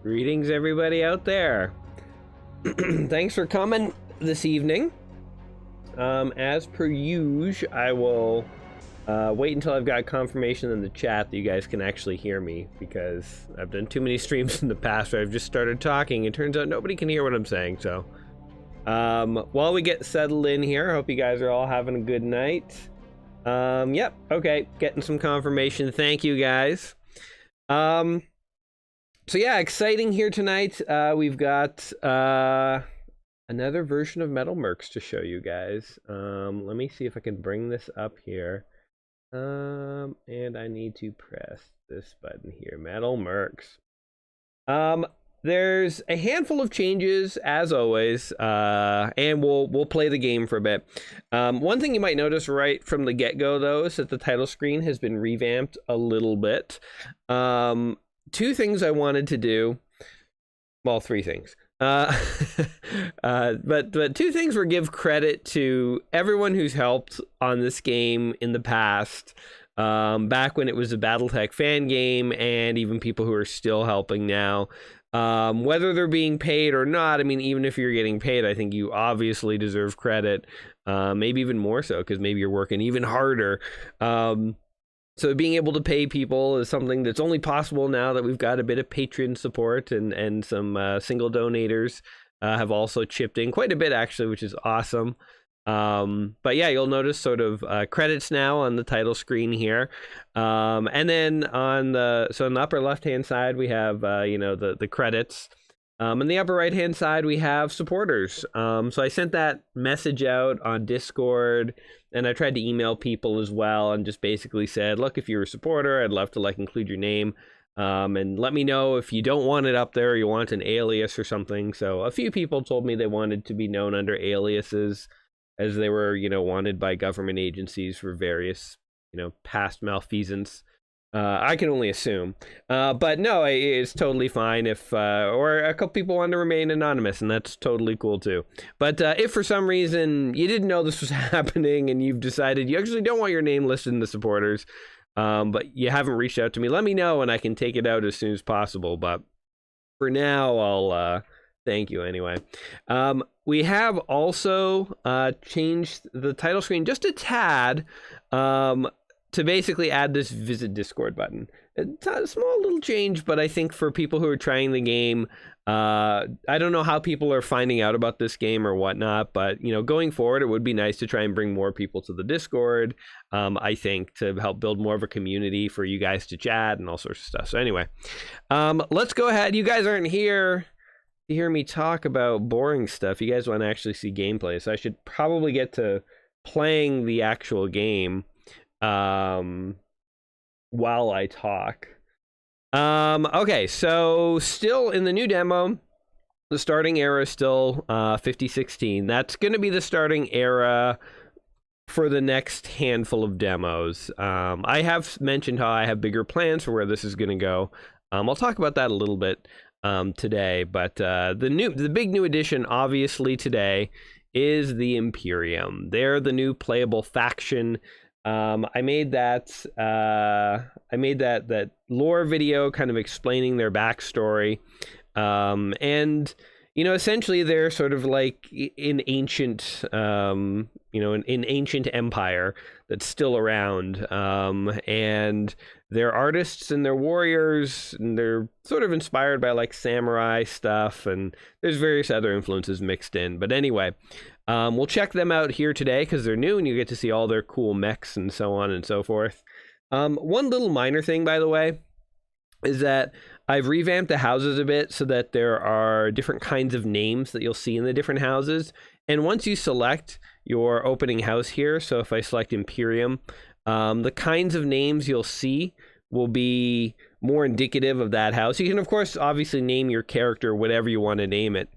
Greetings, everybody out there. Thanks for coming this evening. As per usual, I will wait until I've got confirmation in the chat that you guys can actually hear me, because I've done too many streams in the past where I've just started talking and turns out nobody can hear what I'm saying. So while we get settled in here, I hope you guys are all having a good night. Yep, okay, getting some confirmation. Thank you, guys. So yeah, exciting here tonight. We've got another version of MetalMercs to show you guys. Let me see if I can bring this up here. And I need to press this button here, MetalMercs. There's a handful of changes, as always, and we'll play the game for a bit. One thing you might notice right from the get-go, though, is that the title screen has been revamped a little bit. Two things I wanted to do. Well, three things. But two things were give credit to everyone who's helped on this game in the past, back when it was a BattleTech fan game, and even people who are still helping now. Whether they're being paid or not, I mean, even if you're getting paid, I think you obviously deserve credit, maybe even more so, because maybe you're working even harder. So being able to pay people is something that's only possible now that we've got a bit of Patreon support, and some single donators have also chipped in quite a bit, actually, which is awesome. But yeah, you'll notice sort of credits now on the title screen here. And then on the upper left-hand side, we have, the credits. On the upper right-hand side, we have supporters. So I sent that message out on Discord, and I tried to email people as well, and just basically said, look, if you're a supporter, I'd love to include your name. And let me know if you don't want it up there, or you want an alias or something. So a few people told me they wanted to be known under aliases, as they were, wanted by government agencies for various, past malfeasance. I can only assume, but no, it's totally fine if, or a couple people want to remain anonymous, and that's totally cool too. But if for some reason you didn't know this was happening, and you've decided you actually don't want your name listed in the supporters, but you haven't reached out to me, let me know, and I can take it out as soon as possible. But for now, I'll thank you anyway. We have also changed the title screen just a tad, to basically add this visit Discord button. It's a small little change, but I think for people who are trying the game, I don't know how people are finding out about this game or whatnot, but going forward, it would be nice to try and bring more people to the Discord, I think, to help build more of a community for you guys to chat and all sorts of stuff. So anyway, let's go ahead. You guys aren't here to hear me talk about boring stuff. You guys want to actually see gameplay, so I should probably get to playing the actual game while I talk. Okay, so still in the new demo, the starting era is still 5016. That's going to be the starting era for the next handful of demos. I have mentioned how I have bigger plans for where this is going to go. I'll talk about that a little bit today, but the big new addition, obviously, today is the Imperium. They're the new playable faction. I made that lore video kind of explaining their backstory, and essentially they're sort of like an ancient an ancient empire that's still around, and they're artists and they're warriors, and they're sort of inspired by samurai stuff, and there's various other influences mixed in. But anyway, we'll check them out here today because they're new, and you get to see all their cool mechs and so on and so forth. One little minor thing, by the way, is that I've revamped the houses a bit so that there are different kinds of names that you'll see in the different houses. And once you select your opening house here, so if I select Imperium, the kinds of names you'll see will be more indicative of that house. You can, of course, obviously name your character whatever you want to name it.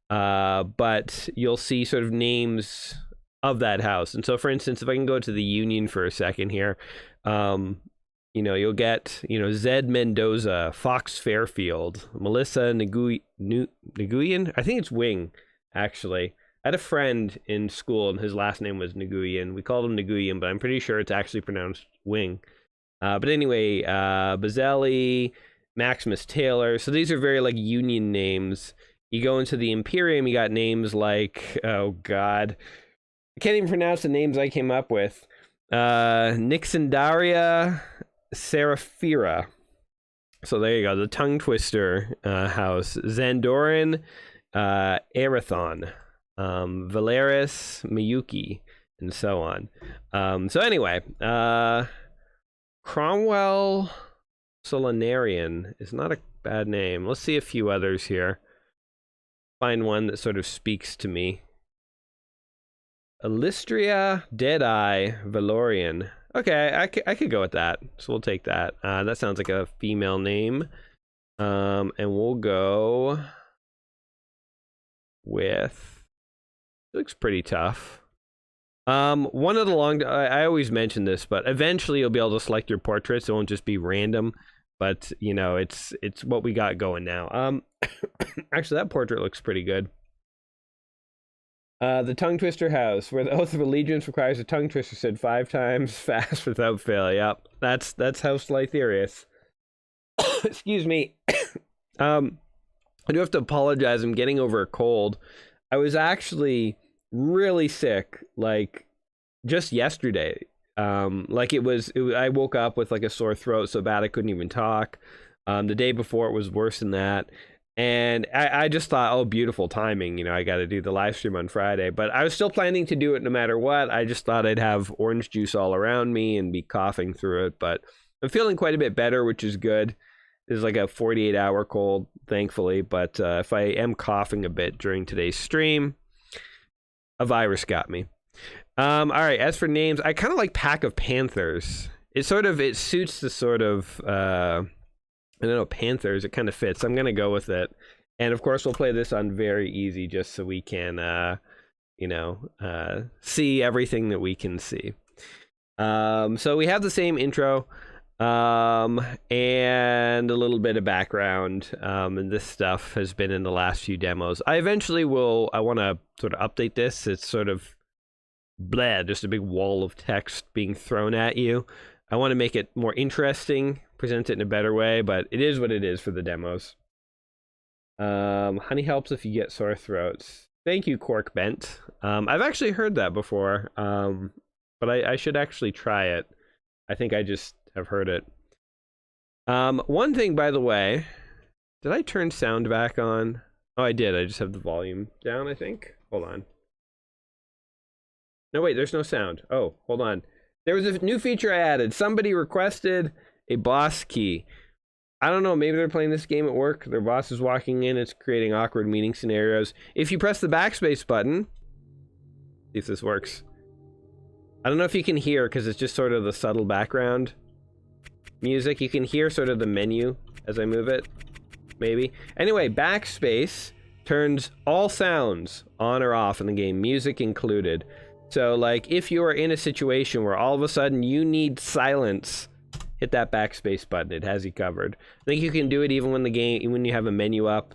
But you'll see sort of names of that house. And so, for instance, if I can go to the Union for a second here, you'll get, Zed Mendoza, Fox Fairfield, Melissa Nguyen. I think it's Wing, actually. I had a friend in school, and his last name was Nguyen. We called him Nguyen, but I'm pretty sure it's actually pronounced Wing. But anyway, Bazzelli, Maximus Taylor. So these are very like union names. You go into the Imperium, you got names like, oh god, I can't even pronounce the names I came up with. Nixendaria Seraphira. So there you go, the Tongue Twister house. Zandoran Arathon, Valeris Miyuki, and so on. So anyway, Cromwell Solanarian is not a bad name. Let's see a few others here. Find one that sort of speaks to me. Alistria Deadeye Valorian. Okay, I could go with that. So we'll take that. That sounds like a female name. And we'll go with... Looks pretty tough. One of the long... I always mention this, but eventually you'll be able to select your portraits. It won't just be random. But, you know, it's what we got going now. Actually, that portrait looks pretty good. The Tongue Twister house, where the Oath of Allegiance requires a tongue twister said 5 times fast without fail. Yep, that's House Lytherius. Excuse me. I do have to apologize. I'm getting over a cold. I was actually really sick, like, just yesterday. Like I woke up with like a sore throat so bad I couldn't even talk. The day before it was worse than that. And I just thought, oh, beautiful timing. You know, I got to do the live stream on Friday, but I was still planning to do it no matter what. I just thought I'd have orange juice all around me and be coughing through it, but I'm feeling quite a bit better, which is good. It's like a 48-hour cold, thankfully. But if I am coughing a bit during today's stream, a virus got me. All right, as for names, I kind of like Pack of Panthers. It suits the sort of, I don't know, Panthers. It kind of fits. I'm going to go with it. And of course, we'll play this on very easy just so we can, you know, see everything that we can see. So we have the same intro and a little bit of background. And this stuff has been in the last few demos. I want to sort of update this. It's sort of blah, just a big wall of text being thrown at you. I want to make it more interesting, present it in a better way, but it is what it is for the demos. Honey helps if you get sore throats. Thank you, Cork Bent. I've actually heard that before, but I should actually try it. I think I just have heard it. One thing, by the way, did I turn sound back on? Oh, I did. I just have the volume down, I think. Hold on. No, wait, there's no sound. Oh, hold on. There was a new feature I added. Somebody requested a boss key. I don't know, maybe they're playing this game at work. Their boss is walking in. It's creating awkward meeting scenarios. If you press the backspace button, see if this works. I don't know if you can hear because it's just sort of the subtle background music. You can hear sort of the menu as I move it, maybe. Anyway, backspace turns all sounds on or off in the game, music included. So, like, if you are in a situation where all of a sudden you need silence, hit that backspace button. It has you covered. I think you can do it even when you have a menu up.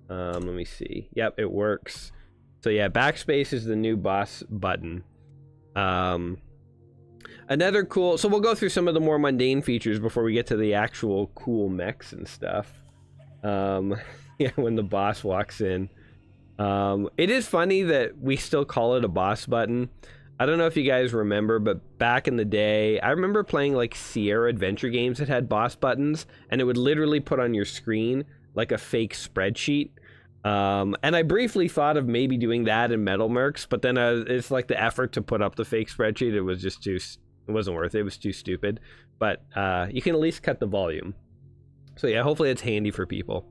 Let me see. Yep, it works. So yeah, backspace is the new boss button. Another cool. So we'll go through some of the more mundane features before we get to the actual cool mechs and stuff. Yeah, when the boss walks in. It is funny that we still call it a boss button. I don't know if you guys remember, but back in the day, I remember playing like Sierra adventure games that had boss buttons, and it would literally put on your screen like a fake spreadsheet. And I briefly thought of maybe doing that in MetalMercs, but then it's like the effort to put up the fake spreadsheet, it was just it wasn't worth it. It was too stupid. But you can at least cut the volume. So yeah, hopefully it's handy for people.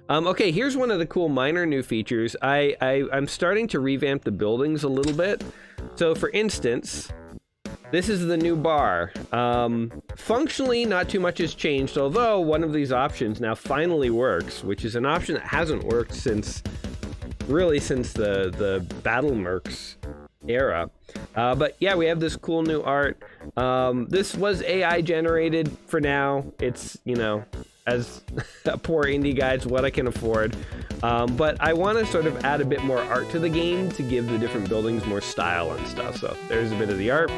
Okay, here's one of the cool minor new features. I'm starting to revamp the buildings a little bit. So for instance, this is the new bar. Functionally, not too much has changed, although one of these options now finally works, which is an option that hasn't worked since the MetalMercs era. But yeah, we have this cool new art. This was AI generated for now. It's, you know, as a poor indie guy, it's what I can afford. But I want to sort of add a bit more art to the game to give the different buildings more style and stuff. So there's a bit of the art.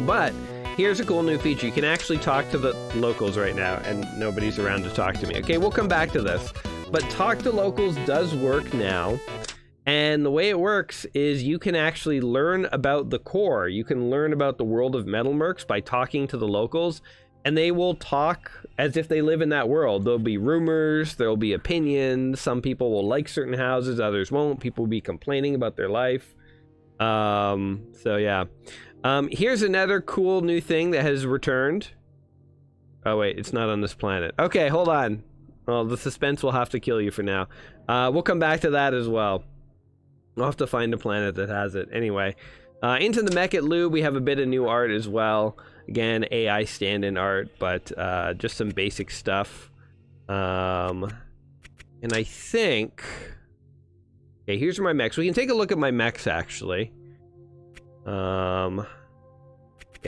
But here's a cool new feature. You can actually talk to the locals right now, and nobody's around to talk to me. Okay, we'll come back to this. But talk to locals does work now. And the way it works is you can actually learn about the core. You can learn about the world of MetalMercs by talking to the locals, and they will talk as if they live in that world. There'll be rumors, there'll be opinions. Some people will like certain houses, others won't. People will be complaining about their life. So yeah. Here's another cool new thing that has returned. Oh wait, it's not on this planet. Okay, hold on. Well, the suspense will have to kill you for now. We'll come back to that as well. I'll have to find a planet that has it. Anyway, into the Mech at Lube, we have a bit of new art as well. Again, AI stand-in art, but just some basic stuff. And I think... Okay, here's my mechs. We can take a look at my mechs, actually. Yeah,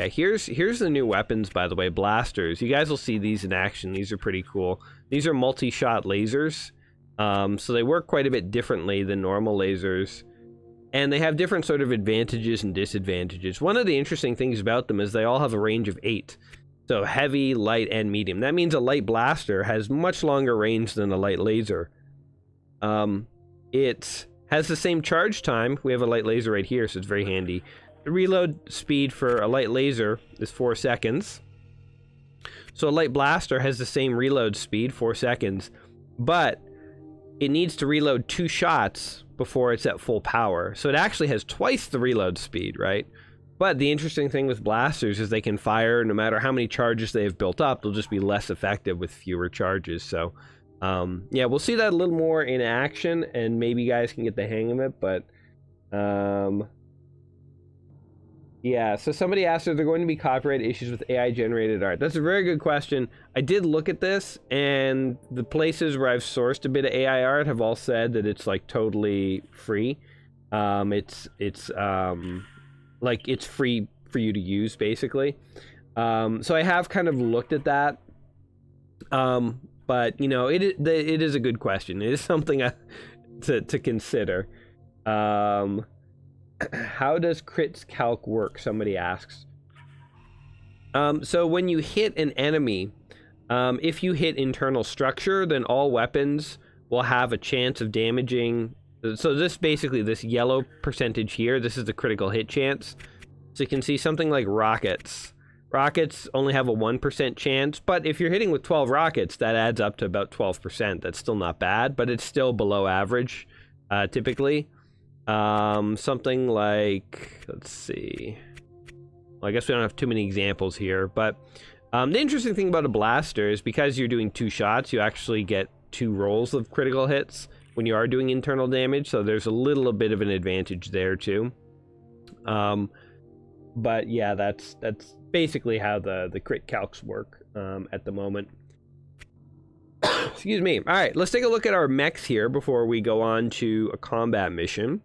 here's the new weapons, by the way, blasters. You guys will see these in action. These are pretty cool. These are multi-shot lasers. So they work quite a bit differently than normal lasers. And they have different sort of advantages and disadvantages. One of the interesting things about them is they all have a range of 8. So heavy, light, and medium. That means a light blaster has much longer range than a light laser. It has the same charge time. We have a light laser right here, so it's very handy. The reload speed for a light laser is 4 seconds. So a light blaster has the same reload speed, 4 seconds. But it needs to reload 2 shots before it's at full power. So it actually has twice the reload speed, right? But the interesting thing with blasters is they can fire no matter how many charges they have built up. They'll just be less effective with fewer charges. So yeah, we'll see that a little more in action, and maybe you guys can get the hang of it. But yeah, so somebody asked, are there going to be copyright issues with AI generated art? That's a very good question. I did look at this, and the places where I've sourced a bit of AI art have all said that it's like totally free. It's like it's free for you to use, basically. So I have kind of looked at that. But you know, it is a good question. It is something to consider. How does crits calc work? Somebody asks. So when you hit an enemy, if you hit internal structure, then all weapons will have a chance of damaging. So this basically, this yellow percentage here, this is the critical hit chance. So you can see something like rockets. Rockets only have a 1% chance, but if you're hitting with 12 rockets, that adds up to about 12%. That's still not bad, but it's still below average, typically. Something like, let's see. Well, I guess we don't have too many examples here, but the interesting thing about a blaster is because you're doing 2 shots, you actually get 2 rolls of critical hits when you are doing internal damage, so there's a little bit of an advantage there too. But yeah, that's basically how the crit calcs work at the moment. Excuse me. All right, let's take a look at our mechs here before we go on to a combat mission.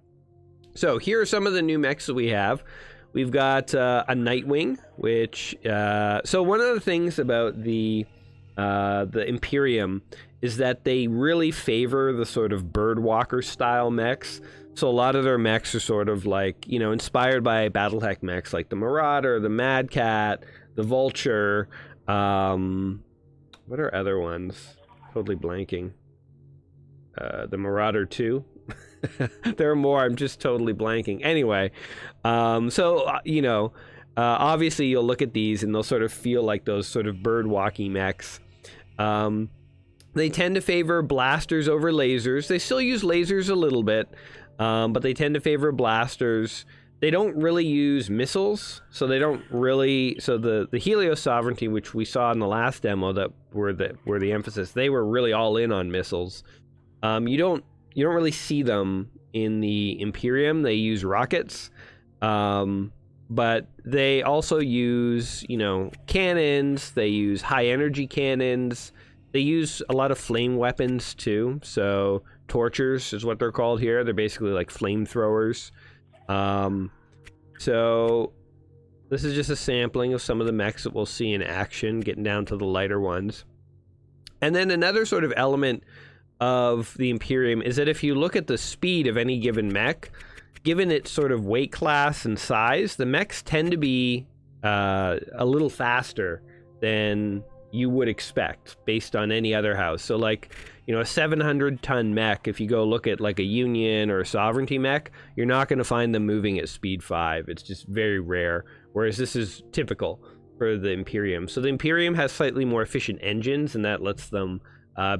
So here are some of the new mechs that we have. We've got a Nightwing, which so one of the things about the Imperium is that they really favor the sort of birdwalker style mechs. So a lot of their mechs are sort of like, you know, inspired by Battletech mechs like the Marauder, the Mad Cat, the Vulture. What are other ones? Totally blanking. The Marauder 2. There are more, I'm just totally blanking. Anyway, so, you know, obviously you'll look at these and they'll sort of feel like those sort of bird-walking mechs. They tend to favor blasters over lasers. They still use lasers a little bit, but they tend to favor blasters. They don't really use missiles, so they don't really... So the Helios Sovereignty, which we saw in the last demo that were the emphasis, they were really all in on missiles. You don't really see them in the Imperium. They use rockets, but they also use, you know, cannons. They use high energy cannons. They use a lot of flame weapons too. So torchers is what they're called here. They're basically like flamethrowers. So this is just a sampling of some of the mechs that we'll see in action, getting down to the lighter ones. And then another sort of element of the Imperium is that if you look at the speed of any given mech, given its sort of weight class and size, the mechs tend to be a little faster than you would expect based on any other house. So like, you know, a 700-ton mech, if you go look at like a Union or a Sovereignty mech, you're not going to find them moving at speed 5. It's just very rare, whereas this is typical for the Imperium. So the Imperium has slightly more efficient engines, and that lets them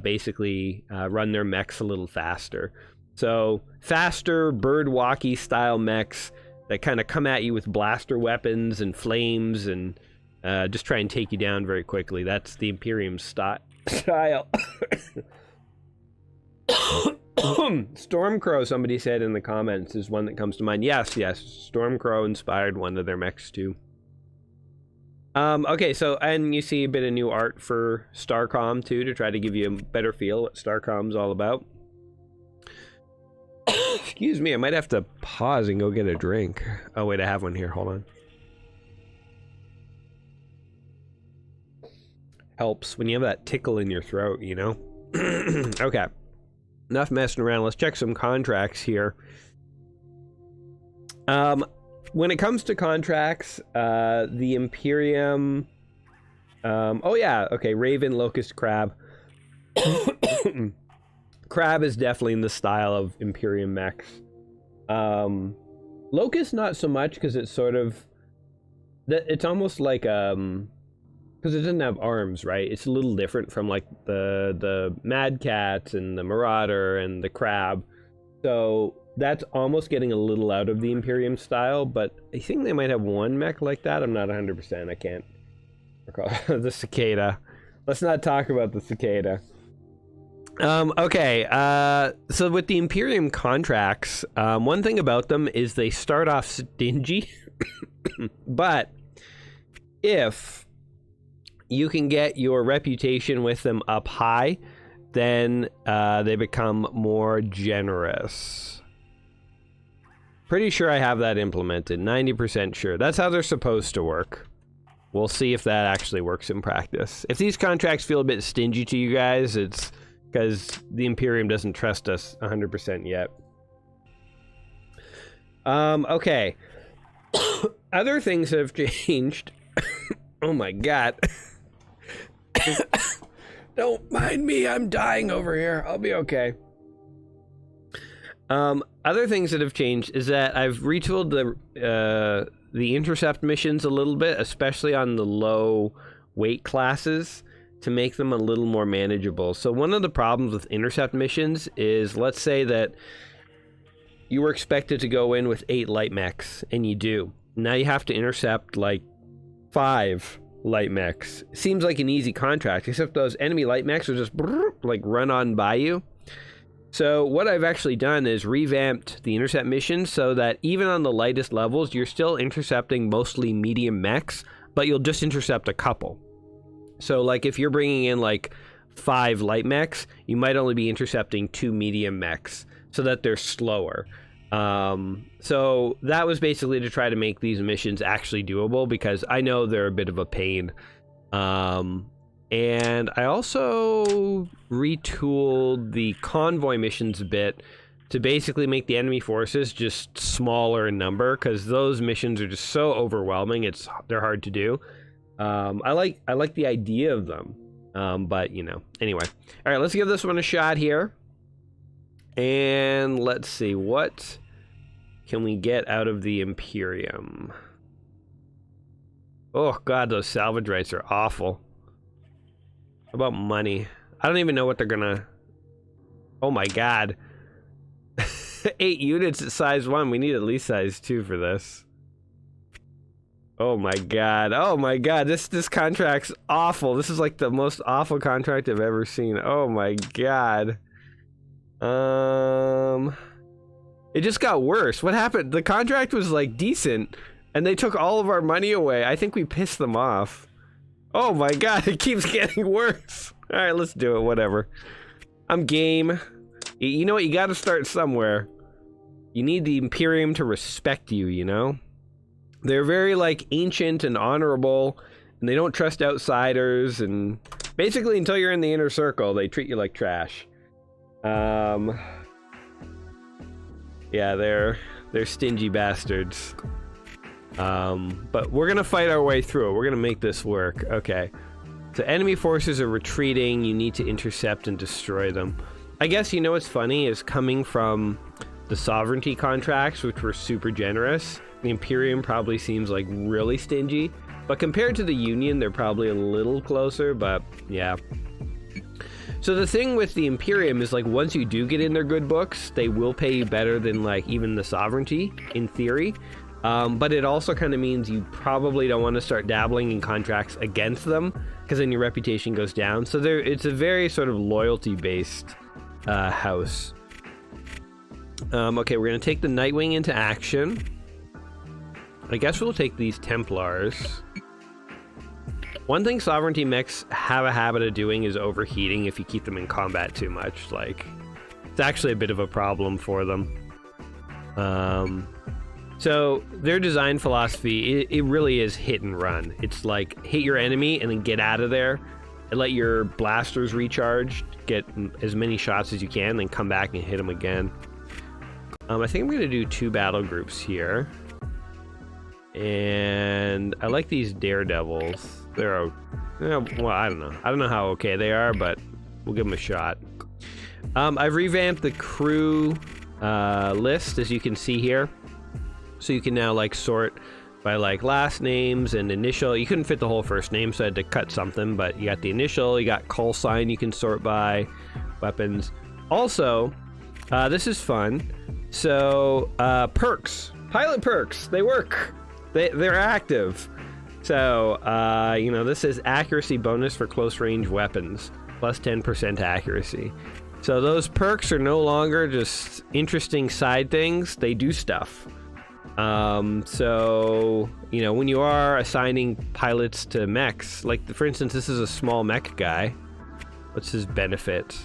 basically run their mechs a little faster. So faster bird walkie style mechs that kind of come at you with blaster weapons and flames and just try and take you down very quickly. That's the Imperium style. Stormcrow, somebody said in the comments, is one that comes to mind. Yes, Stormcrow inspired one of their mechs too. Okay, so, and you see a bit of new art for Starcom too, to try to give you a better feel what Starcom's all about. Excuse me, I might have to pause and go get a drink. Oh wait, I have one here, hold on. Helps when you have that tickle in your throat, you know? Okay, enough messing around, let's check some contracts here. When it comes to contracts, the Imperium, oh yeah, okay, Raven, Locust, Crab. Crab is definitely in the style of Imperium mechs. Locust not so much, because it's sort of, it's almost like, because it doesn't have arms, right? It's a little different from like the Mad Cats and the Marauder and the Crab. So that's almost getting a little out of the Imperium style, but I think they might have one mech like that. I'm not 100%, I can't recall. The Cicada. Let's not talk about the Cicada. Okay, so with the Imperium contracts, one thing about them is they start off stingy, but if you can get your reputation with them up high, then they become more generous. Pretty sure I have that implemented, 90% sure. That's how they're supposed to work. We'll see if that actually works in practice. If these contracts feel a bit stingy to you guys, it's because the Imperium doesn't trust us 100% yet. Okay. Other things that have changed. Oh my god. Don't mind me, I'm dying over here. I'll be okay. Other things that have changed is that I've retooled the Intercept missions a little bit, especially on the low weight classes, to make them a little more manageable. So one of the problems with Intercept missions is, let's say that you were expected to go in with 8 light mechs, and you do. Now you have to intercept like 5 light mechs. Seems like an easy contract, except those enemy light mechs will just like run on by you. So what I've actually done is revamped the intercept mission so that even on the lightest levels, you're still intercepting mostly medium mechs, but you'll just intercept a couple. So like if you're bringing in like 5 light mechs, you might only be intercepting 2 medium mechs so that they're slower. So that was basically to try to make these missions actually doable, because I know they're a bit of a pain. And I also retooled the convoy missions a bit to basically make the enemy forces just smaller in number, because those missions are just so overwhelming. They're hard to do. I like the idea of them, but you know, anyway. All right, let's give this one a shot here, and let's see, what can we get out of the Imperium? Oh god, those salvage rates are awful. How about money? I don't even know what they're gonna... Oh my god. 8 units at size 1. We need at least size 2 for this. Oh my god. Oh my god. This contract's awful. This is like the most awful contract I've ever seen. Oh my god. It just got worse. What happened? The contract was like decent, and they took all of our money away. I think we pissed them off. Oh my god, it keeps getting worse. Alright, let's do it, whatever. I'm game. You know what, you gotta start somewhere. You need the Imperium to respect you, you know? They're very, like, ancient and honorable, and they don't trust outsiders, and basically until you're in the inner circle, they treat you like trash. Yeah, they're stingy bastards. But we're gonna fight our way through it. We're gonna make this work. Okay. So enemy forces are retreating. You need to intercept and destroy them. I guess you know what's funny is coming from the sovereignty contracts, which were super generous. The Imperium probably seems like really stingy, but compared to the Union, they're probably a little closer, but yeah. So the thing with the Imperium is like once you do get in their good books, they will pay you better than like even the sovereignty in theory. But it also kind of means you probably don't want to start dabbling in contracts against them because then your reputation goes down. So it's a very sort of loyalty-based house. Okay, we're going to take the Nightwing into action. I guess we'll take these Templars. One thing Sovereignty mechs have a habit of doing is overheating if you keep them in combat too much. Like, it's actually a bit of a problem for them. So their design philosophy, it really is hit and run. It's like hit your enemy and then get out of there and let your blasters recharge, get as many shots as you can, then come back and hit them again. I think I'm going to do 2 battle groups here. And I like these daredevils. They're, well, I don't know. I don't know how okay they are, but we'll give them a shot. I've revamped the crew list, as you can see here. So you can now like sort by like last names and initial. You couldn't fit the whole first name, so I had to cut something, but you got the initial, you got call sign you can sort by, weapons. Also, this is fun. So perks, pilot perks, they work. They're active. So, you know, this is accuracy bonus for close range weapons, plus 10% accuracy. So those perks are no longer just interesting side things, they do stuff. So, you know, when you are assigning pilots to mechs, like for instance, this is a small mech guy. What's his benefit?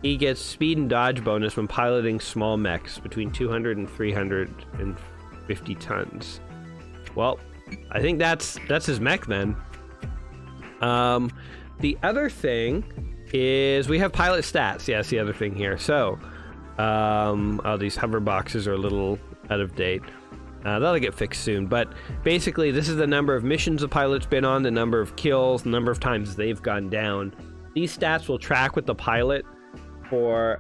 He gets speed and dodge bonus when piloting small mechs between 200 and 350 tons. Well, I think that's his mech then. The other thing is we have pilot stats. Yeah, that's the other thing here. So, oh, these hover boxes are a little out of date. That'll get fixed soon, but basically this is the number of missions the pilot's been on, the number of kills, the number of times they've gone down. These stats will track with the pilot for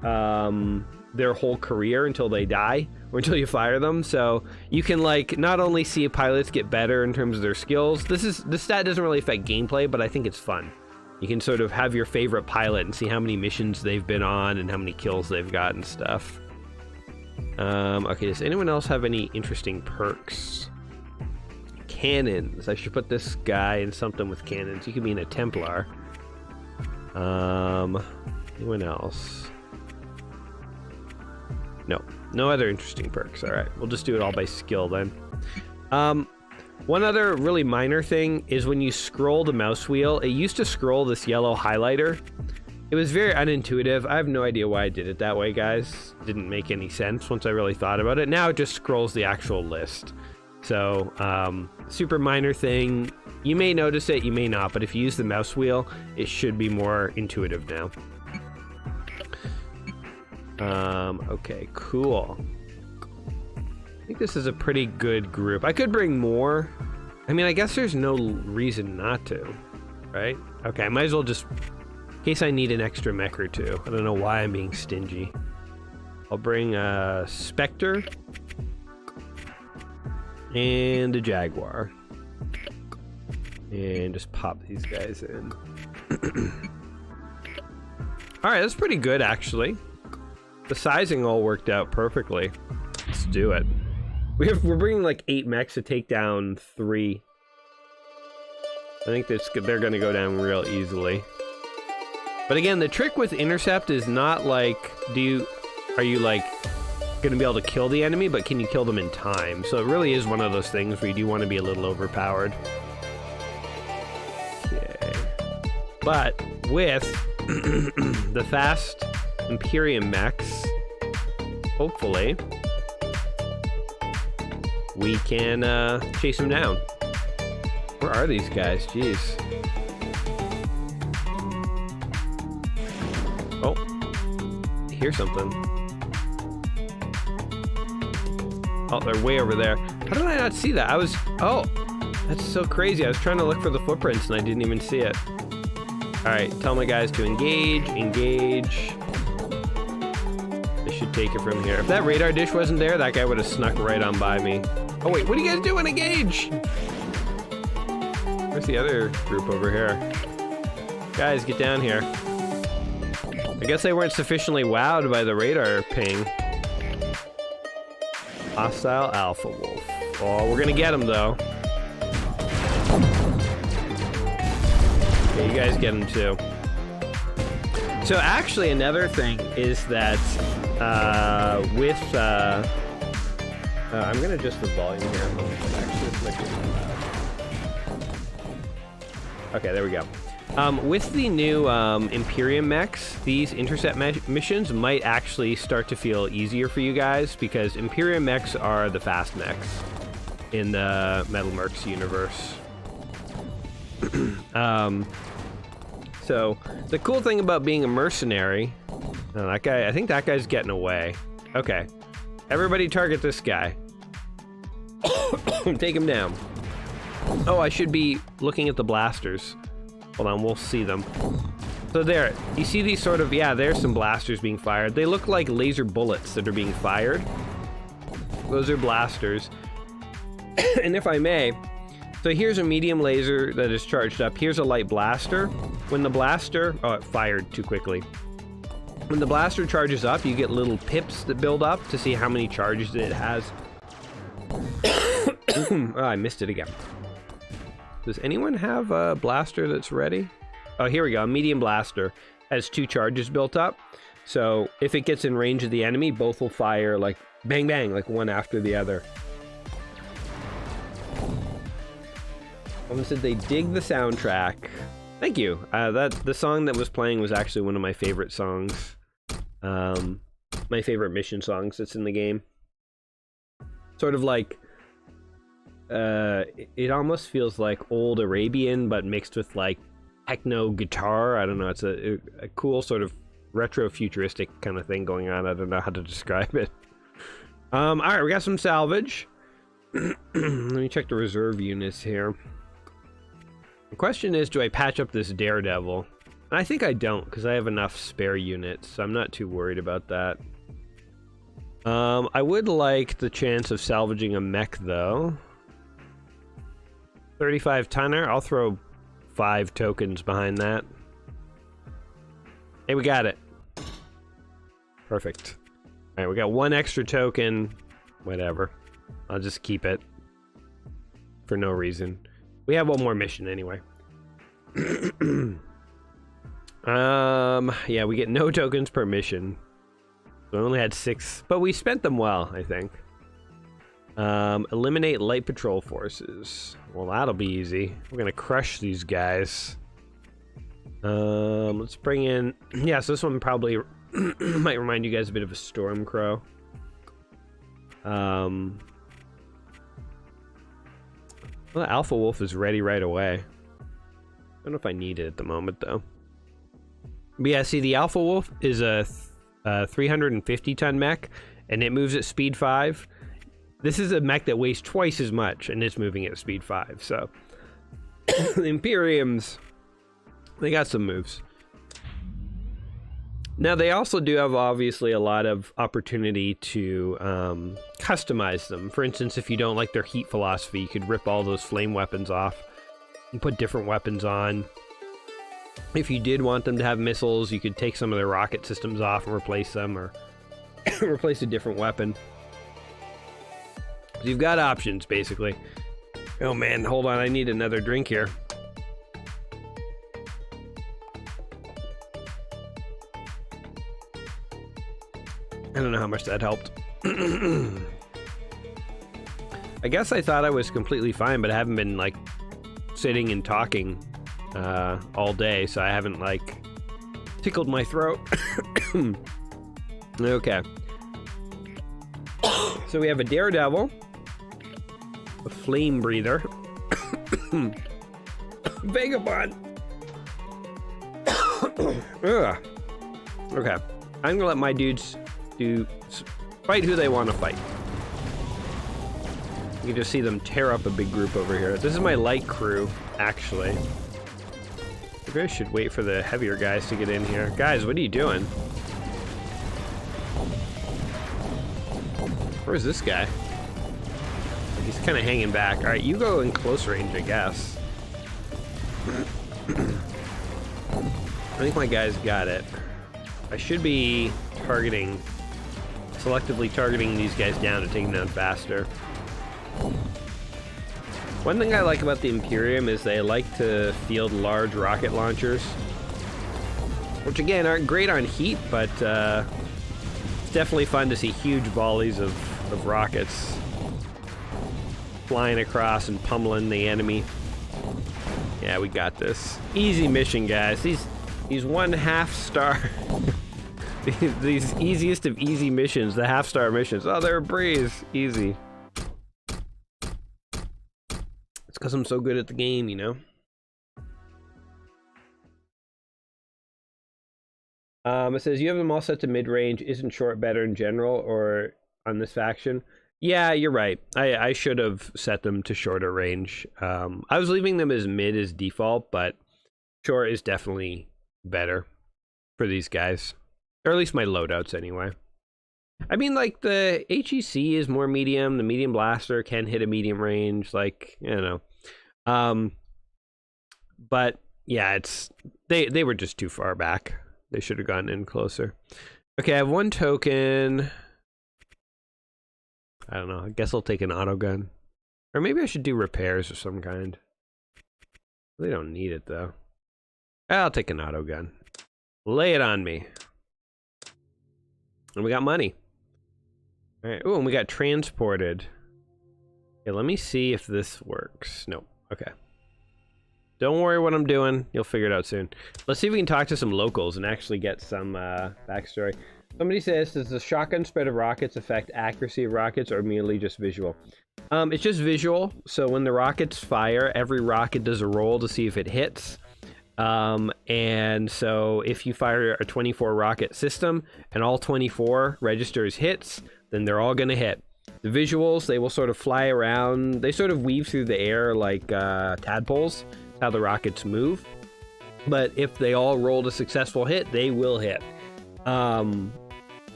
their whole career until they die or until you fire them. So you can like not only see pilots get better in terms of their skills. This stat doesn't really affect gameplay, but I think it's fun. You can sort of have your favorite pilot and see how many missions they've been on and how many kills they've got and stuff. Okay, does anyone else have any interesting perks? Cannons. I should put this guy in something with cannons. You could be in a Templar. Anyone else? No other interesting perks. All right, we'll just do it all by skill then. One other really minor thing is when you scroll the mouse wheel, it used to scroll this yellow highlighter. It was very unintuitive. I have no idea why I did it that way, guys. It didn't make any sense once I really thought about it. Now it just scrolls the actual list. So, super minor thing. You may notice it, you may not, but if you use the mouse wheel, it should be more intuitive now. Okay, cool. I think this is a pretty good group. I could bring more. I mean, I guess there's no reason not to, right? Okay, I might as well just... in case I need an extra mech or two. I don't know why I'm being stingy. I'll bring a Spectre and a Jaguar. And just pop these guys in. Alright, that's pretty good actually. The sizing all worked out perfectly. Let's do it. We're bringing like 8 mechs to take down 3. I think they're going to go down real easily. But again, the trick with Intercept is not like, are you like going to be able to kill the enemy, but can you kill them in time? So it really is one of those things where you do want to be a little overpowered. Okay. But with the fast Imperium mechs, hopefully, we can chase them down. Where are these guys? Jeez. Oh, hear something. Oh, they're way over there. How did I not see that? Oh, that's so crazy. I was trying to look for the footprints and I didn't even see it. All right, tell my guys to engage. They should take it from here. If that radar dish wasn't there, that guy would have snuck right on by me. Oh wait, what are you guys doing? Engage! Where's the other group over here? Guys, get down here. I guess they weren't sufficiently wowed by the radar ping. Hostile Alpha Wolf. Oh, we're gonna get him though. Okay, you guys get him too. So actually another thing is that I'm gonna adjust the volume here. Actually, this might be loud. Okay, there we go. With the new Imperium mechs, these Intercept missions might actually start to feel easier for you guys because Imperium mechs are the fast mechs in the MetalMercs universe. So the cool thing about being a mercenary, oh, that guy, I think that guy's getting away. Okay, everybody target this guy. Take him down. Oh, I should be looking at the blasters. Hold on, we'll see them. So there, you see these sort of, yeah, there's some blasters being fired. They look like laser bullets that are being fired. Those are blasters. And if I may, so here's a medium laser that is charged up. Here's a light blaster. When the blaster, oh, it fired too quickly. When the blaster charges up, you get little pips that build up to see how many charges it has. Oh, I missed it again. Does anyone have a blaster that's ready? Oh, here we go. A medium blaster has 2 charges built up. So if it gets in range of the enemy, both will fire like bang bang, like one after the other. Someone said they dig the soundtrack. Thank you. The song that was playing was actually one of my favorite songs. My favorite mission songs that's in the game. Sort of like, it almost feels like old Arabian, but mixed with like techno guitar. I don't know. It's a cool sort of retro futuristic kind of thing going on. I don't know how to describe it. All right, we got some salvage. Let me check the reserve units here. The question is, do I patch up this Daredevil? And I think I don't, because I have enough spare units, so I'm not too worried about that. I would like the chance of salvaging a mech, though. 35 tonner. I'll throw 5 tokens behind that. Hey, we got it. Perfect. All right, we got 1 extra token. Whatever. I'll just keep it for no reason. We have 1 more mission anyway. Yeah, we get no tokens per mission. So we only had 6, but we spent them well, I think. Eliminate light patrol forces. Well, that'll be easy. We're gonna crush these guys. Let's bring in, yeah, so this one probably might remind you guys a bit of a Storm Crow. Well, Alpha Wolf is ready right away. I don't know if I need it at the moment, though. But yeah, see, the Alpha Wolf is a 350-ton mech, and it moves at speed 5. This is a mech that weighs twice as much, and it's moving at speed 5, so... The Imperiums, they got some moves. Now, they also do have, obviously, a lot of opportunity to customize them. For instance, if you don't like their heat philosophy, you could rip all those flame weapons off and put different weapons on. If you did want them to have missiles, you could take some of their rocket systems off and replace them, or replace a different weapon. So you've got options, basically. Oh man, hold on, I need another drink here. I don't know how much that helped. I guess I thought I was completely fine, but I haven't been, like, sitting and talking all day, so I haven't, like, tickled my throat. Okay. So we have a Daredevil, a Flame Breather, Vagabond. Ugh. Okay, I'm gonna let my dudes fight who they want to fight. You can just see them tear up a big group over here. This is my light crew, actually. Maybe I should wait for the heavier guys to get in here. Guys, what are you doing? Where's this guy? He's kind of hanging back. All right, you go in close range, I guess. I think my guys got it. I should be selectively targeting these guys down to take them down faster. One thing I like about the Imperium is they like to field large rocket launchers, which again aren't great on heat, but it's definitely fun to see huge volleys of rockets flying across and pummeling the enemy. Yeah, we got this. Easy mission, guys. These 1/2 star these easiest of easy missions, the half-star missions. Oh, they're a breeze. Easy. It's because I'm so good at the game, you know? It says, you have them all set to mid-range. Isn't short better in general or on this faction? Yeah, you're right. I should have set them to shorter range. I was leaving them as mid as default, but short is definitely better for these guys. Or at least my loadouts, anyway. I mean, like, the HEC is more medium. The medium blaster can hit a medium range, like, you know. But, yeah, they were just too far back. They should have gotten in closer. Okay, I have one token. I don't know. I guess I'll take an auto gun. Or maybe I should do repairs of some kind. They don't need it, though. I'll take an auto gun. Lay it on me. And we got money. All right. Oh, and we got transported. Okay, let me see if this works. Nope. Okay. Don't worry what I'm doing. You'll figure it out soon. Let's see if we can talk to some locals and actually get some backstory. Somebody says, does the shotgun spread of rockets affect accuracy of rockets or merely just visual? It's just visual. So when the rockets fire, every rocket does a roll to see if it hits. And so if you fire a 24 rocket system and all 24 registers hits, then they're all going to hit. The visuals, they will sort of fly around. They sort of weave through the air like tadpoles. That's how the rockets move. But if they all rolled a successful hit, they will hit.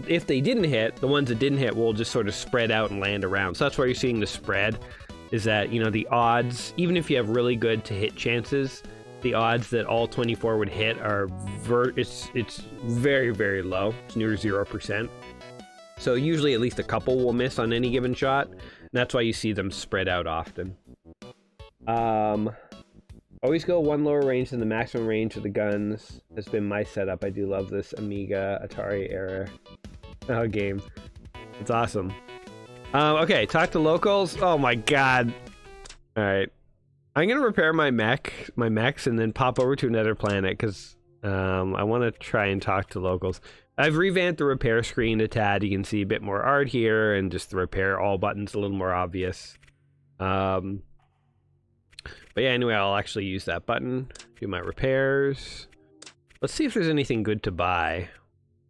If they didn't hit, the ones that didn't hit will just sort of spread out and land around. So that's why you're seeing the spread, is that, you know, the odds, even if you have really good to hit chances, the odds that all 24 would hit are it's very, very low. It's near 0%. So usually at least a couple will miss on any given shot. And that's why you see them spread out often. Always go one lower range than the maximum range of the guns. Has been my setup. I do love this Amiga Atari era game. It's awesome. Okay, talk to locals. Oh my god. All right. I'm gonna repair my mechs, and then pop over to another planet because I want to try and talk to locals. I've revamped the repair screen a tad. You can see a bit more art here, and just the repair all buttons a little more obvious. But yeah, anyway, I'll actually use that button, do my repairs. Let's see if there's anything good to buy.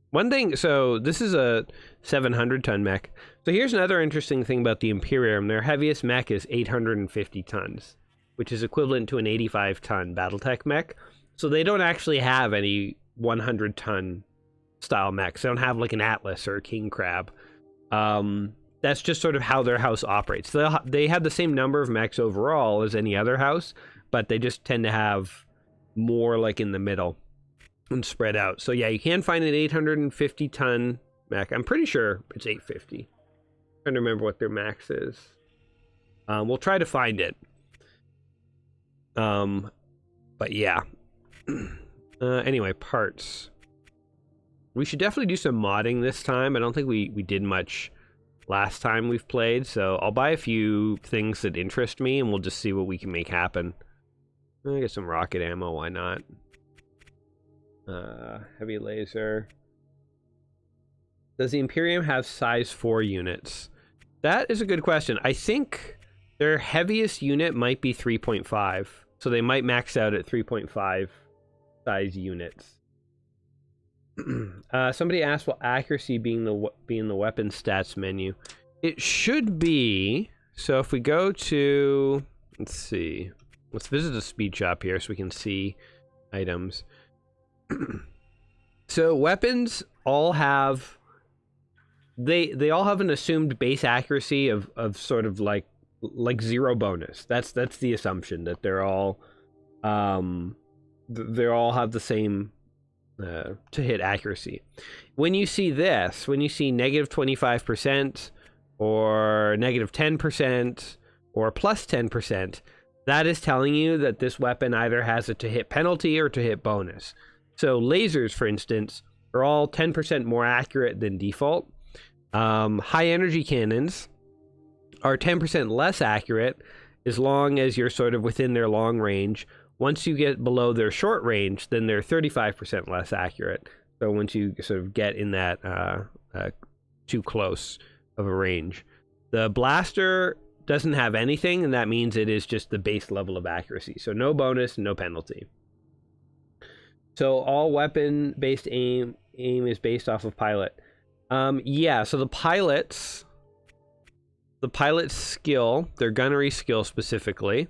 One thing, so this is a 700-ton mech. So here's another interesting thing about the Imperium. Their heaviest mech is 850 tons, which is equivalent to an 85-ton Battletech mech. So they don't actually have any 100-ton style mechs. They don't have like an Atlas or a King Crab. That's just sort of how their house operates. They have the same number of mechs overall as any other house, but they just tend to have more like in the middle and spread out. So yeah, you can find an 850-ton mech. I'm pretty sure it's 850. I'm trying to remember what their max is. We'll try to find it. But yeah. Anyway, parts. We should definitely do some modding this time. I don't think we did much last time we've played, so I'll buy a few things that interest me and we'll just see what we can make happen. I get some rocket ammo, why not? Heavy laser. Does the Imperium have size 4 units? That is a good question. I think their heaviest unit might be 3.5, so they might max out at 3.5 size units. Somebody asked, will accuracy being the weapon stats menu? It should be So if we go to, let's see, let's visit a speed shop here so we can see items. So weapons all have, they all have an assumed base accuracy of sort of like 0 bonus. That's the assumption, that they're all they all have the same to hit accuracy. When you see this, when you see negative 25% or negative 10% or plus 10%, that is telling you that this weapon either has a to hit penalty or to hit bonus. So lasers, for instance, are all 10% more accurate than default. High energy cannons are 10% less accurate as long as you're sort of within their long range. Once you get below their short range, then they're 35% less accurate. So once you sort of get in that too close of a range. The blaster doesn't have anything, and that means it is just the base level of accuracy. So no bonus, no penalty. So all weapon-based aim is based off of pilot. Yeah, so the pilot's skill, their gunnery skill specifically,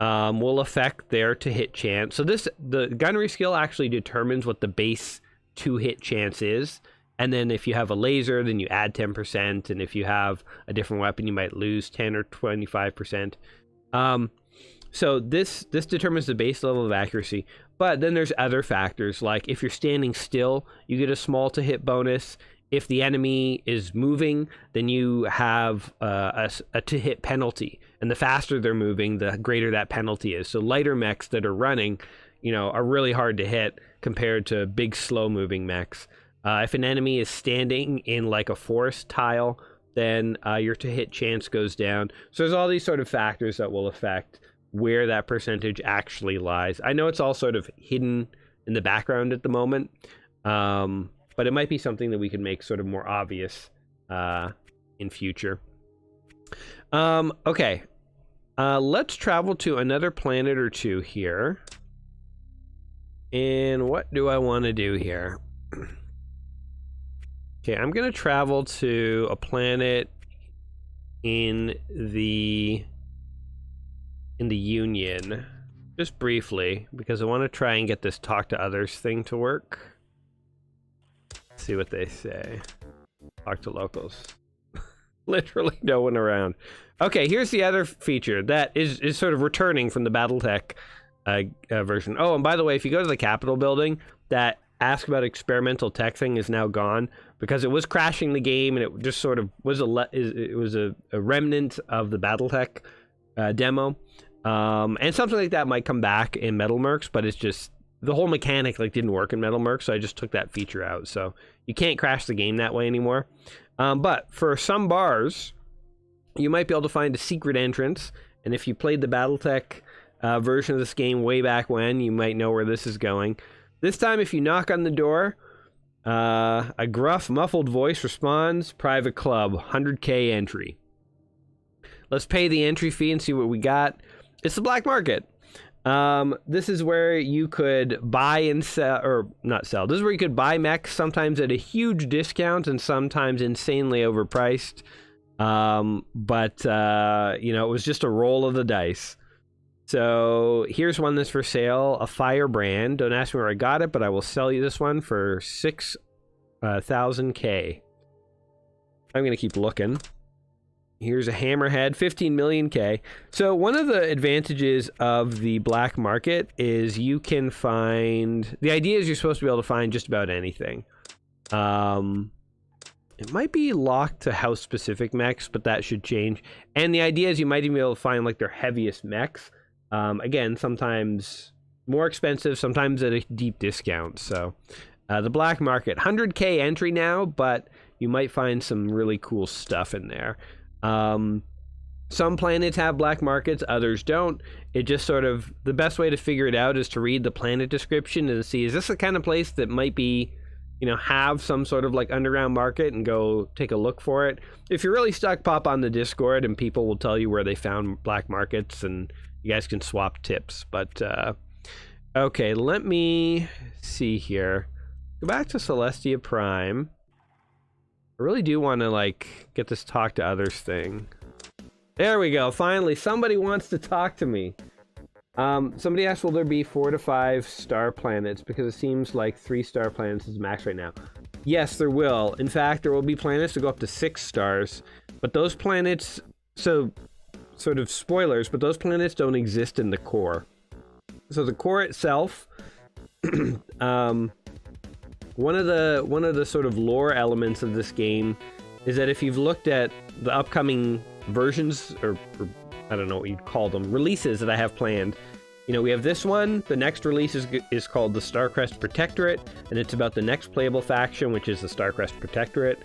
will affect their to hit chance. So the gunnery skill actually determines what the base to hit chance is. And then if you have a laser, then you add 10%. And if you have a different weapon, you might lose 10 or 25%. So this determines the base level of accuracy. But then there's other factors, like if you're standing still, you get a small to hit bonus. If the enemy is moving, then you have a to hit penalty. And the faster they're moving, the greater that penalty is. So lighter mechs that are running, are really hard to hit compared to big, slow moving mechs. If an enemy is standing in like a forest tile, then your to hit chance goes down. So there's all these sort of factors that will affect where that percentage actually lies. I know it's all sort of hidden in the background at the moment, but it might be something that we can make sort of more obvious in future. Okay, let's travel to another planet or two here. And what do I want to do here? Okay, I'm going to travel to a planet in the Union, just briefly, because I want to try and get this talk to others thing to work. Let's see what they say. Talk to locals. Literally no one around. Okay, here's the other feature that is sort of returning from the BattleTech version. Oh, and by the way, if you go to the Capitol building, that ask about experimental tech thing is now gone because it was crashing the game, and it just sort of was a remnant of the BattleTech demo. And something like that might come back in MetalMercs, but it's just the whole mechanic didn't work in MetalMercs, so I just took that feature out. So you can't crash the game that way anymore. But for some bars, you might be able to find a secret entrance, and if you played the BattleTech version of this game way back when, you might know where this is going. This time, if you knock on the door, a gruff, muffled voice responds, "Private club, 100K entry." Let's pay the entry fee and see what we got. It's the black market. This is where you could buy and sell, or not sell. This is where you could buy mechs, sometimes at a huge discount and sometimes insanely overpriced. But it was just a roll of the dice. So here's one that's for sale, a firebrand. Don't ask me where I got it, but I will sell you this one for 6,000K. I'm going to keep looking. Here's a hammerhead, 15 million K. So one of the advantages of the black market is you can find, the idea is you're supposed to be able to find just about anything. It might be locked to house specific mechs, but that should change. And the idea is you might even be able to find their heaviest mechs. Again, sometimes more expensive, sometimes at a deep discount. So the black market, 100K entry now, but you might find some really cool stuff in there. Some planets have black markets, others don't. It just sort of, the best way to figure it out is to read the planet description and see, is this the kind of place that might be, have some sort of underground market, and go take a look for it. If you're really stuck, pop on the Discord and people will tell you where they found black markets, and you guys can swap tips. But okay, let me see here. Go back to Celestia Prime. I really do want to get this talk to others thing. There we go. Finally, somebody wants to talk to me. Somebody asked, will there be 4 to 5 star planets? Because it seems like 3-star planets is max right now. Yes, there will. In fact, there will be planets to go up to 6 stars. But those planets, so sort of spoilers, but those planets don't exist in the core. So the core itself, one of the sort of lore elements of this game is that if you've looked at the upcoming versions, or I don't know what you'd call them, releases that I have planned. You know, we have this one. The next release is called the Starcrest Protectorate, and it's about the next playable faction, which is the Starcrest Protectorate.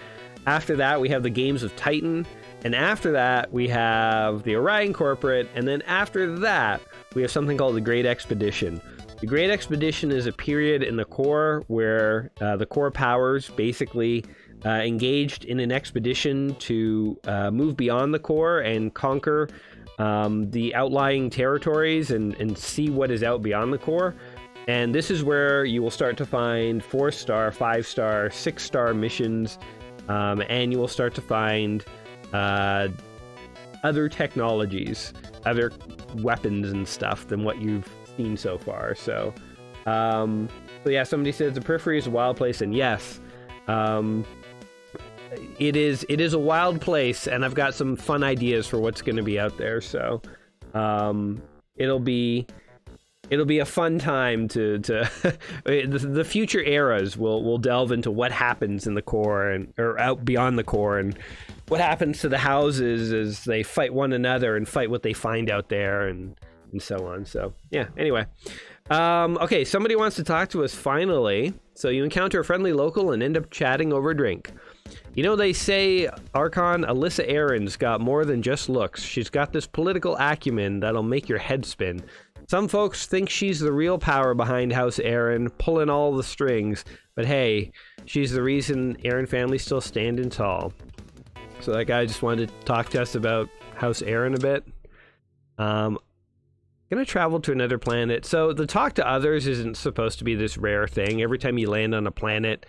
After that, we have the Games of Titan, and after that, we have the Orion Corporate, and then after that, we have something called the Great Expedition. The Great Expedition is a period in the core where the core powers basically engaged in an expedition to move beyond the core and conquer the outlying territories and see what is out beyond the core. And this is where you will start to find 4-star, 5-star, 6-star missions, and you will start to find other technologies, other weapons and stuff than what you've seen so far. So yeah, somebody says the periphery is a wild place, and yes, it is a wild place, and I've got some fun ideas for what's going to be out there. So it'll be a fun time to the future eras will delve into what happens in the core or out beyond the core, and what happens to the houses as they fight one another and fight what they find out there, and so on. So yeah, anyway. Okay, somebody wants to talk to us finally. So you encounter a friendly local and end up chatting over a drink. You know, they say, Archon, Alyssa Aaron's got more than just looks. She's got this political acumen that'll make your head spin. Some folks think she's the real power behind House Aaron, pulling all the strings. But hey, she's the reason Aaron family's still standing tall. So that guy just wanted to talk to us about House Aaron a bit. Gonna travel to another planet. So the talk to others isn't supposed to be this rare thing. Every time you land on a planet,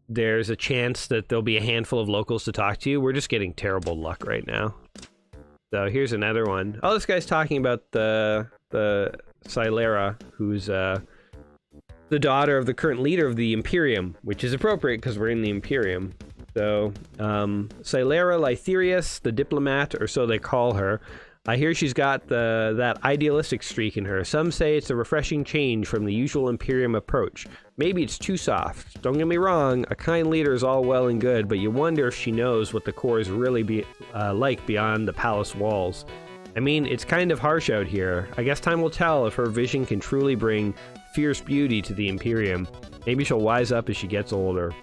there's a chance that there'll be a handful of locals to talk to you. We're just getting terrible luck right now. So here's another one. Oh, this guy's talking about the Silera, who's the daughter of the current leader of the Imperium, which is appropriate because we're in the Imperium. So Silera Lytherius, the diplomat, or so they call her. I hear she's got that idealistic streak in her. Some say it's a refreshing change from the usual Imperium approach. Maybe it's too soft. Don't get me wrong, a kind leader is all well and good, but you wonder if she knows what the core is really like beyond the palace walls. I mean, it's kind of harsh out here. I guess time will tell if her vision can truly bring fierce beauty to the Imperium. Maybe she'll wise up as she gets older.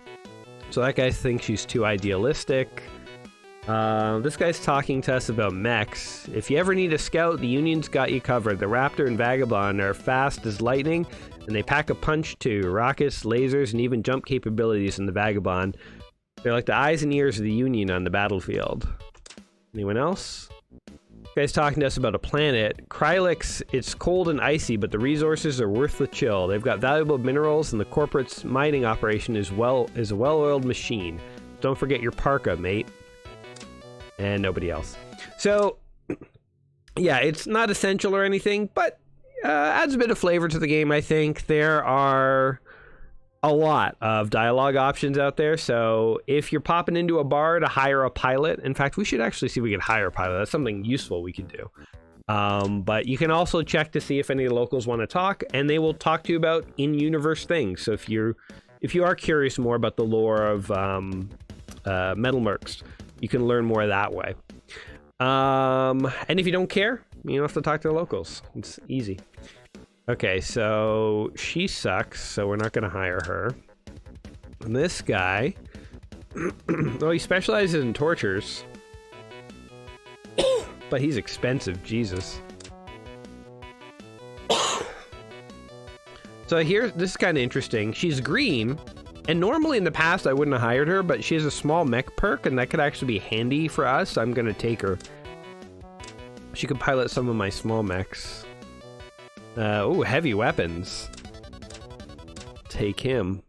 So that guy thinks she's too idealistic. This guy's talking to us about mechs. If you ever need a scout, the Union's got you covered. The Raptor and Vagabond are fast as lightning, and they pack a punch too. Rockets, lasers, and even jump capabilities in the Vagabond. They're like the eyes and ears of the Union on the battlefield. Anyone else? This guy's talking to us about a planet. Krylix, it's cold and icy, but the resources are worth the chill. They've got valuable minerals, and the corporate's mining operation is a well-oiled machine. Don't forget your parka, mate. And nobody else. So, yeah, it's not essential or anything, but adds a bit of flavor to the game, I think. There are a lot of dialogue options out there, so if you're popping into a bar to hire a pilot, in fact, we should actually see if we could hire a pilot. That's something useful we could do. But you can also check to see if any of the locals want to talk, and they will talk to you about in-universe things. So if you are curious more about the lore of MetalMercs, you can learn more that way. And if you don't care, you don't have to talk to the locals. It's easy. Okay, so she sucks, so we're not going to hire her. And this guy, well, he specializes in tortures. But he's expensive, Jesus. So here, this is kind of interesting. She's green. And normally in the past, I wouldn't have hired her, but she has a small mech perk, and that could actually be handy for us. So I'm going to take her. She could pilot some of my small mechs. Oh, heavy weapons. Take him.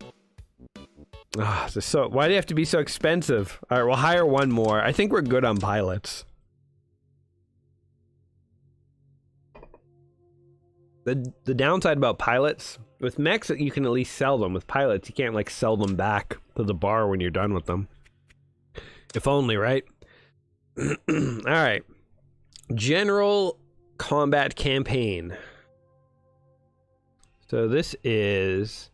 Oh, why do you have to be so expensive? All right, we'll hire one more. I think we're good on pilots. The downside about pilots, with mechs, you can at least sell them. With pilots, you can't like sell them back to the bar when you're done with them. If only, right? All right. General combat campaign. So this is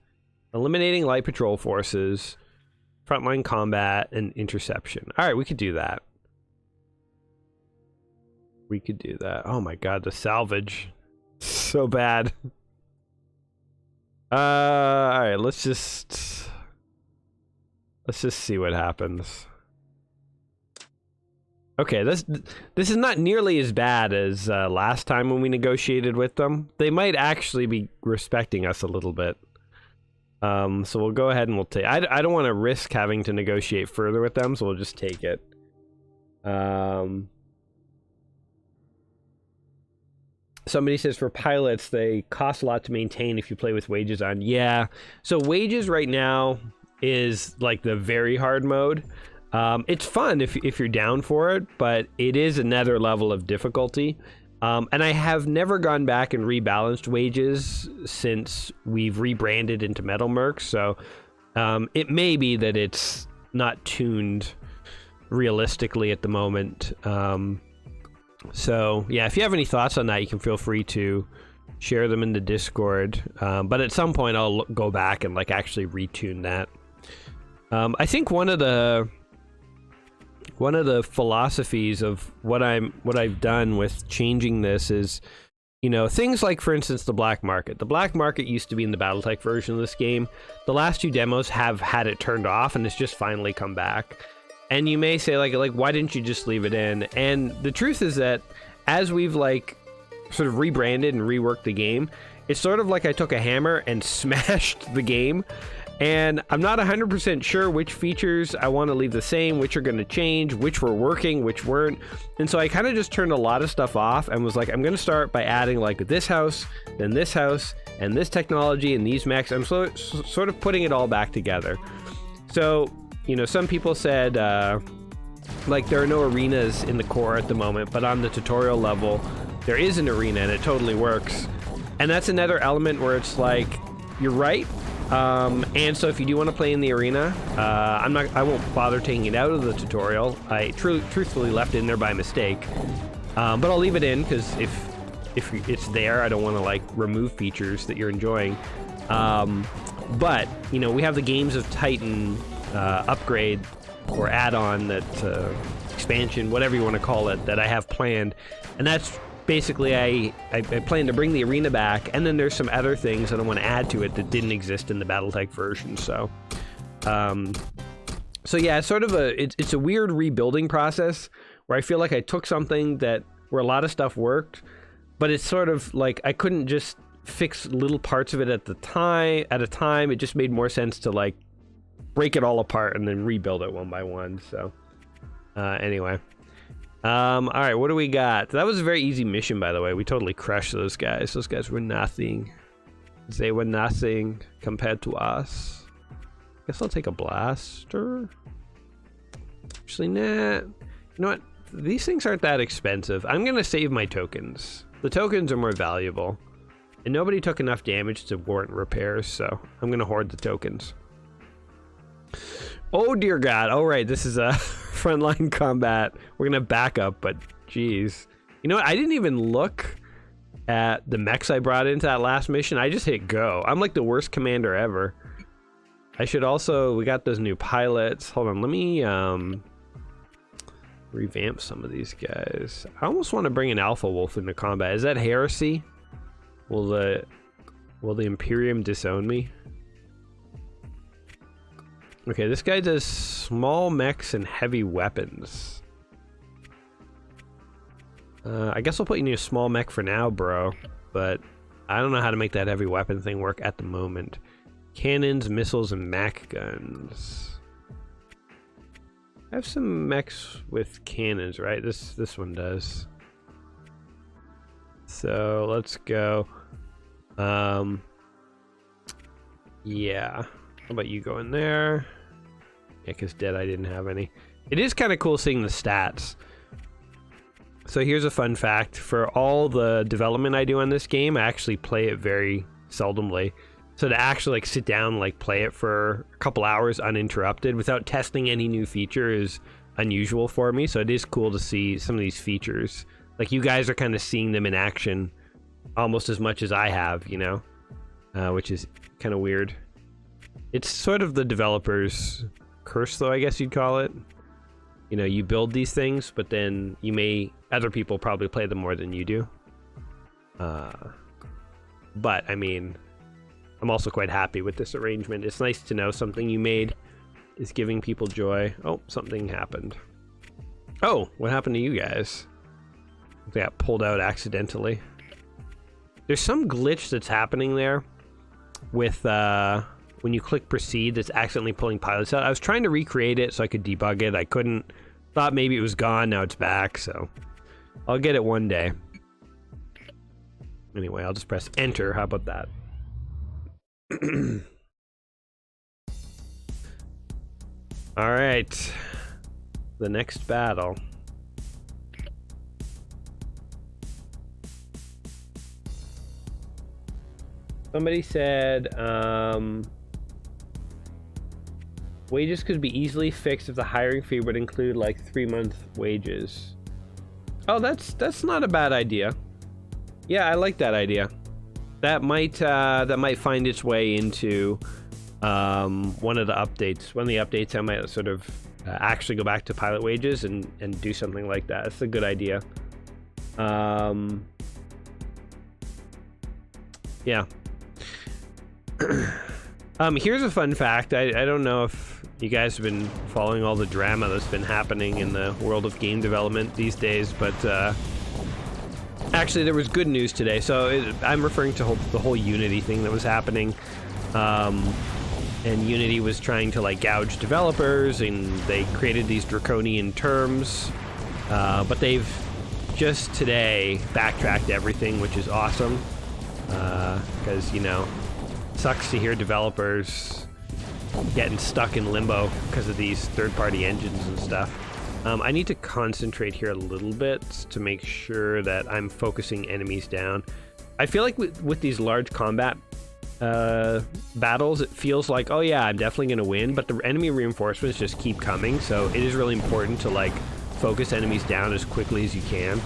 eliminating light patrol forces, frontline combat, and interception. All right, we could do that. We could do that. Oh my god, the salvage. So bad. All right, let's just see what happens. Okay, this is not nearly as bad as last time when we negotiated with them. They might actually be respecting us a little bit. So we'll go ahead and we'll take... I don't want to risk having to negotiate further with them, so we'll just take it. Somebody says for pilots, they cost a lot to maintain if you play with wages on. Yeah, so wages right now is like the very hard mode. It's fun if you're down for it, but it is another level of difficulty. And I have never gone back and rebalanced wages since we've rebranded into MetalMercs, so it may be that it's not tuned realistically at the moment. So yeah, if you have any thoughts on that, you can feel free to share them in the Discord. But at some point I'll go back and like actually retune that. I think one of the philosophies of what I've done with changing this is, you know, things like, for instance, the black market. The black market used to be in the BattleTech version of this game. The last two demos have had it turned off, and it's just finally come back. And you may say, like, why didn't you just leave it in? And the truth is that as we've, like, sort of rebranded and reworked the game, it's sort of like I took a hammer and smashed the game. And I'm not 100% sure which features I want to leave the same, which are going to change, which were working, which weren't. And so I kind of just turned a lot of stuff off and was like, I'm going to start by adding, like, this house, then this house, and this technology, and these mechs. I'm sort of putting it all back together. So... you know, some people said, like, there are no arenas in the core at the moment, but on the tutorial level, there is an arena, and it totally works. And that's another element where it's like, you're right. And so if you do want to play in the arena, I won't bother taking it out of the tutorial. I truthfully left it in there by mistake. But I'll leave it in, because if it's there, I don't want to, like, remove features that you're enjoying. But, you know, we have the Games of Titan upgrade or add-on, that expansion, whatever you want to call it, that I have planned, and that's basically I plan to bring the arena back, and then there's some other things that I want to add to it that didn't exist in the BattleTech version. So yeah, it's sort of it's a weird rebuilding process where I feel like I took something where a lot of stuff worked, but it's sort of like I couldn't just fix little parts of it at a time. It just made more sense to, like, break it all apart and then rebuild it one by one. So anyway, all right, what do we got? That was a very easy mission, by the way. We totally crushed those guys. Those guys were nothing. They were nothing compared to us. Guess I'll take a blaster. Actually, nah. You know what? These things aren't that expensive. I'm gonna save my tokens. The tokens are more valuable, and nobody took enough damage to warrant repairs, so I'm gonna hoard the tokens. Oh dear god. All right, this is a frontline combat. We're gonna back up, but geez, you know what, I didn't even look at the mechs I brought into that last mission. I just hit go. I'm like the worst commander ever. I should also, we got those new pilots. Hold on, let me revamp some of these guys. I almost want to bring an Alpha Wolf into combat. Is that heresy? Will the Imperium disown me? Okay, this guy does small mechs and heavy weapons. I guess I'll put you in a small mech for now, bro. But I don't know how to make that heavy weapon thing work at the moment. Cannons, missiles, and Mach guns. I have some mechs with cannons, right? This one does. So let's go. Yeah. How about you go in there? Yeah, because dead I didn't have any. It is kind of cool seeing the stats. So here's a fun fact. For all the development I do on this game, I actually play it very seldomly. So to actually like sit down and like play it for a couple hours uninterrupted without testing any new feature is unusual for me. So it is cool to see some of these features. Like you guys are kind of seeing them in action almost as much as I have, you know, which is kind of weird. It's sort of the developer's curse, though, I guess you'd call it. You know, you build these things, but then other people probably play them more than you do. But I mean, I'm also quite happy with this arrangement. It's nice to know something you made is giving people joy. Oh, something happened. Oh, what happened to you guys? They got pulled out accidentally. There's some glitch that's happening there with when you click proceed that's accidentally pulling pilots out. I was trying to recreate it so I could debug it. I couldn't. Thought maybe it was gone. Now it's back, so I'll get it one day. Anyway, I'll just press enter. How about that? All right, the next battle. Somebody said wages could be easily fixed if the hiring fee would include like 3-month wages. Oh, that's not a bad idea. Yeah, I like that idea. That might find its way into one of the updates. One of the updates, I might sort of actually go back to pilot wages and do something like that. That's a good idea. Yeah. Here's a fun fact. I don't know if you guys have been following all the drama that's been happening in the world of game development these days, but actually there was good news today. So I'm referring to the whole Unity thing that was happening. And Unity was trying to like gouge developers, and they created these draconian terms, but they've just today backtracked everything, which is awesome, because you know, sucks to hear developers getting stuck in limbo because of these third-party engines and stuff. I need to concentrate here a little bit to make sure that I'm focusing enemies down. I feel like with these large combat battles, it feels like, oh yeah, I'm definitely gonna win, but the enemy reinforcements just keep coming, so it is really important to like focus enemies down as quickly as you can.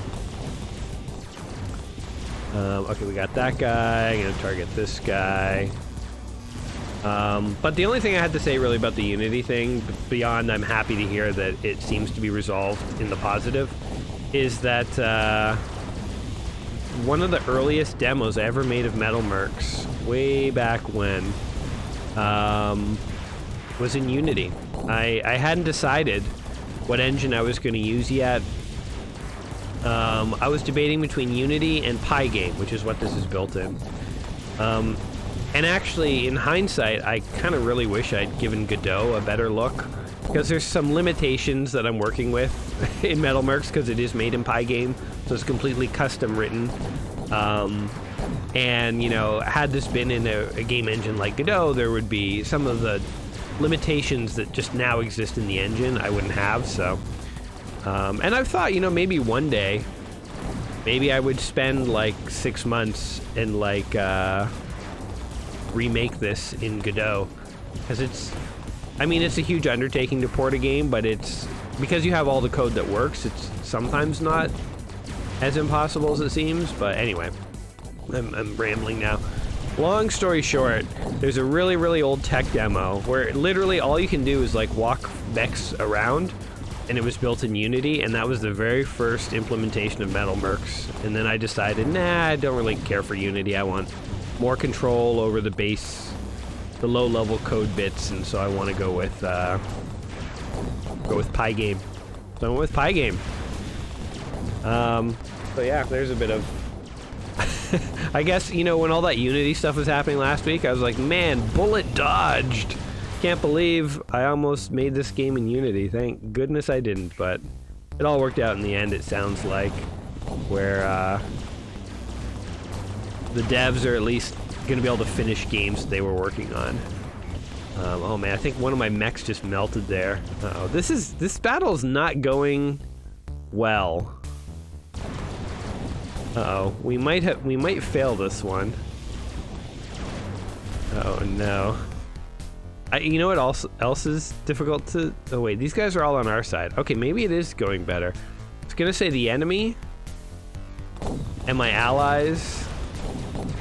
Okay, we got that guy. I'm gonna target this guy. But the only thing I had to say really about the Unity thing, beyond I'm happy to hear that it seems to be resolved in the positive, is that one of the earliest demos I ever made of MetalMercs, way back when, was in Unity. I hadn't decided what engine I was going to use yet. I was debating between Unity and Pygame, which is what this is built in. And actually, in hindsight, I kind of really wish I'd given Godot a better look, because there's some limitations that I'm working with in MetalMercs, because it is made in Pygame, so it's completely custom written. And, you know, had this been in a game engine like Godot, there would be some of the limitations that just now exist in the engine I wouldn't have, so... and I've thought, you know, maybe one day, maybe I would spend like 6 months and like remake this in Godot, because it's a huge undertaking to port a game, but it's because you have all the code that works, it's sometimes not as impossible as it seems. But anyway, I'm rambling now. Long story short, there's a really, really old tech demo where literally all you can do is like walk mechs around, and it was built in Unity, and that was the very first implementation of MetalMercs. And then I decided, nah, I don't really care for Unity. I want more control over the base, the low-level code bits, and so I want to go with Pygame. So I went with Pygame. So yeah, there's a bit of... I guess, you know, when all that Unity stuff was happening last week, I was like, man, bullet dodged! Can't believe I almost made this game in Unity. Thank goodness I didn't, but it all worked out in the end, it sounds like, where the devs are at least going to be able to finish games they were working on. Oh man, I think one of my mechs just melted there. Uh-oh, this battle's not going well. Uh-oh, we might fail this one. Oh no. You know what else is difficult to... Oh wait, these guys are all on our side. Okay, maybe it is going better. I was gonna say the enemy and my allies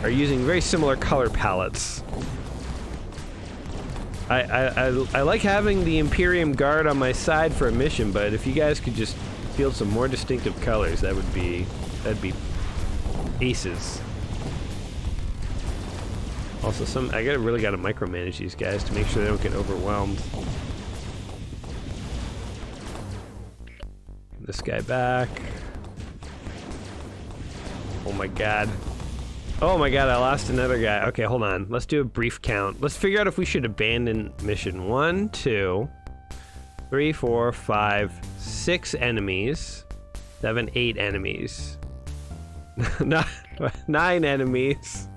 are using very similar color palettes. I like having the Imperium guard on my side for a mission, but if you guys could just field some more distinctive colors, that'd be aces. Also, I really gotta micromanage these guys to make sure they don't get overwhelmed. This guy back. Oh my god. Oh my god, I lost another guy. Okay, hold on. Let's do a brief count. Let's figure out if we should abandon mission. 1, 2, 3, 4, 5, 6 enemies. 7, 8 enemies. 9 enemies.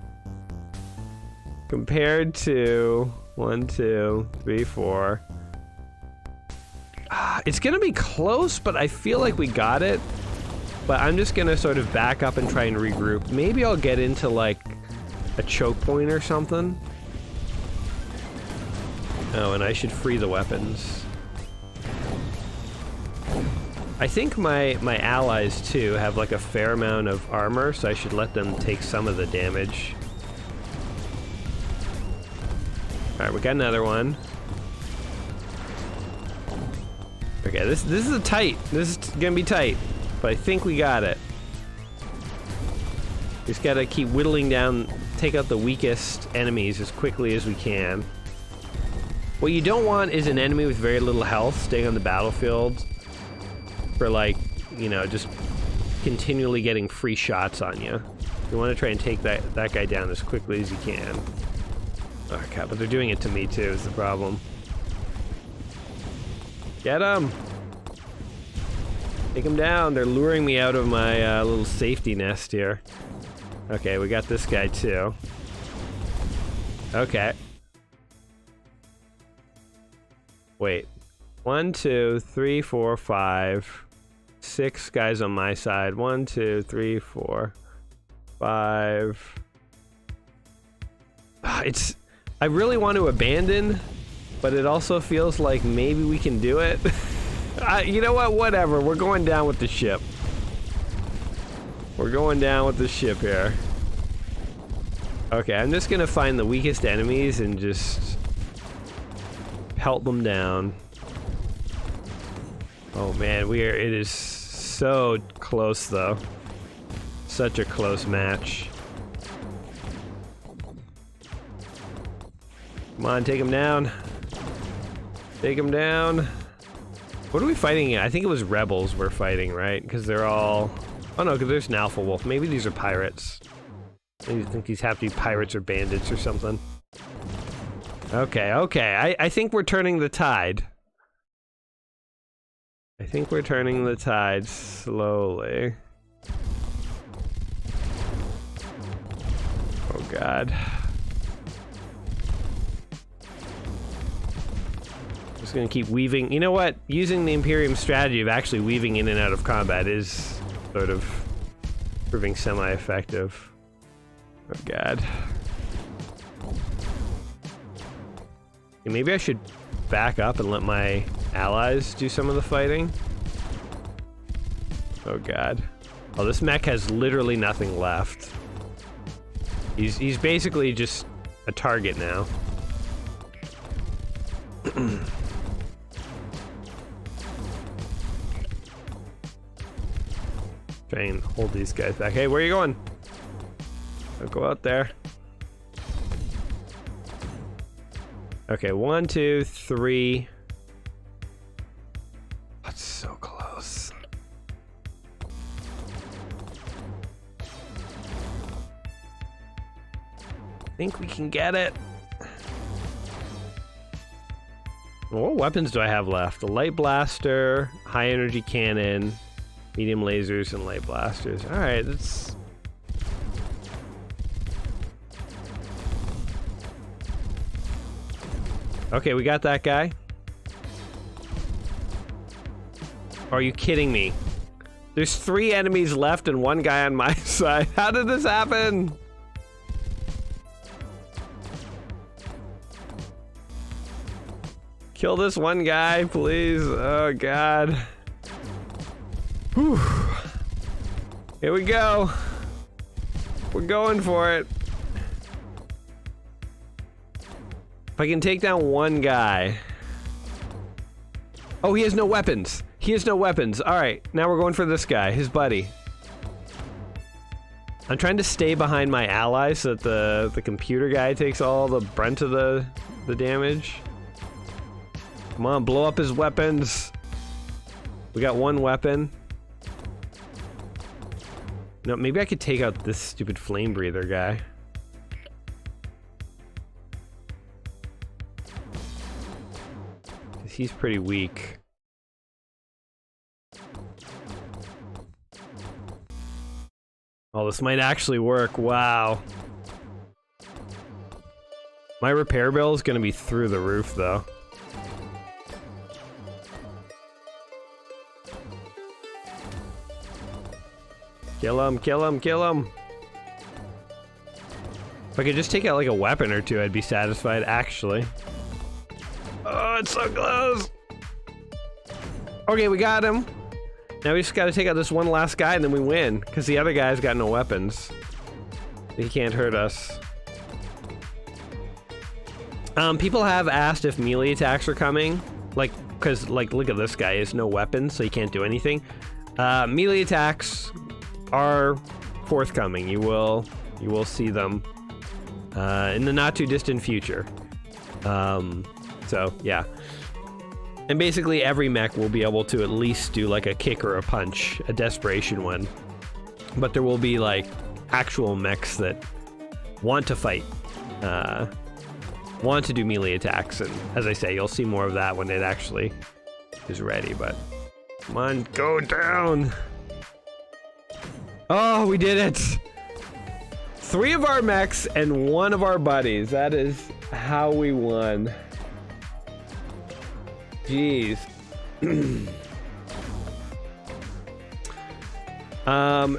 Compared to 1, 2, 3, 4. It's gonna be close, but I feel like we got it. But I'm just gonna sort of back up and try and regroup. Maybe I'll get into like a choke point or something. Oh, and I should free the weapons. I think my allies too have like a fair amount of armor, so I should let them take some of the damage. Alright, we got another one. Okay, this is a tight. This is gonna be tight. But I think we got it. Just gotta keep whittling down, take out the weakest enemies as quickly as we can. What you don't want is an enemy with very little health staying on the battlefield for like, you know, just continually getting free shots on you. You want to try and take that guy down as quickly as you can. Oh god, but they're doing it to me too, is the problem. Get him! Take him down. They're luring me out of my little safety nest here. Okay, we got this guy too. Okay. Wait. 1, 2, 3, 4, 5. 6 guys on my side. 1, 2, 3, 4, 5. I really want to abandon, but it also feels like maybe we can do it. You know what? Whatever. We're going down with the ship. We're going down with the ship here. Okay, I'm just gonna find the weakest enemies and just pelt them down. Oh man, it is so close though. Such a close match. Come on, take him down. Take him down. What are we fighting at? I think it was rebels we're fighting, right? Because they're all... Oh no, because there's an alpha wolf. Maybe these are pirates. I think these have to be pirates or bandits or something. Okay, okay. I think we're turning the tide. I think we're turning the tide slowly. Oh god. Just gonna keep weaving. You know what? Using the Imperium strategy of actually weaving in and out of combat is sort of proving semi-effective. Oh god. Okay, maybe I should back up and let my allies do some of the fighting. Oh god. Oh, this mech has literally nothing left. He's basically just a target now. Try and hold these guys back. Hey, where are you going? Don't go out there. Okay, 1, 2, 3. That's so close. I think we can get it. What weapons do I have left? A light blaster, high energy cannon, medium lasers, and light blasters. Alright, that's... Okay, we got that guy. Are you kidding me? There's 3 enemies left and 1 guy on my side. How did this happen? Kill this one guy, please. Oh, God. Whew. Here we go. We're going for it. If I can take down 1 guy. Oh, he has no weapons. He has no weapons. All right, now we're going for this guy, his buddy. I'm trying to stay behind my allies so that the computer guy takes all the brunt of the damage. Come on, blow up his weapons. We got 1 weapon. No, maybe I could take out this stupid flame breather guy. He's pretty weak. Oh, this might actually work. Wow. My repair bill is gonna be through the roof, though. Kill him, kill him, kill him. If I could just take out like a weapon or 2, I'd be satisfied, actually. Oh, it's so close. Okay, we got him. Now we just gotta take out this one last guy and then we win, because the other guy's got no weapons. He can't hurt us. People have asked if melee attacks are coming. Like, because, like, look at this guy. He has no weapons, so he can't do anything. Melee attacks are forthcoming. You will see them in the not too distant future. So yeah, and basically every mech will be able to at least do like a kick or a punch, a desperation one, but there will be like actual mechs that want to fight, want to do melee attacks, and as I say, you'll see more of that when it actually is ready. But come on, go down. Oh, we did it! 3 of our mechs and 1 of our buddies. That is how we won. Jeez.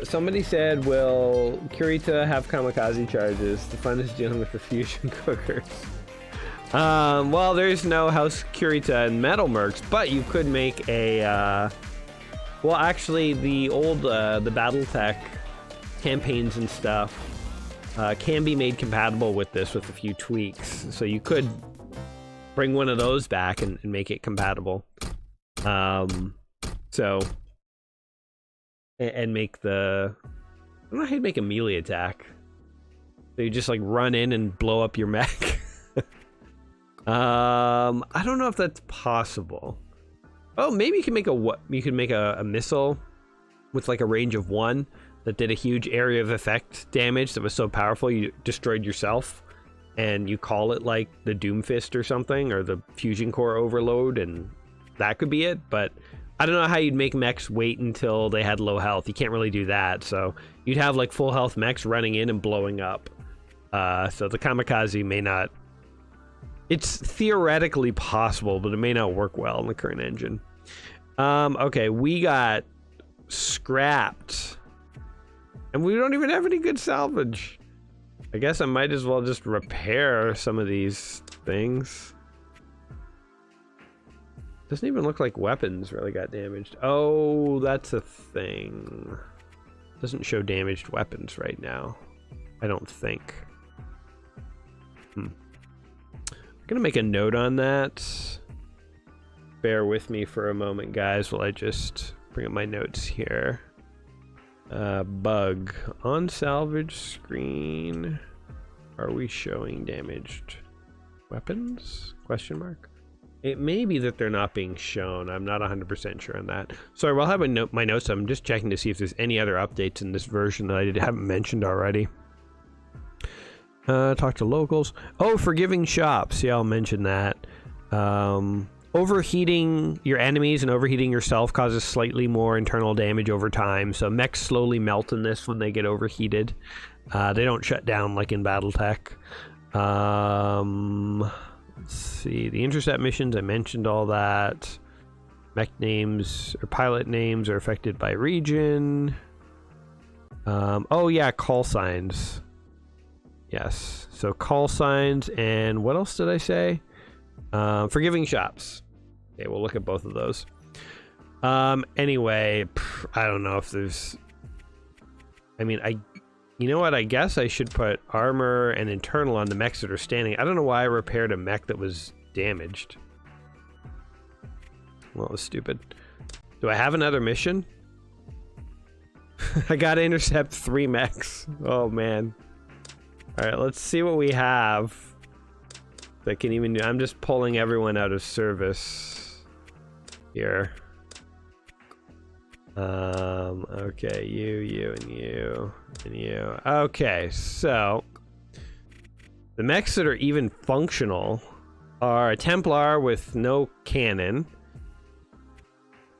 Somebody said, will Kurita have kamikaze charges? The fun is dealing with the fusion cookers. Well, there's no House Kurita and MetalMercs, but you could make a, well, actually, the old, the BattleTech campaigns and stuff can be made compatible with this with a few tweaks. So you could bring one of those back and make it compatible. So, and make the, I don't know how you'd make a melee attack. So you just like run in and blow up your mech. I don't know if that's possible. Oh, maybe you can make a missile with like a range of 1 that did a huge area of effect damage that was so powerful you destroyed yourself, and you call it like the Doomfist or something, or the Fusion Core Overload, and that could be it. But I don't know how you'd make mechs wait until they had low health. You can't really do that, so you'd have like full health mechs running in and blowing up. So the kamikaze may not, it's theoretically possible, but it may not work well in the current engine. Okay, we got scrapped. And we don't even have any good salvage. I guess I might as well just repair some of these things. Doesn't even look like weapons really got damaged. Oh, that's a thing. Doesn't show damaged weapons right now, I don't think. I'm gonna make a note on that. Bear with me for a moment, guys, while I just bring up my notes here. Bug on salvage screen. Are we showing damaged weapons? Question mark. It may be that they're not being shown. I'm not 100% sure on that. Sorry, while I have my notes, I'm just checking to see if there's any other updates in this version that I haven't mentioned already. Talk to locals. Oh, forgiving shops. Yeah, I'll mention that. Overheating your enemies and overheating yourself causes slightly more internal damage over time. So mechs slowly melt in this when they get overheated. They don't shut down like in BattleTech. Let's see. The Intercept missions, I mentioned all that. Mech names or pilot names are affected by region. Oh yeah, call signs. Yes, so call signs, and what else did I say? Forgiving shops. Okay, we'll look at both of those. Anyway, I don't know if there's... I mean, you know what? I guess I should put armor and internal on the mechs that are standing. I don't know why I repaired a mech that was damaged. Well, it was stupid. Do I have another mission? I gotta intercept 3 mechs. Oh, man. Alright, let's see what we have that can even do. I'm just pulling everyone out of service here. Okay, you, and you, and you. Okay, so the mechs that are even functional are a Templar with no cannon,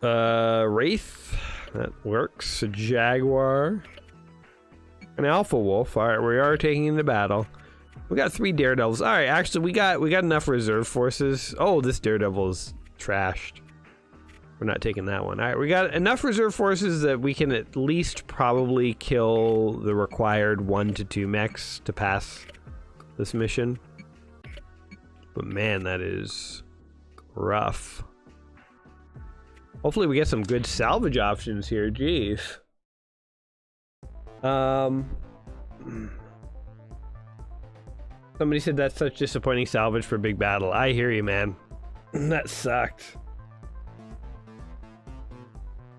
Wraith, that works, a Jaguar, an Alpha Wolf. All right, we are taking into battle. We got 3 Daredevils. All right, actually, we got enough reserve forces. Oh, this Daredevil is trashed. We're not taking that one. All right, we got enough reserve forces that we can at least probably kill the required 1 to 2 mechs to pass this mission. But man, that is rough. Hopefully we get some good salvage options here. Jeez. Somebody said that's such disappointing salvage for big battle. I hear you, man. That sucked.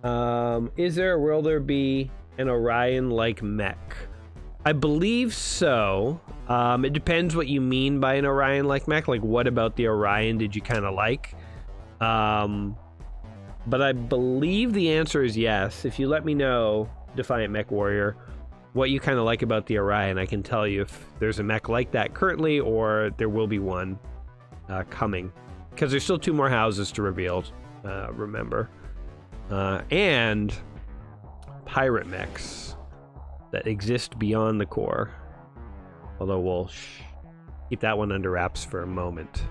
Will there be an Orion-like mech? I believe so. It depends what you mean by an Orion-like mech. Like, what about the Orion did you kind of like? But I believe the answer is yes. If you let me know, Defiant Mech Warrior, what you kind of like about the Orion, I can tell you if there's a mech like that currently, or there will be one coming. Because there's still 2 more houses to reveal, remember. And pirate mechs that exist beyond the core. Although we'll keep that one under wraps for a moment.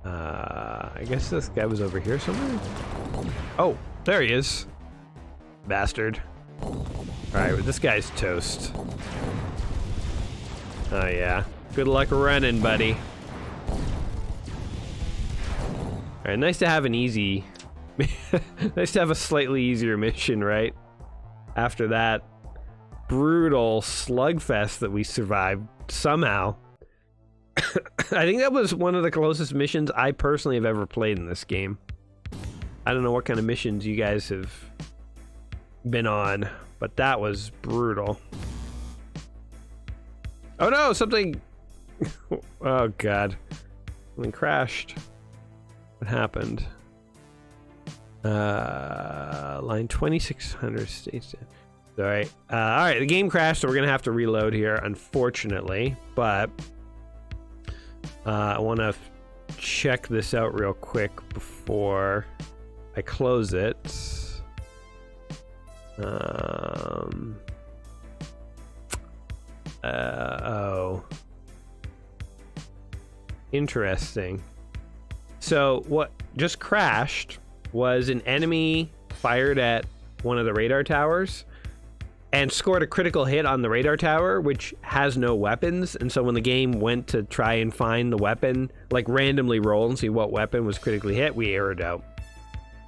I guess this guy was over here somewhere. Oh, there he is. Bastard. Alright, well, this guy's toast. Oh yeah. Good luck running, buddy. Alright, nice to have an easy... nice to have a slightly easier mission, right? After that brutal slugfest that we survived somehow. I think that was one of the closest missions I personally have ever played in this game. I don't know what kind of missions you guys have been on, but that was brutal. Oh no, something... oh god. Something crashed. What happened? Line 2600 states. Alright. Alright, the game crashed, so we're gonna have to reload here, unfortunately. But I want to check this out real quick before I close it. Oh. Interesting. So what just crashed was an enemy fired at one of the radar towers and scored a critical hit on the radar tower, which has no weapons. And so when the game went to try and find the weapon, like randomly roll and see what weapon was critically hit, we errored out.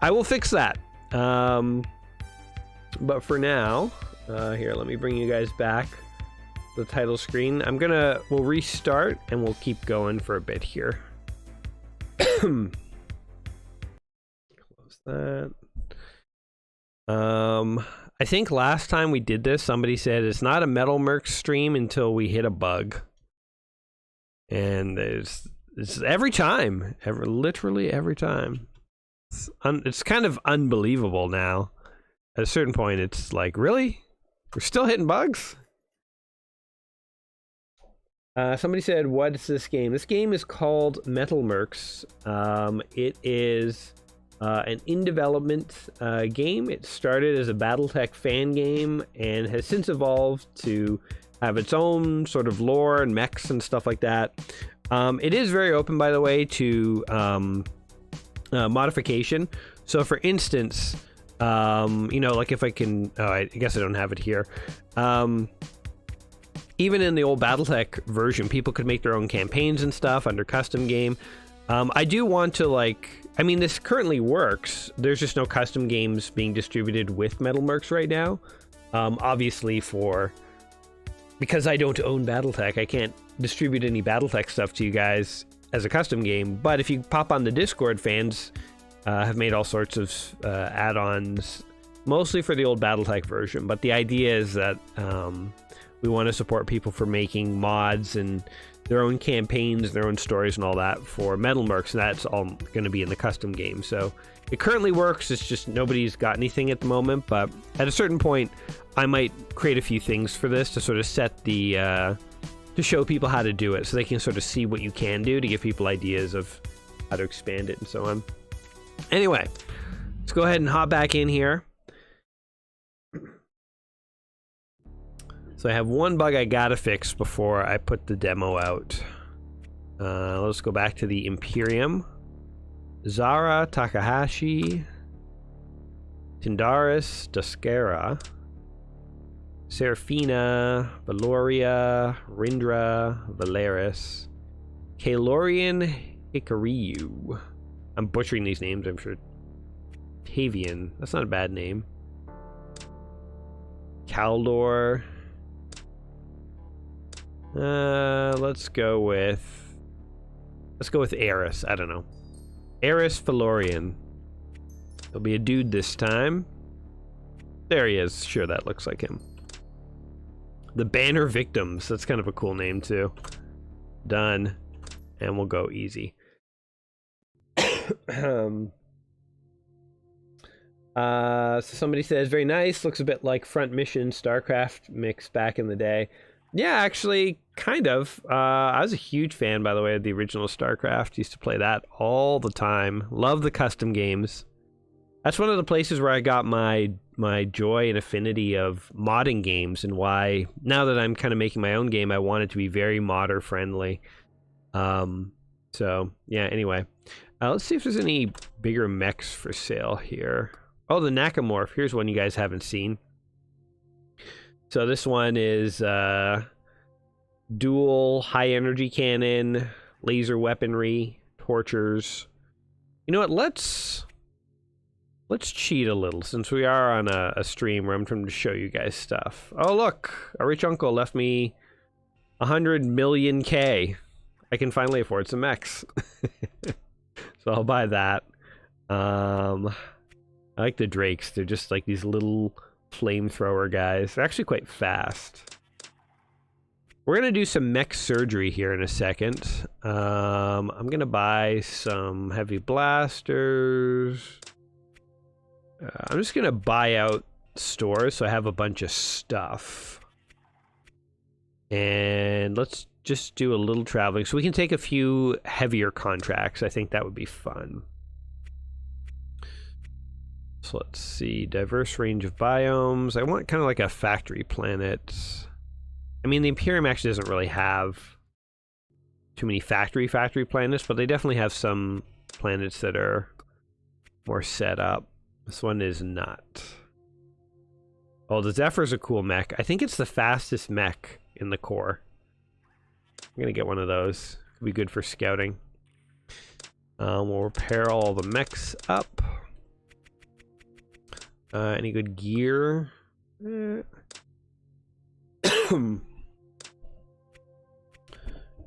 I will fix that. But for now, here, let me bring you guys back to the title screen. We'll restart and we'll keep going for a bit here. Close that. I think last time we did this, somebody said it's not a MetalMercs stream until we hit a bug. And it's every time, literally every time. It's kind of unbelievable now. At a certain point, it's like, really? We're still hitting bugs? Somebody said, what's this game? This game is called MetalMercs. It is an in-development game. It started as a BattleTech fan game and has since evolved to have its own sort of lore and mechs and stuff like that. It is very open, by the way, to modification. So for instance, you know, like if I can, I guess I don't have it here. Even in the old BattleTech version, people could make their own campaigns and stuff under custom game. I do want to, like, I mean, this currently works. There's just no custom games being distributed with MetalMercs right now. Obviously because I don't own BattleTech, I can't distribute any BattleTech stuff to you guys as a custom game. But if you pop on the Discord, fans have made all sorts of add-ons, mostly for the old BattleTech version. But the idea is that we want to support people for making mods and their own campaigns, their own stories and all that for MetalMercs, and that's all going to be in the custom game. So it currently works, it's just nobody's got anything at the moment, but at a certain point I might create a few things for this to sort of set the to show people how to do it, so they can sort of see what you can do to give people ideas of how to expand it and so on. Anyway, let's go ahead and hop back in here. So I have one bug I gotta fix before I put the demo out. Let's go back to the Imperium. Zara, Takahashi, Tindaris, Duskera, Serafina, Valoria, Rindra, Valeris, Kalorian, Hikariyu. I'm butchering these names, I'm sure. Tavian, that's not a bad name. Kaldor. Let's go with Eris. I don't know. Eris Valorian. He'll be a dude this time. There he is. Sure, that looks like him. The Banner Victims. That's kind of a cool name too. Done. And we'll go easy. So somebody says, very nice. Looks a bit like Front Mission StarCraft mix back in the day. Yeah, actually, kind of. I was a huge fan, by the way, of the original StarCraft. Used to play that all the time. Love the custom games. That's one of the places where I got my joy and affinity of modding games, and why, now that I'm kind of making my own game, I want it to be very modder friendly. So, yeah, anyway. Let's see if there's any bigger mechs for sale here. Oh, the Nakamorph. Here's one you guys haven't seen. So this one is dual high energy cannon, laser weaponry, tortures. You know what? Let's cheat a little, since we are on a stream where I'm trying to show you guys stuff. Oh look, a rich uncle left me 100 million K. I can finally afford some mechs. So I'll buy that. I like the Drakes. They're just like these little flamethrower guys. They're actually quite fast. We're gonna do some mech surgery here in a second. I'm gonna buy some heavy blasters. I'm just gonna buy out stores so I have a bunch of stuff. And let's just do a little traveling so we can take a few heavier contracts. I think that would be fun. So let's see, diverse range of biomes. I want kind of like a factory planet. I mean, the Imperium actually doesn't really have too many factory planets, but they definitely have some planets that are more set up. This one is not. Oh, the Zephyr's a cool mech. I think it's the fastest mech in the core. I'm gonna get one of those. It'll be good for scouting. We'll repair all the mechs up. Any good gear?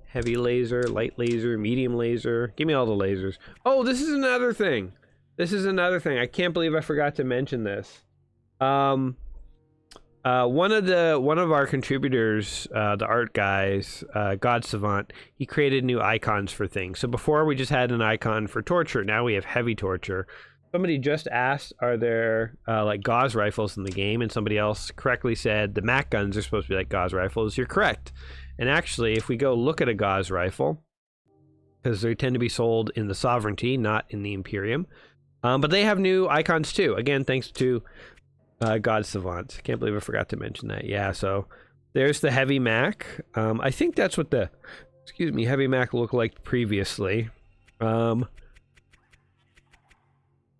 Heavy laser, light laser, medium laser. Give me all the lasers. Oh, this is another thing. This is another thing. I can't believe I forgot to mention this. One of our contributors, the art guys, God Savant, he created new icons for things. So before we just had an icon for torture. Now we have heavy torture. Somebody just asked, are there like Gauss rifles in the game? And somebody else correctly said the Mac guns are supposed to be like Gauss rifles. You're correct. And actually, if we go look at a Gauss rifle, because they tend to be sold in the Sovereignty, not in the Imperium, but they have new icons too. Again, thanks to God Savant. Can't believe I forgot to mention that. Yeah, so there's the Heavy Mac. I think that's what the, excuse me, Heavy Mac looked like previously.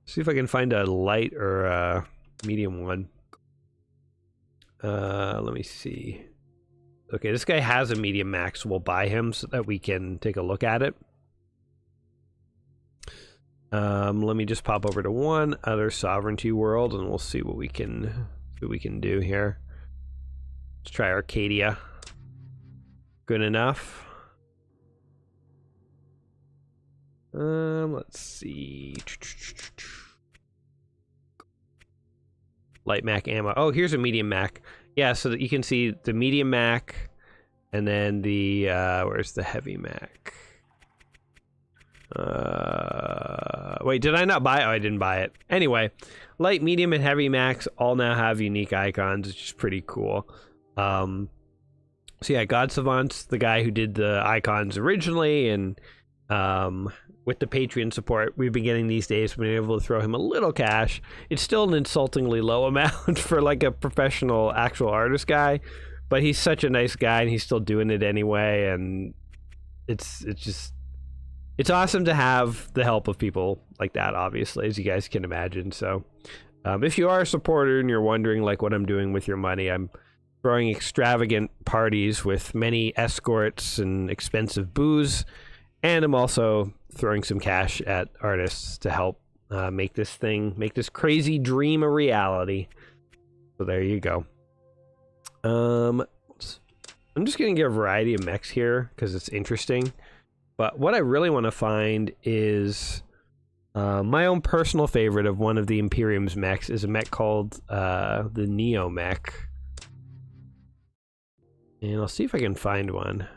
See if I can find a light or a medium one. Let me see. Okay, this guy has a medium max. We'll buy him so that we can take a look at it. Let me just pop over to one other sovereignty world, and we'll see what we can do here. Let's try Arcadia. Good enough. Let's see. Light Mac ammo. Oh, here's a medium Mac. Yeah, so that you can see the medium Mac, and then the where's the heavy Mac? Wait, did I not buy it? Oh, I didn't buy it. Anyway, light, medium, and heavy Macs all now have unique icons, which is pretty cool. So yeah, God Savant's the guy who did the icons originally, and with the Patreon support we've been getting these days, we've been able to throw him a little cash. It's still an insultingly low amount for like a professional actual artist guy, but he's such a nice guy and he's still doing it anyway, and it's awesome to have the help of people like that, obviously, as you guys can imagine. So if you are a supporter and you're wondering like what I'm doing with your money, I'm throwing extravagant parties with many escorts and expensive booze, and I'm also throwing some cash at artists to help make this crazy dream a reality. So there you go. I'm just gonna get a variety of mechs here because it's interesting, but what I really want to find is my own personal favorite of one of the Imperium's mechs is a mech called the Neo Mech, and I'll see if I can find one.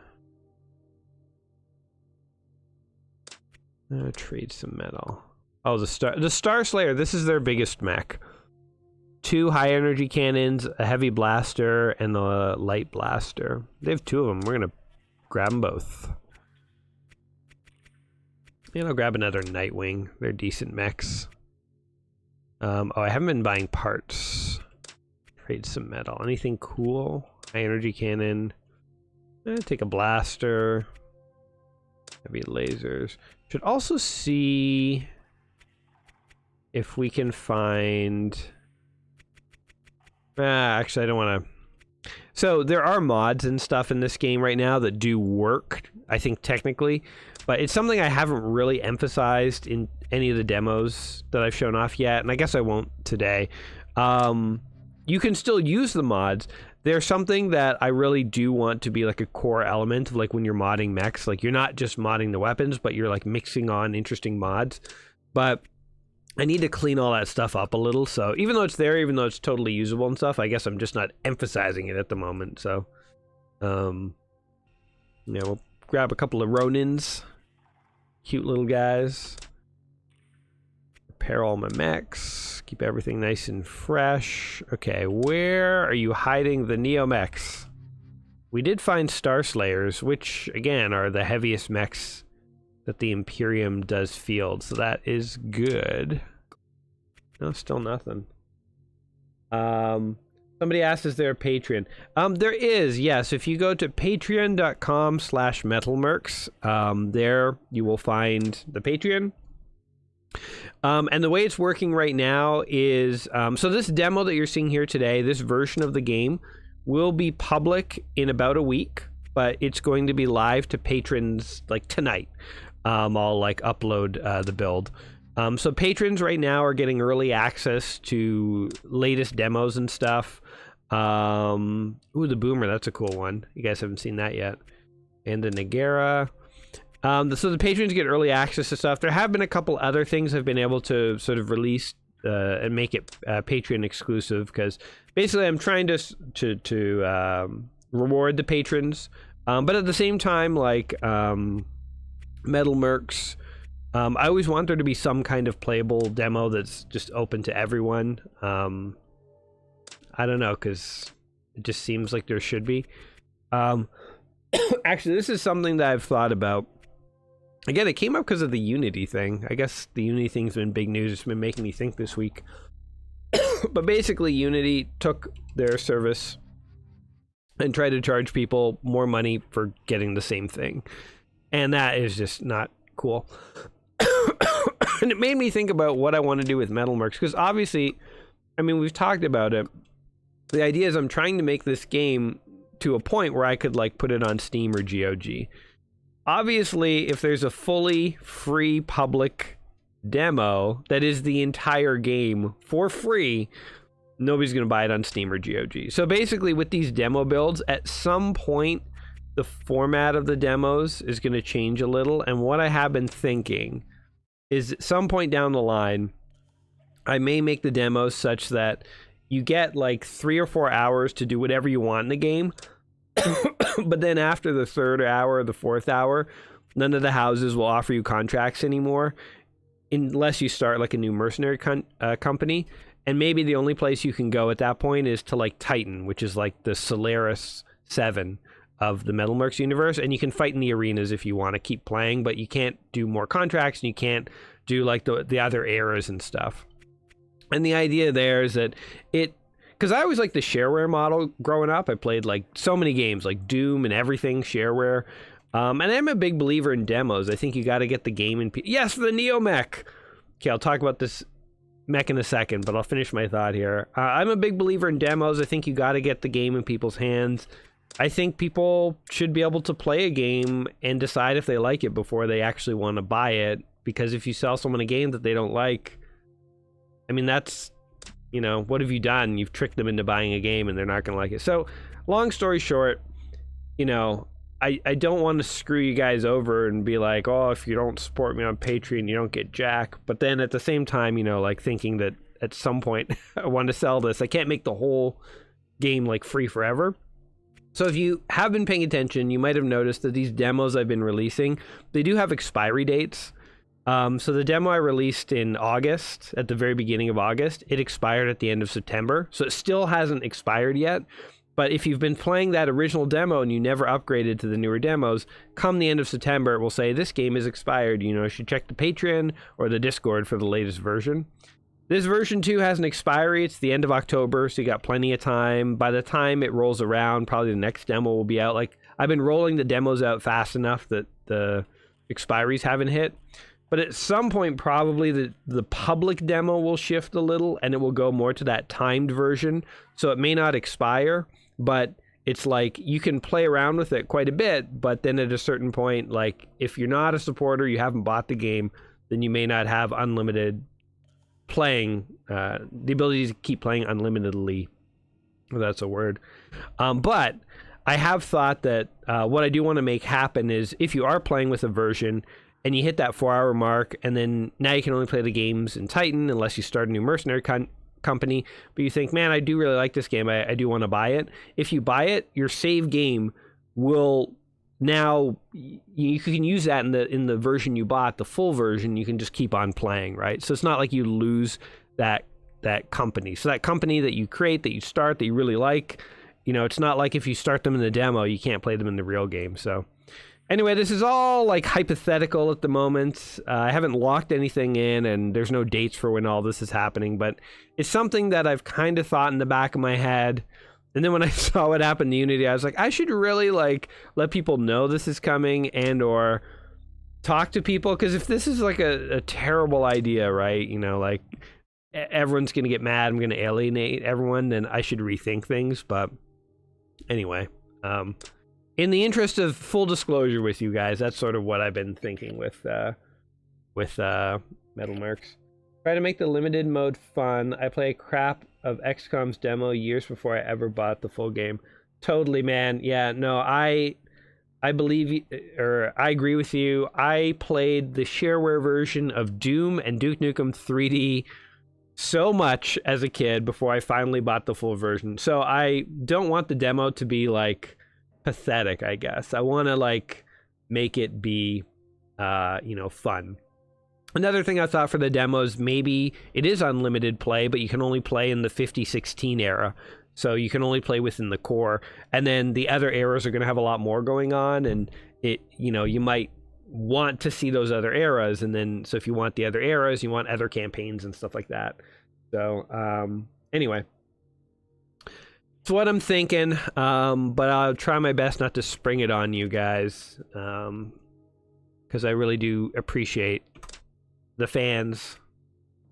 Trade some metal. Oh, the Star Slayer. This is their biggest mech. 2 high energy cannons, a heavy blaster, and a light blaster. They have 2 of them. We're gonna grab them both. And I'll grab another Nightwing. They're decent mechs. Oh, I haven't been buying parts. Trade some metal. Anything cool? High energy cannon. Take a blaster. Heavy lasers. Should also see if we can find... actually, I don't want to... So, there are mods and stuff in this game right now that do work, I think, technically. But it's something I haven't really emphasized in any of the demos that I've shown off yet, and I guess I won't today. You can still use the mods. There's something that I really do want to be like a core element of like when you're modding mechs. Like you're not just modding the weapons, but you're like mixing on interesting mods. But I need to clean all that stuff up a little. So even though it's there, even though it's totally usable and stuff, I guess I'm just not emphasizing it at the moment. So, yeah, we'll grab a couple of Ronins. Cute little guys. Repair all my mechs. Keep everything nice and fresh. Okay, where are you hiding the Neo Mechs? We did find Star Slayers, which, again, are the heaviest mechs that the Imperium does field, so that is good. No, still nothing. Somebody asked, is there a Patreon? There is, yes. If you go to patreon.com/MetalMercs, there you will find the Patreon. And the way it's working right now is, so this demo that you're seeing here today, this version of the game, will be public in about a week, but it's going to be live to patrons like tonight. I'll like upload the build. So patrons right now are getting early access to latest demos and stuff. Ooh, the Boomer, that's a cool one. You guys haven't seen that yet. And the Nagara. So the patrons get early access to stuff. There have been a couple other things I've been able to sort of release and make it Patreon exclusive, because basically I'm trying to reward the patrons, but at the same time, like MetalMercs, I always want there to be some kind of playable demo that's just open to everyone. I don't know, because it just seems like there should be. Actually, this is something that I've thought about. Again, it came up because of the Unity thing. I guess the Unity thing's been big news. It's been making me think this week. But basically, Unity took their service and tried to charge people more money for getting the same thing. And that is just not cool. And it made me think about what I want to do with MetalMercs, because obviously, I mean, we've talked about it. The idea is I'm trying to make this game to a point where I could like put it on Steam or GOG. Obviously, if there's a fully free public demo that is the entire game for free, nobody's going to buy it on Steam or GOG. So basically, with these demo builds, at some point, the format of the demos is going to change a little. And what I have been thinking is at some point down the line, I may make the demos such that you get like 3 or 4 hours to do whatever you want in the game. But then after the 3rd hour or the 4th hour, none of the houses will offer you contracts anymore unless you start like a new mercenary company. And maybe the only place you can go at that point is to like Titan, which is like the Solaris 7 of the MetalMercs universe. And you can fight in the arenas if you want to keep playing, but you can't do more contracts and you can't do like the other eras and stuff. And the idea there is that because I always liked the shareware model growing up. I played like so many games like Doom and everything shareware. And I'm a big believer in demos. I think you got to get the game in. Yes, the Neo Mech. Okay, I'll talk about this mech in a second, but I'll finish my thought here. I'm a big believer in demos. I think you got to get the game in people's hands. I think people should be able to play a game and decide if they like it before they actually want to buy it. Because if you sell someone a game that they don't like, I mean, that's, you know, what have you done? You've tricked them into buying a game and they're not going to like it. So, long story short, you know, I don't want to screw you guys over and be like, oh, if you don't support me on Patreon, you don't get jack. But then at the same time, you know, like thinking that at some point I want to sell this. I can't make the whole game like free forever. So if you have been paying attention, you might have noticed that these demos I've been releasing, they do have expiry dates. So the demo I released in August, at the very beginning of August, it expired at the end of September. So it still hasn't expired yet. But if you've been playing that original demo and you never upgraded to the newer demos, come the end of September, it will say this game is expired. You know, you should check the Patreon or the Discord for the latest version. This version 2 has an expiry. It's the end of October, so you got plenty of time. By the time it rolls around, probably the next demo will be out. Like, I've been rolling the demos out fast enough that the expiries haven't hit. But at some point, probably the public demo will shift a little, and it will go more to that timed version. So it may not expire, but it's like you can play around with it quite a bit. But then at a certain point, like if you're not a supporter, you haven't bought the game, then you may not have unlimited playing, the ability to keep playing unlimitedly. If that's a word. But I have thought that what I do want to make happen is if you are playing with a version and you hit that 4-hour mark, and then now you can only play the games in Titan unless you start a new mercenary company, but you think, man, I do really like this game, I do want to buy it. If you buy it, your save game will now, you can use that in the version you bought, the full version, you can just keep on playing, right? So it's not like you lose that company. So that company that you create, that you start, that you really like, you know, it's not like if you start them in the demo, you can't play them in the real game. So anyway, this is all like hypothetical at the moment. I haven't locked anything in, and there's no dates for when all this is happening, but it's something that I've kind of thought in the back of my head. And then when I saw what happened to Unity, I was like, I should really like let people know this is coming and or talk to people. Because if this is like a terrible idea, right, you know, like everyone's going to get mad, I'm going to alienate everyone, then I should rethink things. But anyway, in the interest of full disclosure with you guys, that's sort of what I've been thinking with MetalMercs. Try to make the limited mode fun. I play crap of XCOM's demo years before I ever bought the full game. Totally, man. Yeah, no, I believe, or I agree with you. I played the shareware version of Doom and Duke Nukem 3D so much as a kid before I finally bought the full version. So I don't want the demo to be like pathetic, I guess. I want to like make it be you know, fun. Another thing I thought for the demos, maybe it is unlimited play, but you can only play in the 5016 era. So you can only play within the core. And then the other eras are going to have a lot more going on, and it, you know, you might want to see those other eras, and then so if you want the other eras, you want other campaigns and stuff like that. So anyway, it's what I'm thinking, but I'll try my best not to spring it on you guys, because I really do appreciate the fans.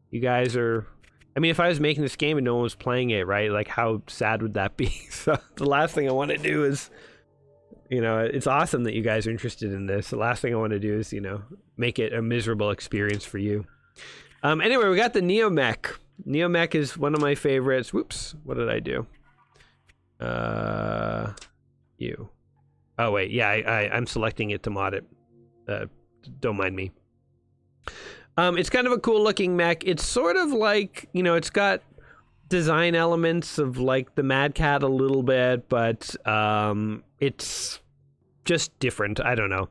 You guys are... I mean, if I was making this game and no one was playing it, right? Like, how sad would that be? So the last thing I want to do is... You know, it's awesome that you guys are interested in this. The last thing I want to do is, you know, make it a miserable experience for you. Anyway, we got the NeoMech. NeoMech is one of my favorites. Whoops, what did I do? You. Oh, wait, yeah, I'm selecting it to mod it. Don't mind me. It's kind of a cool looking mech. It's sort of like, you know, it's got design elements of like the Mad Cat a little bit, but it's just different. I don't know.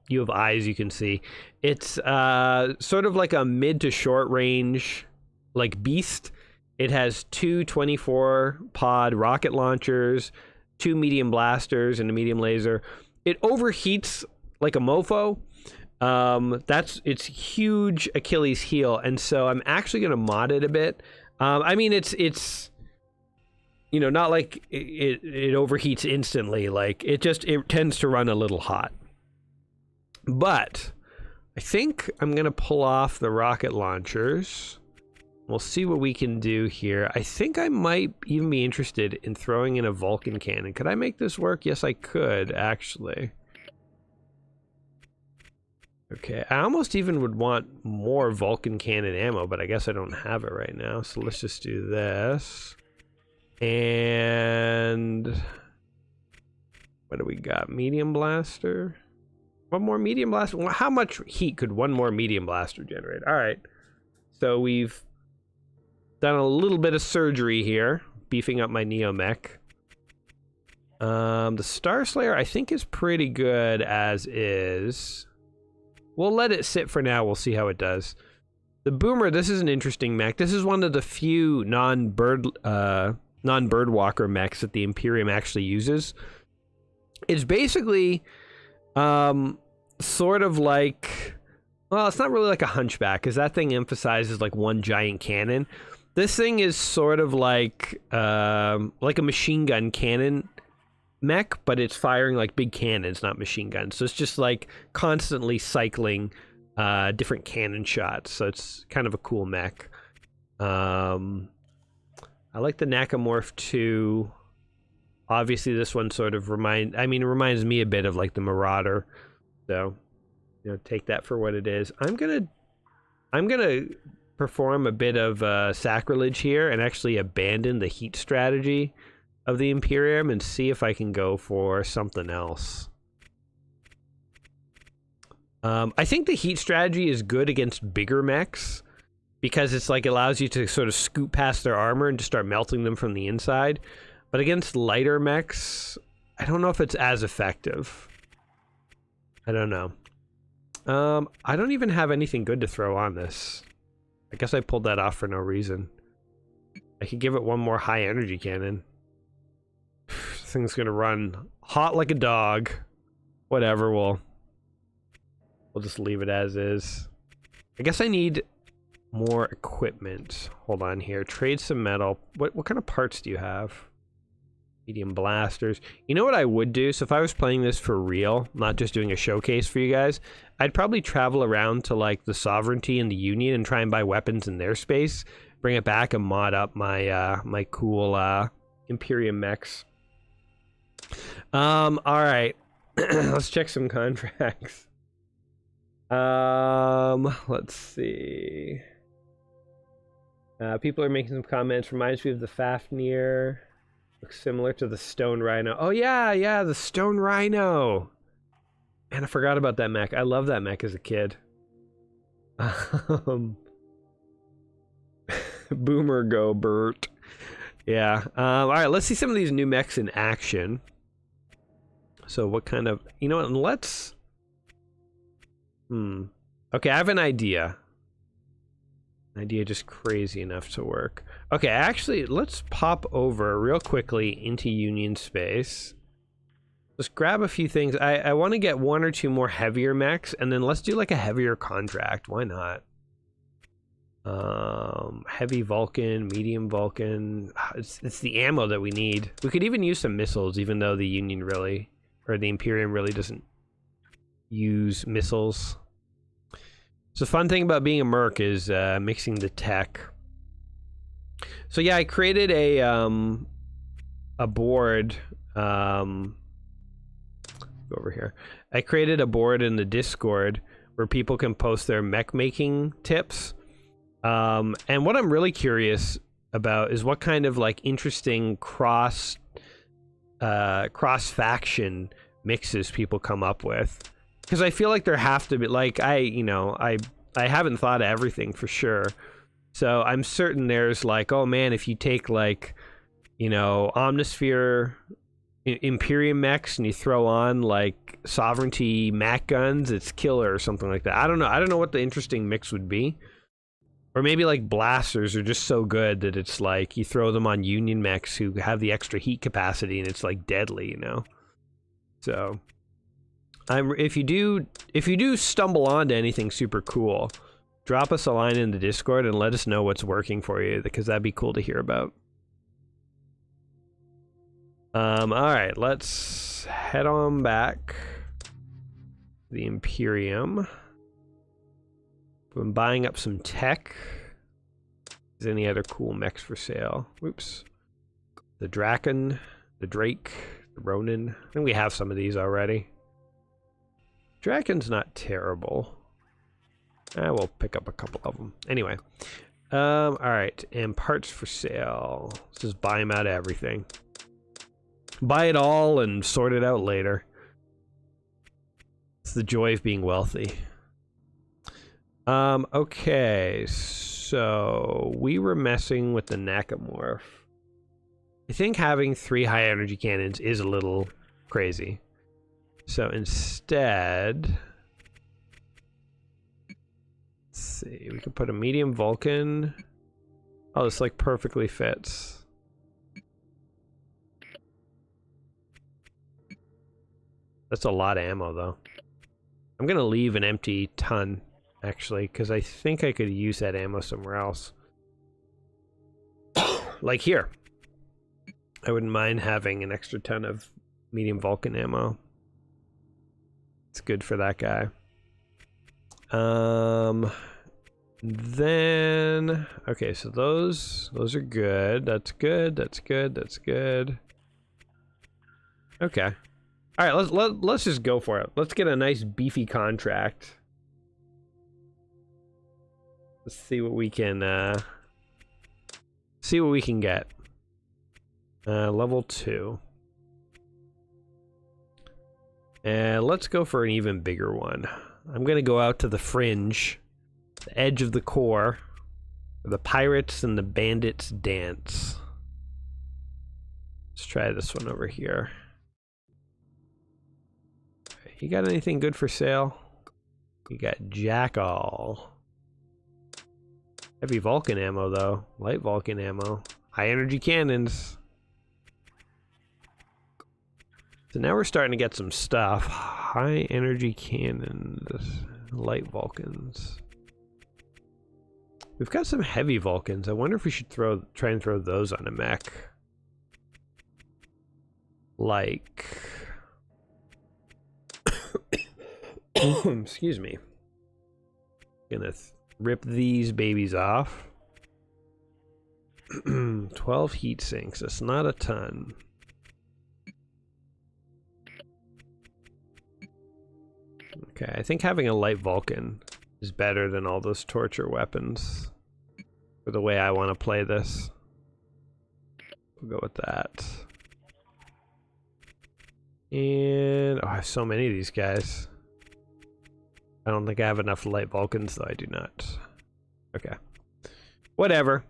You have eyes, you can see. It's sort of like a mid to short range like beast. It has two 24 pod rocket launchers, two medium blasters and a medium laser. It overheats like a mofo. That's its huge Achilles heel, and so I'm actually going to mod it a bit. I mean, it's you know, not like it overheats instantly. Like it tends to run a little hot. But I think I'm going to pull off the rocket launchers. We'll see what we can do here. I think I might even be interested in throwing in a Vulcan cannon. Could I make this work? Yes, I could, actually. Okay, I almost even would want more Vulcan cannon ammo, but I guess I don't have it right now. So let's just do this. And what do we got? Medium blaster? One more medium blaster? How much heat could one more medium blaster generate? All right. So we've done a little bit of surgery here, beefing up my NeoMech. The Star Slayer, I think, is pretty good as is. We'll let it sit for now. We'll see how it does. The Boomer, this is an interesting mech. This is one of the few non-birdwalker mechs that the Imperium actually uses. It's basically sort of like... Well, it's not really like a Hunchback, because that thing emphasizes like one giant cannon. This thing is sort of like a machine gun cannon mech, but it's firing like big cannons, not machine guns. So it's just like constantly cycling different cannon shots. So it's kind of a cool mech. I like the Nakamorph too. Obviously, this one sort of reminds me a bit of like the Marauder. So, you know, take that for what it is. I'm gonna perform a bit of sacrilege here and actually abandon the heat strategy of the Imperium and see if I can go for something else. I think the heat strategy is good against bigger mechs because it's like allows you to sort of scoot past their armor and just start melting them from the inside. But against lighter mechs, I don't know if it's as effective. I don't know. I don't even have anything good to throw on this. I guess I pulled that off for no reason. I could give it one more high energy cannon. This thing's gonna run hot like a dog. Whatever, we'll just leave it as is. I guess I need more equipment. Hold on here. Trade some metal. What kind of parts do you have? Medium blasters. You know what I would do? So if I was playing this for real, not just doing a showcase for you guys, I'd probably travel around to like the Sovereignty and the Union and try and buy weapons in their space, bring it back and mod up my my cool Imperium mechs. All right. Let's check some contracts. Let's see. People are making some comments. Reminds me of the Fafnir. Looks similar to the Stone Rhino. Oh yeah, the Stone Rhino. Man, I forgot about that mech. I love that mech as a kid. Boomer go, Bert. Yeah. All right, let's see some of these new mechs in action. So what kind of... You know what? Let's... Okay, I have an idea. An idea just crazy enough to work. Okay, actually, let's pop over real quickly into Union space. Let's grab a few things. I want to get one or two more heavier mechs, and then let's do like a heavier contract. Why not? Heavy Vulcan, medium Vulcan. It's the ammo that we need. We could even use some missiles, even though the Union really... Or the Imperium really doesn't use missiles. So the fun thing about being a merc is mixing the tech. So yeah, I created a board. Go over here. I created a board in the Discord where people can post their mech making tips. And what I'm really curious about is what kind of like interesting cross faction mixes people come up with, because I feel like there have to be, like, I haven't thought of everything for sure, so I'm certain there's like, oh man, if you take like, you know, Omnisphere Imperium mechs and you throw on like sovereignty Mac guns, it's killer or something like that. I don't know what the interesting mix would be. Or maybe like blasters are just so good that it's like you throw them on Union mechs who have the extra heat capacity and it's like deadly, you know. So if you do stumble onto anything super cool, drop us a line in the Discord and let us know what's working for you, because that'd be cool to hear about. All right, let's head on back. The Imperium. I'm buying up some tech. Is any other cool mechs for sale? Oops. The Draken, the Drake, the Ronin. I think we have some of these already. Draken's not terrible. We'll pick up a couple of them. Anyway. Alright. And parts for sale. Let's just buy them out of everything. Buy it all and sort it out later. It's the joy of being wealthy. Okay, so we were messing with the Nakamorph. I think having 3 high energy cannons is a little crazy. So instead, let's see, we could put a medium Vulcan. Oh, this like perfectly fits. That's a lot of ammo though. I'm gonna leave an empty ton, actually, because I think I could use that ammo somewhere else. Like here. I wouldn't mind having an extra ton of medium Vulcan ammo. It's good for that guy. Then okay, so those are good. That's good. That's good. That's good. Okay. All right, let's just go for it. Let's get a nice beefy contract. Let's see what we can get. Level 2. And let's go for an even bigger one. I'm gonna go out to the fringe, the edge of the core, where the pirates and the bandits dance. Let's try this one over here. You got anything good for sale? You got Jackal. Heavy Vulcan ammo though. Light Vulcan ammo. High energy cannons. So now we're starting to get some stuff. High energy cannons. Light Vulcans. We've got some heavy Vulcans. I wonder if we should try and throw those on a mech. Like... excuse me. Gonna rip these babies off. 12 heat sinks. That's not a ton. Okay, I think having a light Vulcan is better than all those torture weapons for the way I want to play this. We'll go with that. And oh, I have so many of these guys. I don't think I have enough light Vulcans, though I do not. Okay. Whatever.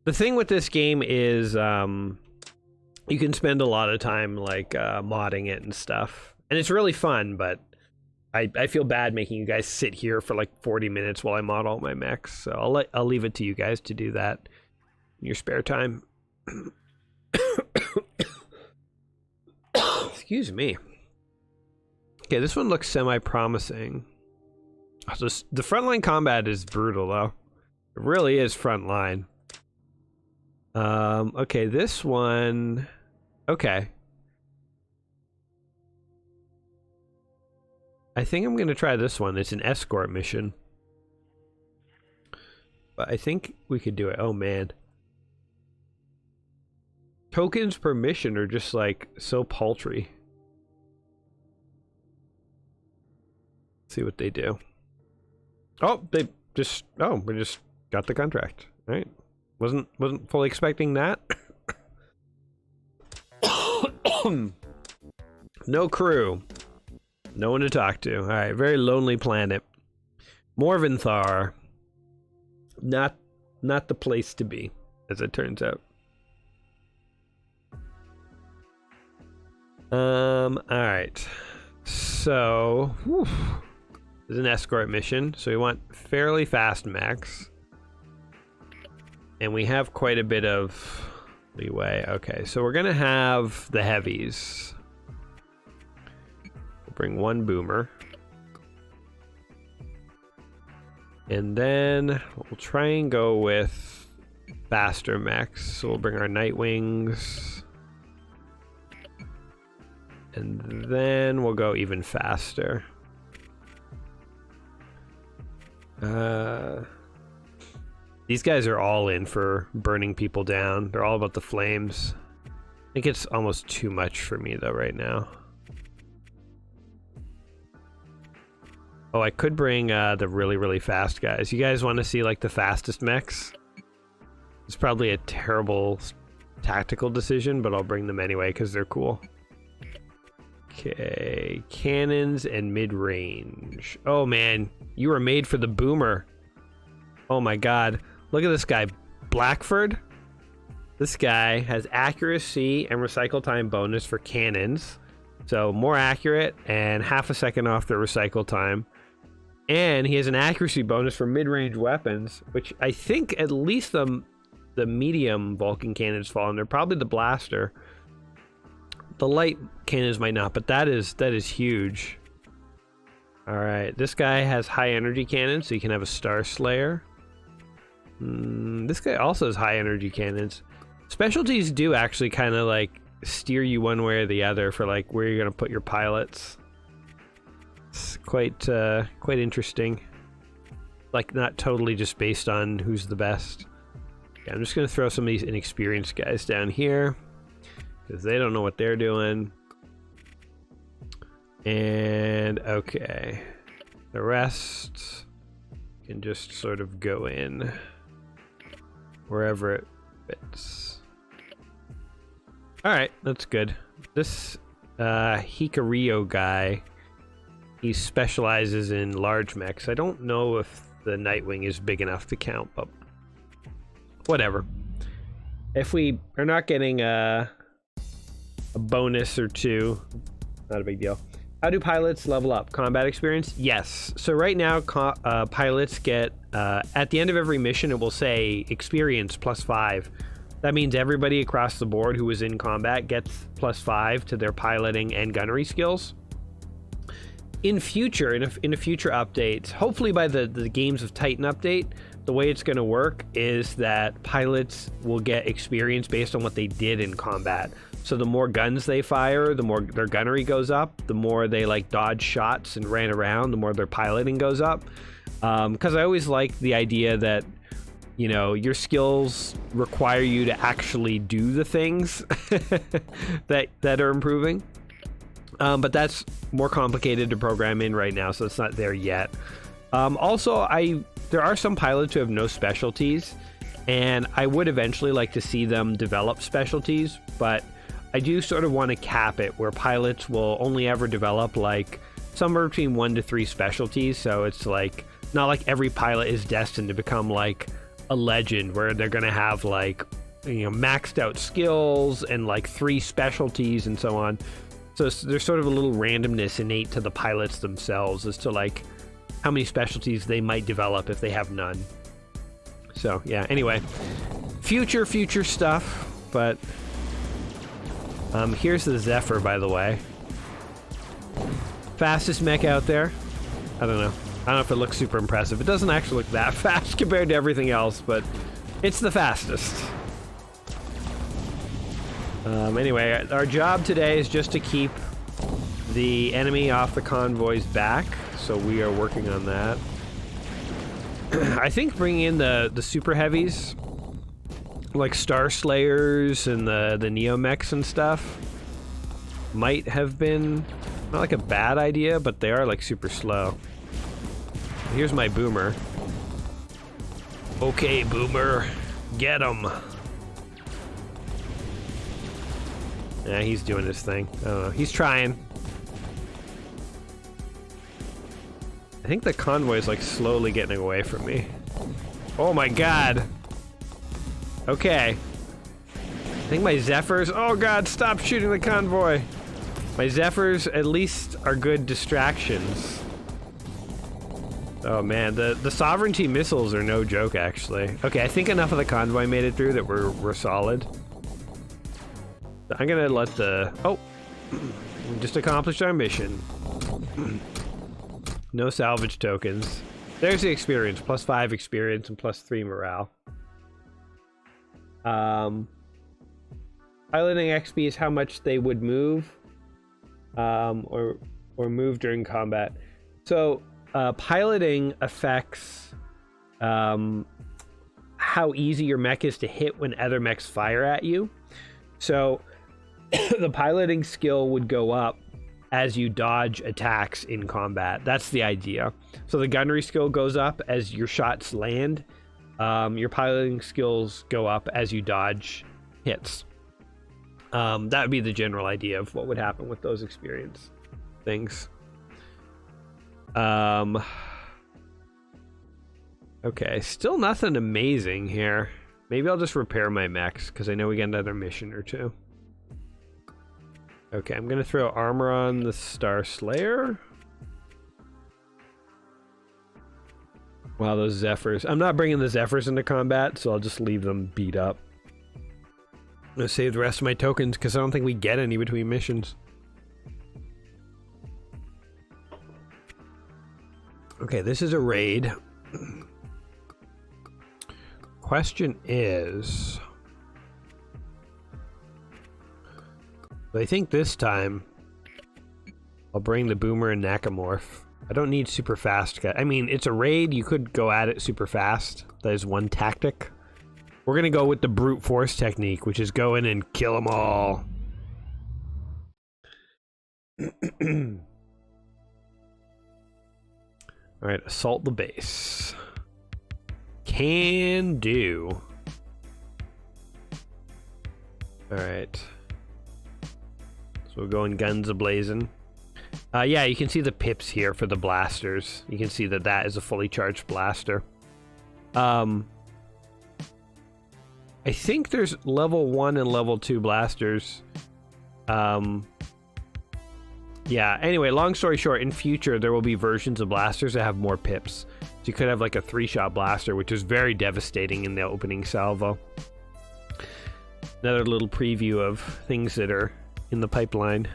The thing with this game is you can spend a lot of time like modding it and stuff. And it's really fun, but I feel bad making you guys sit here for like 40 minutes while I mod all my mechs. So I'll leave it to you guys to do that in your spare time. Excuse me. Okay, this one looks semi-promising. So the frontline combat is brutal, though. It really is frontline. Okay, this one... Okay. I think I'm going to try this one. It's an escort mission. But I think we could do it. Oh, man. Tokens per mission are just, like, so paltry. Let's see what they do. Oh, they just... Oh, we just got the contract. All right. Wasn't fully expecting that. No crew. No one to talk to. All right, very lonely planet. Morventhar. Not the place to be, as it turns out. All right. So, whew, there's an escort mission. So we want fairly fast mechs. And we have quite a bit of leeway. Okay, so we're gonna have the heavies. We'll bring one boomer. And then we'll try and go with faster mechs. So we'll bring our Nightwings. And then we'll go even faster. These guys are all in for burning people down. They're all about the flames. I think it's almost too much for me though right now. Oh, I could bring the really fast guys. You guys want to see like the fastest mechs? It's probably a terrible tactical decision, but I'll bring them anyway because they're cool. Okay, cannons and mid-range. Oh man, you were made for the boomer. Oh my god. Look at this guy, Blackford. This guy has accuracy and recycle time bonus for cannons. So more accurate and half a second off the recycle time. And he has an accuracy bonus for mid-range weapons, which I think at least the medium Vulcan cannons fall under. Probably the blaster. The light cannons might not, but that is huge. All right, this guy has high energy cannons, so you can have a Star Slayer. This guy also has high energy cannons. Specialties do actually kind of like steer you one way or the other for like where you're gonna put your pilots. It's quite interesting. Like not totally just based on who's the best. Okay, I'm just gonna throw some of these inexperienced guys down here because they don't know what they're doing. And okay, the rest can just sort of go in wherever it fits. All right, that's good. This Hikario guy, he specializes in large mechs. I don't know if the Nightwing is big enough to count, but whatever. If we are not getting a bonus or two, not a big deal. How do pilots level up? Combat experience? Yes. So right now, pilots get, at the end of every mission, it will say experience +5. That means everybody across the board who was in combat gets +5 to their piloting and gunnery skills. In future, in a future update, hopefully by the Games of Titan update, the way it's going to work is that pilots will get experience based on what they did in combat. So the more guns they fire, the more their gunnery goes up, the more they like dodge shots and ran around, the more their piloting goes up. Because I always like the idea that, you know, your skills require you to actually do the things that are improving. But that's more complicated to program in right now, so it's not there yet. Also, there are some pilots who have no specialties, and I would eventually like to see them develop specialties, but I do sort of want to cap it where pilots will only ever develop like somewhere between 1 to 3 specialties. So it's like not like every pilot is destined to become like a legend where they're going to have like, you know, maxed out skills and like 3 specialties and so on. So there's sort of a little randomness innate to the pilots themselves as to like how many specialties they might develop if they have none. So yeah, anyway, future stuff, but here's the Zephyr, by the way. Fastest mech out there. I don't know if it looks super impressive. It doesn't actually look that fast compared to everything else, but it's the fastest. Anyway, our job today is just to keep the enemy off the convoy's back, so we are working on that. I think bringing in the super heavies, like Star Slayers and the Neo Mechs and stuff, might have been not like a bad idea, but they are like super slow. Here's my boomer. Okay, boomer, get him. Yeah, he's doing his thing. I don't know. He's trying. I think the convoy is like slowly getting away from me. Oh my god. Okay. I think my Zephyrs... Oh god, stop shooting the convoy! My Zephyrs at least are good distractions. Oh man, the Sovereignty missiles are no joke, actually. Okay, I think enough of the convoy made it through that we're solid. I'm gonna let the... Oh! We just accomplished our mission. No salvage tokens. There's the experience. +5 experience and +3 morale. Piloting XP is how much they would move. Or move during combat. So, piloting affects how easy your mech is to hit when other mechs fire at you. So, the piloting skill would go up as you dodge attacks in combat. That's the idea. So the gunnery skill goes up as your shots land. Your piloting skills go up as you dodge hits. That would be the general idea of what would happen with those experience things. Okay, still nothing amazing here. Maybe I'll just repair my mechs, because I know we got another mission or two. Okay, I'm gonna throw armor on the Star Slayer. Wow, those Zephyrs. I'm not bringing the Zephyrs into combat, so I'll just leave them beat up. I'm gonna save the rest of my tokens, because I don't think we get any between missions. Okay, this is a raid. Question is... I think this time I'll bring the Boomer and Nakamorph. I don't need super fast. I mean, it's a raid. You could go at it super fast. That is one tactic. We're going to go with the brute force technique, which is go in and kill them all. Alright, assault the base. Can do. Alright. So we're going guns a-blazing. Yeah, you can see the pips here for the blasters. You can see that that is a fully charged blaster. I think there's level 1 and level 2 blasters. Yeah, anyway, long story short, in future there will be versions of blasters that have more pips. So you could have like a 3-shot blaster, which is very devastating in the opening salvo. Another little preview of things that are in the pipeline.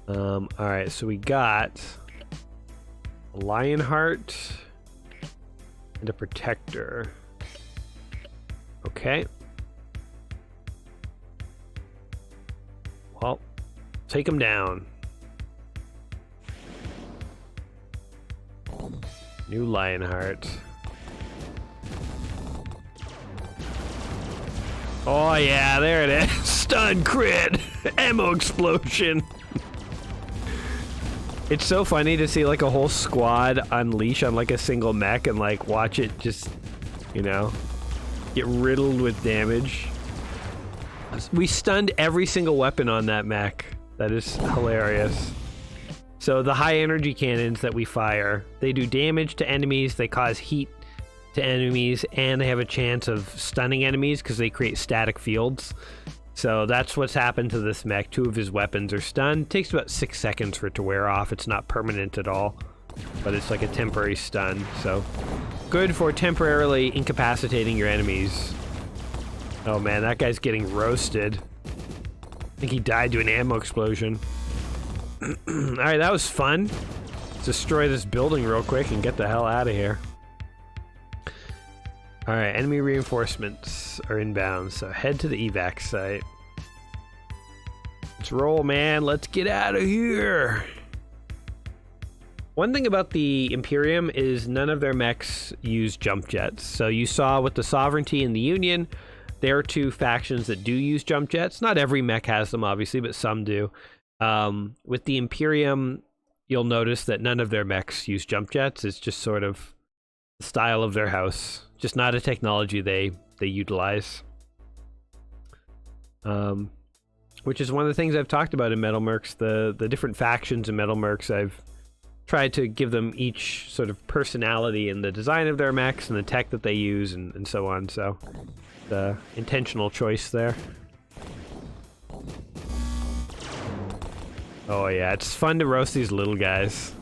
Alright, so we got a Lionheart and a Protector. Okay. Well, take him down. New Lionheart. Oh yeah, there it is. Stun crit! Ammo explosion! It's so funny to see like a whole squad unleash on like a single mech and like watch it just, you know, get riddled with damage. We stunned every single weapon on that mech. That is hilarious. So the high energy cannons that we fire, they do damage to enemies, they cause heat to enemies, and they have a chance of stunning enemies because they create static fields. So that's what's happened to this mech. 2 of his weapons are stunned. It takes about 6 seconds for it to wear off. It's not permanent at all, but it's like a temporary stun. So good for temporarily incapacitating your enemies. Oh man, that guy's getting roasted. I think he died to an ammo explosion. Alright, that was fun. Let's destroy this building real quick and get the hell out of here. Alright, enemy reinforcements are inbound, so head to the evac site. Let's roll, man. Let's get out of here. One thing about the Imperium is none of their mechs use jump jets. So you saw with the Sovereignty and the Union, there are two factions that do use jump jets. Not every mech has them, obviously, but some do. With the Imperium, you'll notice that none of their mechs use jump jets. It's just sort of the style of their house. Just not a technology they utilize. Which is one of the things I've talked about in MetalMercs. The different factions in MetalMercs, I've tried to give them each sort of personality in the design of their mechs and the tech that they use and so on. So the intentional choice there. Oh yeah, it's fun to roast these little guys.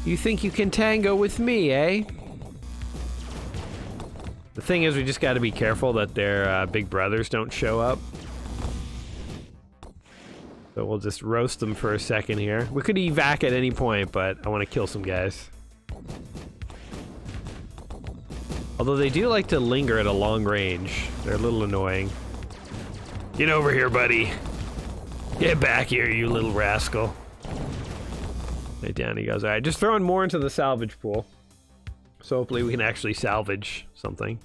You think you can tango with me, eh? The thing is, we just gotta be careful that their big brothers don't show up. So we'll just roast them for a second here. We could evac at any point, but I want to kill some guys. Although they do like to linger at a long range. They're a little annoying. Get over here, buddy. Get back here, you little rascal. Right down he goes. Alright, just throwing more into the salvage pool. So hopefully we can actually salvage something.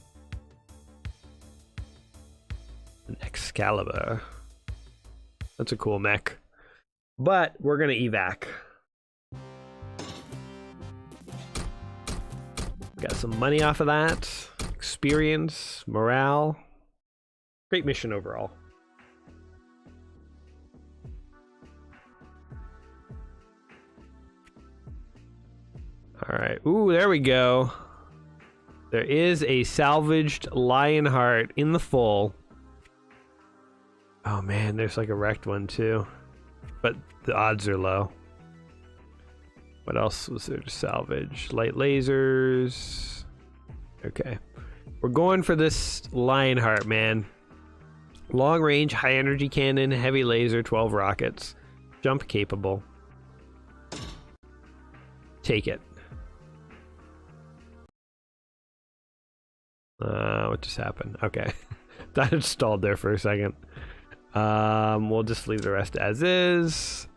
An Excalibur. That's a cool mech. But we're gonna evac. Got some money off of that. Experience, morale. Great mission overall. Alright, ooh, there we go. There is a salvaged Lionheart in the full. Oh man, there's like a wrecked one too. But the odds are low. What else was there to salvage? Light lasers. Okay. We're going for this Lionheart, man. Long range, high energy cannon, heavy laser, 12 rockets. Jump capable. Take it. What just happened? Okay. That had stalled there for a second. We'll just leave the rest as is.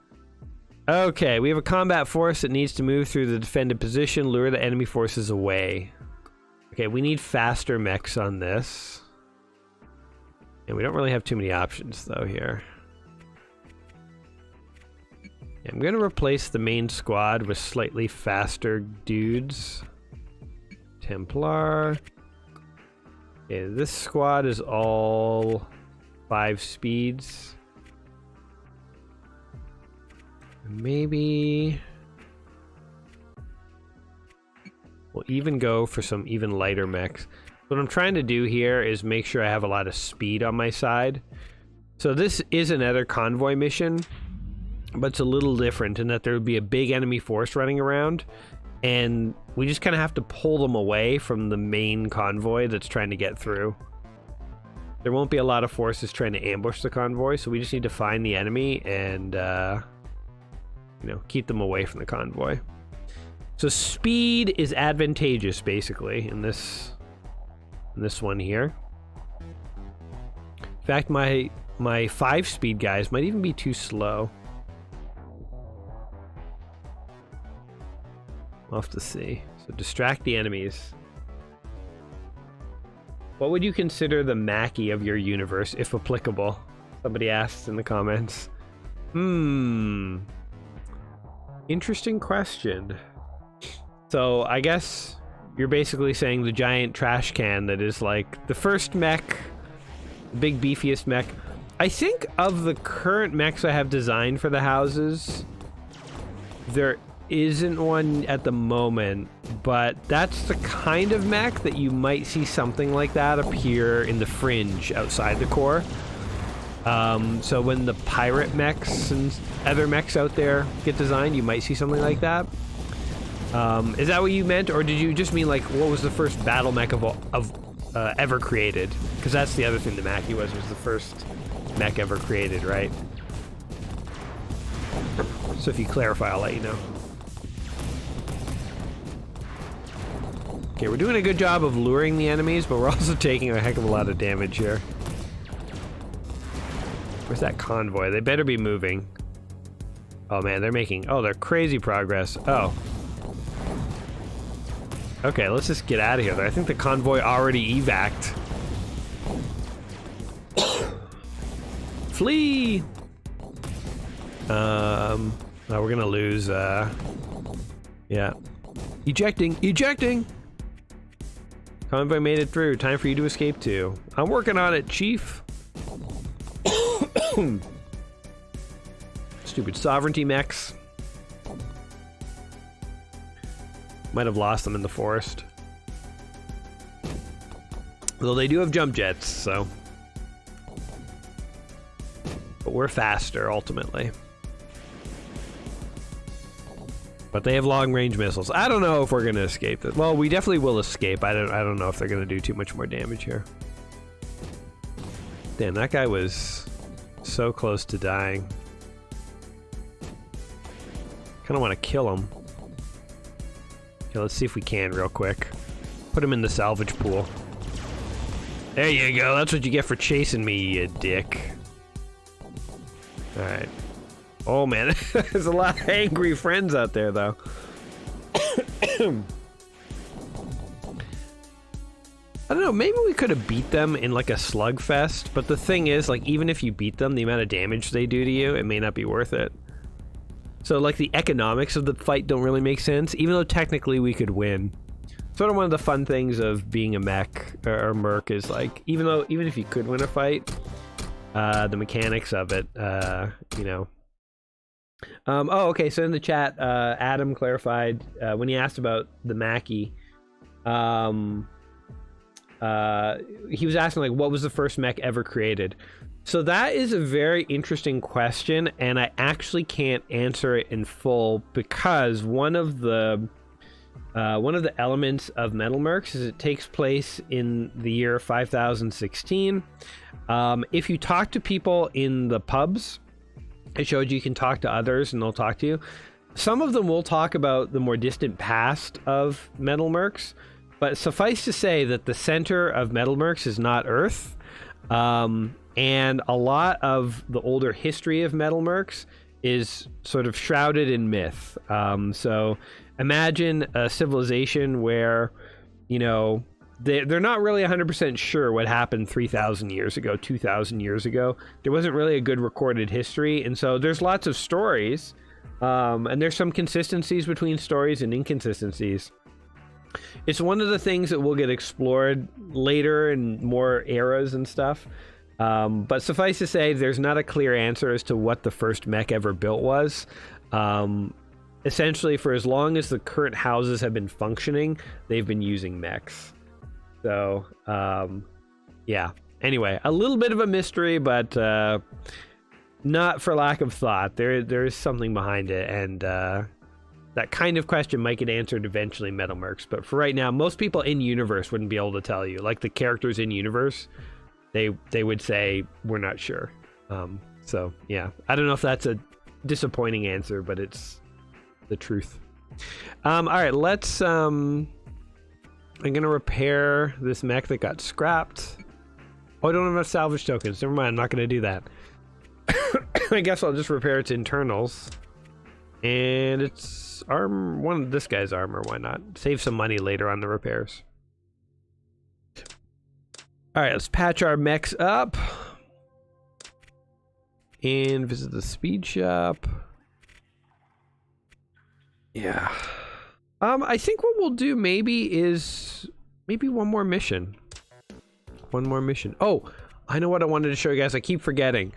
Okay, we have a combat force that needs to move through the defended position, lure the enemy forces away. Okay, we need faster mechs on this. And we don't really have too many options though here. I'm gonna replace the main squad with slightly faster dudes. Templar. Okay, this squad is all 5 speeds. Maybe we'll even go for some even lighter mechs. What I'm trying to do here is make sure I have a lot of speed on my side. So this is another convoy mission, but it's a little different in that there would be a big enemy force running around, and we just kind of have to pull them away from the main convoy that's trying to get through. There won't be a lot of forces trying to ambush the convoy, so we just need to find the enemy and you know, keep them away from the convoy. So speed is advantageous basically in this one here. In fact, my 5 speed guys might even be too slow. We'll have to see. So distract the enemies. What would you consider the Mackie of your universe, if applicable? Somebody asks in the comments. Interesting question. So I guess you're basically saying the giant trash can that is like the first mech, the big beefiest mech. I think of the current mechs I have designed for the houses, there isn't one at the moment, but that's the kind of mech that you might see something like that appear in the fringe outside the core. So when the pirate mechs and other mechs out there get designed, you might see something like that. Is that what you meant, or did you just mean like what was the first battle mech of ever created? Because that's the other thing the Mackie was the first mech ever created, right? So if you clarify, I'll let you know. Okay, we're doing a good job of luring the enemies, but we're also taking a heck of a lot of damage here. Where's that convoy? They better be moving. Oh man, they're crazy progress. Oh. Okay, let's just get out of here. I think the convoy already evac'd. Flee! No, we're gonna lose, yeah. Ejecting! Convoy made it through. Time for you to escape too. I'm working on it, Chief. Stupid sovereignty mechs. Might have lost them in the forest. Though they do have jump jets, so. But we're faster, ultimately. But they have long-range missiles. I don't know if we're gonna escape this. Well, we definitely will escape. I don't know if they're gonna do too much more damage here. Damn, that guy was so close to dying. Kinda wanna kill him. Okay, let's see if we can real quick. Put him in the salvage pool. There you go, that's what you get for chasing me, you dick. Alright. Oh man, there's a lot of angry friends out there though. I don't know, maybe we could have beat them in like a slugfest, but the thing is, like, even if you beat them, the amount of damage they do to you, it may not be worth it. So like the economics of the fight don't really make sense, even though technically we could win. Sort of one of the fun things of being a mech or merc is like, even if you could win a fight, the mechanics of it, you know. Oh, okay, so in the chat, Adam clarified when he asked about the Mackie, he was asking like, what was the first mech ever created? So that is a very interesting question, and I actually can't answer it in full because one of the elements of MetalMercs is it takes place in the year 5016. If you talk to people in the pubs, it showed you can talk to others and they'll talk to you. Some of them will talk about the more distant past of MetalMercs, but suffice to say that the center of MetalMercs is not Earth. And a lot of the older history of MetalMercs is sort of shrouded in myth. So imagine a civilization where, you know, they're not really 100% sure what happened 3,000 years ago, 2,000 years ago. There wasn't really a good recorded history, and so there's lots of stories, and there's some consistencies between stories and inconsistencies. It's one of the things that will get explored later in more eras and stuff. But suffice to say, there's not a clear answer as to what the first mech ever built was. Essentially, for as long as the current houses have been functioning, they've been using mechs. So, yeah. Anyway, a little bit of a mystery, but not for lack of thought. There is something behind it, and that kind of question might get answered eventually in MetalMercs. But for right now, most people in universe wouldn't be able to tell you. Like the characters in universe, they would say we're not sure. So yeah, I don't know if that's a disappointing answer, but it's the truth. All right, let's. I'm gonna repair this mech that got scrapped. Oh, I don't have enough salvage tokens. Never mind, I'm not gonna do that. I guess I'll just repair its internals. And it's this guy's armor, why not? Save some money later on the repairs. Alright, let's patch our mechs up. And visit the speed shop. Yeah. I think what we'll do maybe is one more mission. One more mission. Oh, I know what I wanted to show you guys. I keep forgetting.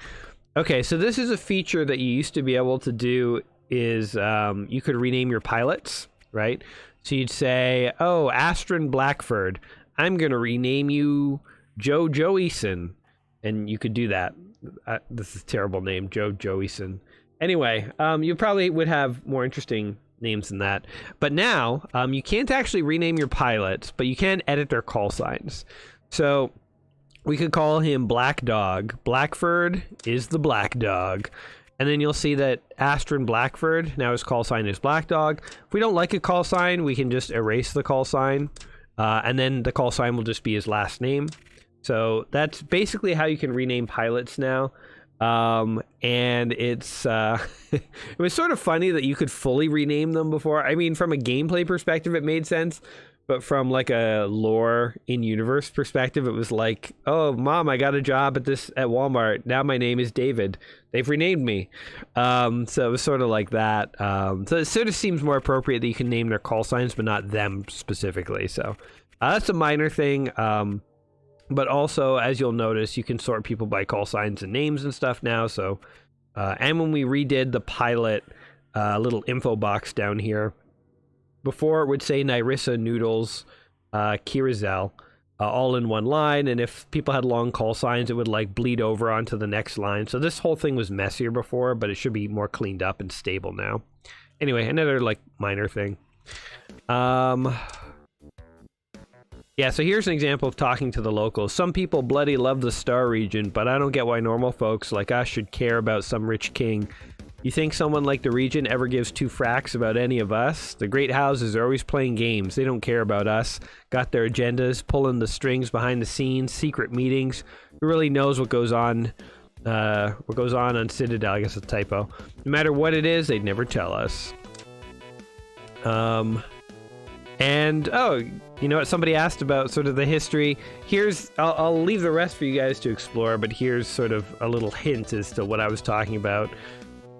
Okay, so this is a feature that you used to be able to do is you could rename your pilots, right? So you'd say, oh, Astron Blackford, I'm going to rename you Joe Joeyson. And you could do that. This is a terrible name, Joe Joeyson. Anyway, you probably would have more interesting names than that. But now, you can't actually rename your pilots, but you can edit their call signs. So we could call him Black Dog. Blackford is the Black Dog. And then you'll see that Astron Blackford, now his call sign is Black Dog. If we don't like a call sign, we can just erase the call sign. And then the call sign will just be his last name. So that's basically how you can rename pilots now. And it's it was sort of funny that you could fully rename them before. I mean, from a gameplay perspective, it made sense. But from like a lore in universe perspective, it was like, oh, mom, I got a job at Walmart. Now my name is David. They've renamed me. So it was sort of like that. So it sort of seems more appropriate that you can name their call signs, but not them specifically. So that's a minor thing. But also, as you'll notice, you can sort people by call signs and names and stuff now. So, and when we redid the pilot little info box down here, before it would say Nyrissa, Noodles, Kirazel, all in one line, and if people had long call signs, it would like bleed over onto the next line. So this whole thing was messier before, but it should be more cleaned up and stable now. Anyway, another like minor thing. Yeah, so here's an example of talking to the locals. Some people bloody love the Star region, but I don't get why normal folks like us should care about some rich king. You think someone like the region ever gives two fracks about any of us? The great houses are always playing games. They don't care about us. Got their agendas, pulling the strings behind the scenes, secret meetings. Who really knows what goes on Citadel? I guess it's a typo. No matter what it is, they'd never tell us. And oh, you know what? Somebody asked about sort of the history. Here's, I'll leave the rest for you guys to explore, but here's sort of a little hint as to what I was talking about.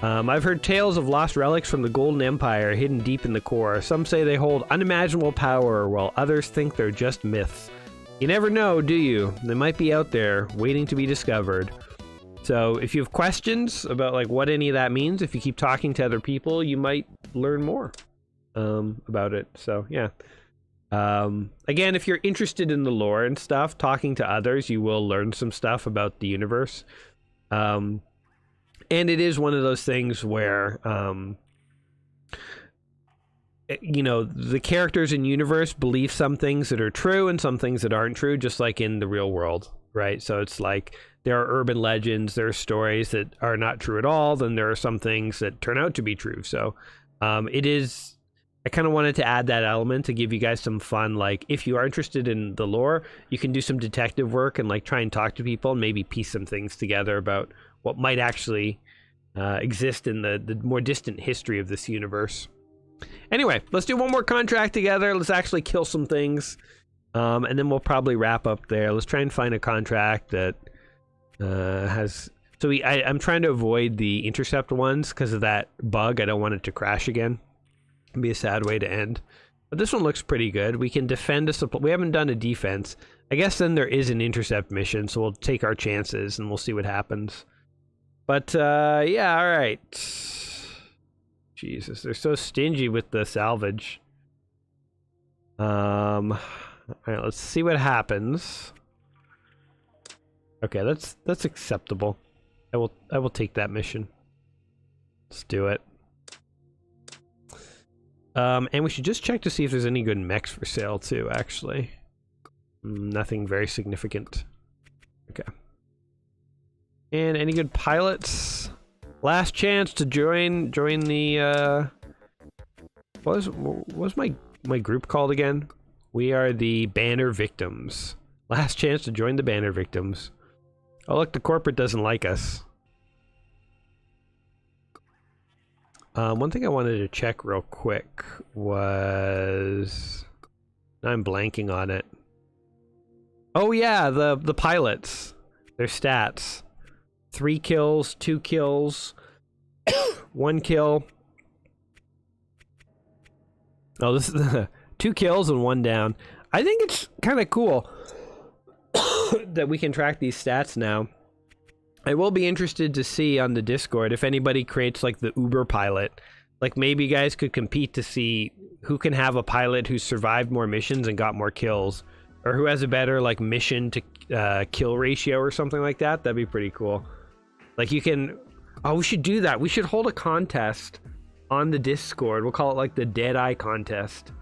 I've heard tales of lost relics from the Golden Empire hidden deep in the core. Some say they hold unimaginable power, while others think they're just myths. You never know, do you? They might be out there, waiting to be discovered. So if you have questions about like what any of that means, if you keep talking to other people, you might learn more about it. So yeah. Again, if you're interested in the lore and stuff, talking to others, you will learn some stuff about the universe. And it is one of those things where, you know, the characters in universe believe some things that are true and some things that aren't true, just like in the real world, right? So it's like there are urban legends, there are stories that are not true at all, then there are some things that turn out to be true. So it is, I kind of wanted to add that element to give you guys some fun. Like, if you are interested in the lore, you can do some detective work and like try and talk to people and maybe piece some things together about what might actually exist in the more distant history of this universe. Anyway, let's do one more contract together. Let's actually kill some things. And then we'll probably wrap up there. Let's try and find a contract that has... So I'm trying to avoid the Intercept ones because of that bug. I don't want it to crash again. It'd be a sad way to end. But this one looks pretty good. We can defend a supply. We haven't done a defense. I guess then there is an Intercept mission, so we'll take our chances and we'll see what happens. But, yeah, all right. Jesus, they're so stingy with the salvage. All right, let's see what happens. Okay, that's acceptable. I will take that mission. Let's do it. And we should just check to see if there's any good mechs for sale too, actually. Nothing very significant. Okay. And any good pilots? Last chance to join the what was my group called again? We are the Banner Victims. Last chance to join the Banner Victims. Oh look, the corporate doesn't like us. One thing I wanted to check real quick was... I'm blanking on it. Oh yeah, the pilots. Their stats. 3 kills, 2 kills, 1 kill. Oh, this is 2 kills and 1 down. I think it's kind of cool that we can track these stats now. I will be interested to see on the Discord if anybody creates like the Uber pilot. Like maybe you guys could compete to see who can have a pilot who's survived more missions and got more kills, or who has a better like mission to kill ratio or something like that. That'd be pretty cool. Like you can, oh, we should do that. We should hold a contest on the Discord. We'll call it like the Deadeye contest.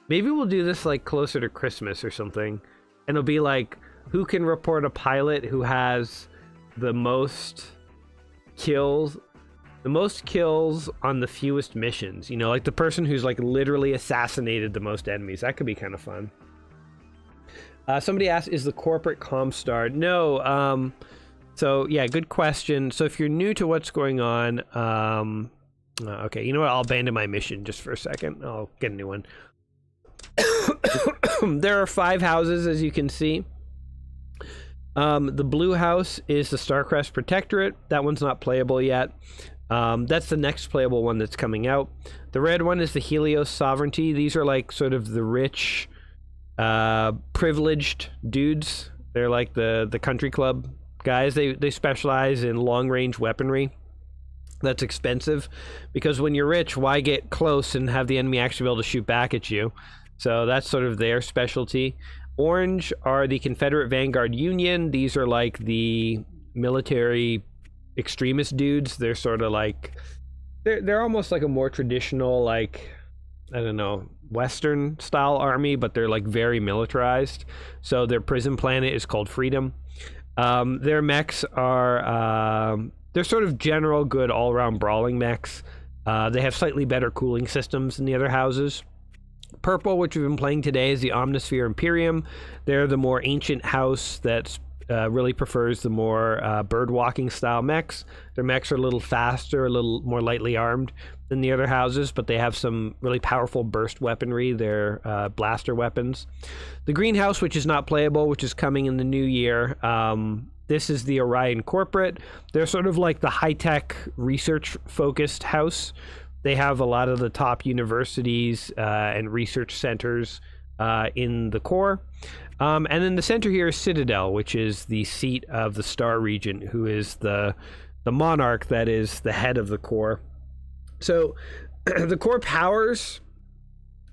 Maybe we'll do this like closer to Christmas or something. And it'll be like, who can report a pilot who has the most kills on the fewest missions. You know, like the person who's like literally assassinated the most enemies. That could be kind of fun. Somebody asked, is the corporate Comstar? No, So yeah, good question. So if you're new to what's going on, okay, you know what? I'll abandon my mission just for a second. I'll get a new one. There are 5 houses, as you can see. The blue house is the Starcrest Protectorate. That one's not playable yet. That's the next playable one that's coming out. The red one is the Helios Sovereignty. These are like sort of the rich, privileged dudes. They're like the country club guys. They specialize in long-range weaponry. That's expensive because when you're rich, why get close and have the enemy actually be able to shoot back at you? So that's sort of their specialty. Orange are the Confederate Vanguard Union. These are like the military extremist dudes. They're sort of like they're almost like a more traditional, like, I don't know, Western style army, but they're like very militarized. So their prison planet is called Freedom. Their mechs are they're sort of general good all-around brawling mechs. They have slightly better cooling systems than the other houses. Purple, which we've been playing today, is the Omnisphere Imperium. They're the more ancient house that really prefers the more bird-walking style mechs. Their mechs are a little faster, a little more lightly armed than the other houses, but they have some really powerful burst weaponry. They're blaster weapons. The greenhouse, which is not playable, which is coming in the new year, this is the Orion Corporate. They're sort of like the high-tech research-focused house. They have a lot of the top universities and research centers in the core. And then the center here is Citadel, which is the seat of the Star Regent, who is the monarch that is the head of the core. So the core powers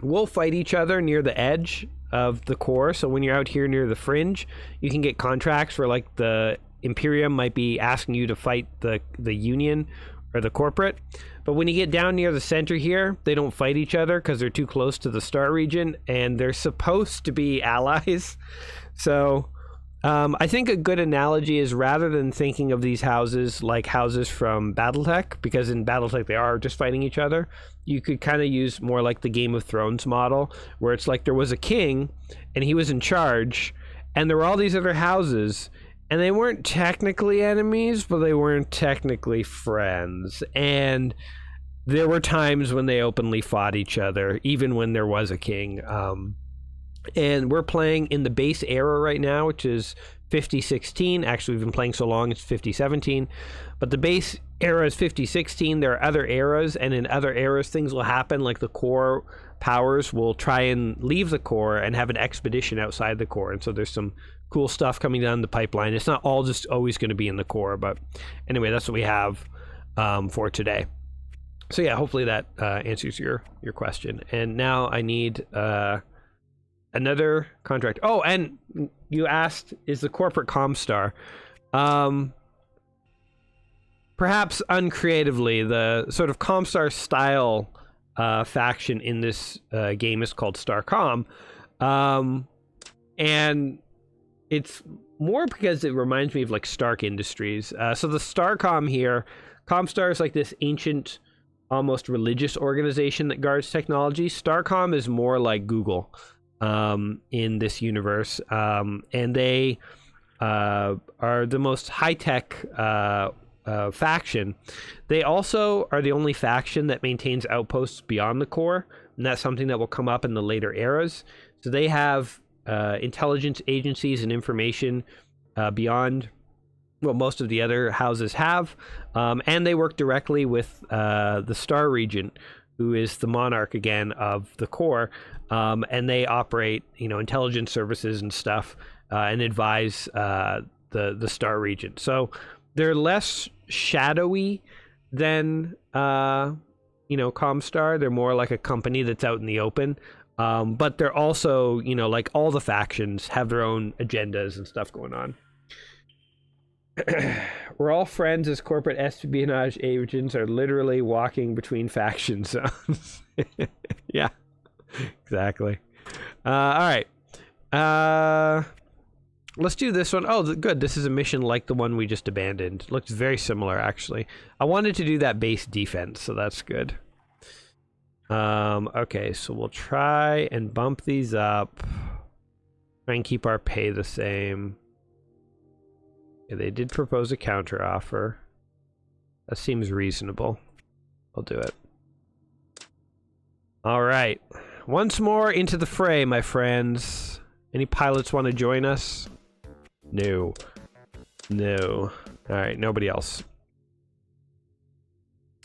will fight each other near the edge of the core. So when you're out here near the fringe, you can get contracts where like the Imperium might be asking you to fight the Union or the corporate. But when you get down near the center here, they don't fight each other because they're too close to the Star Region, and they're supposed to be allies. So I think a good analogy is, rather than thinking of these houses like houses from Battletech, because in Battletech they are just fighting each other, you could kind of use more like the Game of Thrones model, where it's like there was a king and he was in charge, and there were all these other houses, and they weren't technically enemies, but they weren't technically friends. And there were times when they openly fought each other, even when there was a king. And we're playing in the base era right now, which is 5016. Actually, we've been playing so long, it's 5017. But the base era is 5016. There are other eras, and in other eras, things will happen, like the core powers will try and leave the core and have an expedition outside the core. And so there's some cool stuff coming down the pipeline. It's not all just always going to be in the core, but anyway, that's what we have for today. So yeah, hopefully that answers your question. And now I need another contract. Oh, and you asked, is the corporate Comstar? Perhaps uncreatively, the sort of Comstar style faction in this game is called Starcom. And it's more because it reminds me of like Stark Industries. So the Starcom here, Comstar is like this ancient, almost religious organization that guards technology. Starcom is more like Google in this universe. And they are the most high-tech faction. They also are the only faction that maintains outposts beyond the core, and that's something that will come up in the later eras. So they have intelligence agencies and information beyond what most of the other houses have, and they work directly with the Star Regent, who is the monarch again of the core, and they operate, intelligence services and stuff, and advise the Star Regent. So they're less shadowy than Comstar. They're more like a company that's out in the open. But they're also, like all the factions have their own agendas and stuff going on. We're all friends as corporate espionage agents are literally walking between faction zones. Yeah, exactly. All right. Let's do this one. Oh, good. This is a mission like the one we just abandoned. Looks very similar, actually. I wanted to do that base defense, so that's good. Okay, so we'll try and bump these up. Try and keep our pay the same. Yeah, they did propose a counter offer. That seems reasonable. I'll do it. All right. Once more into the fray, my friends. Any pilots want to join us? No. No. All right, nobody else.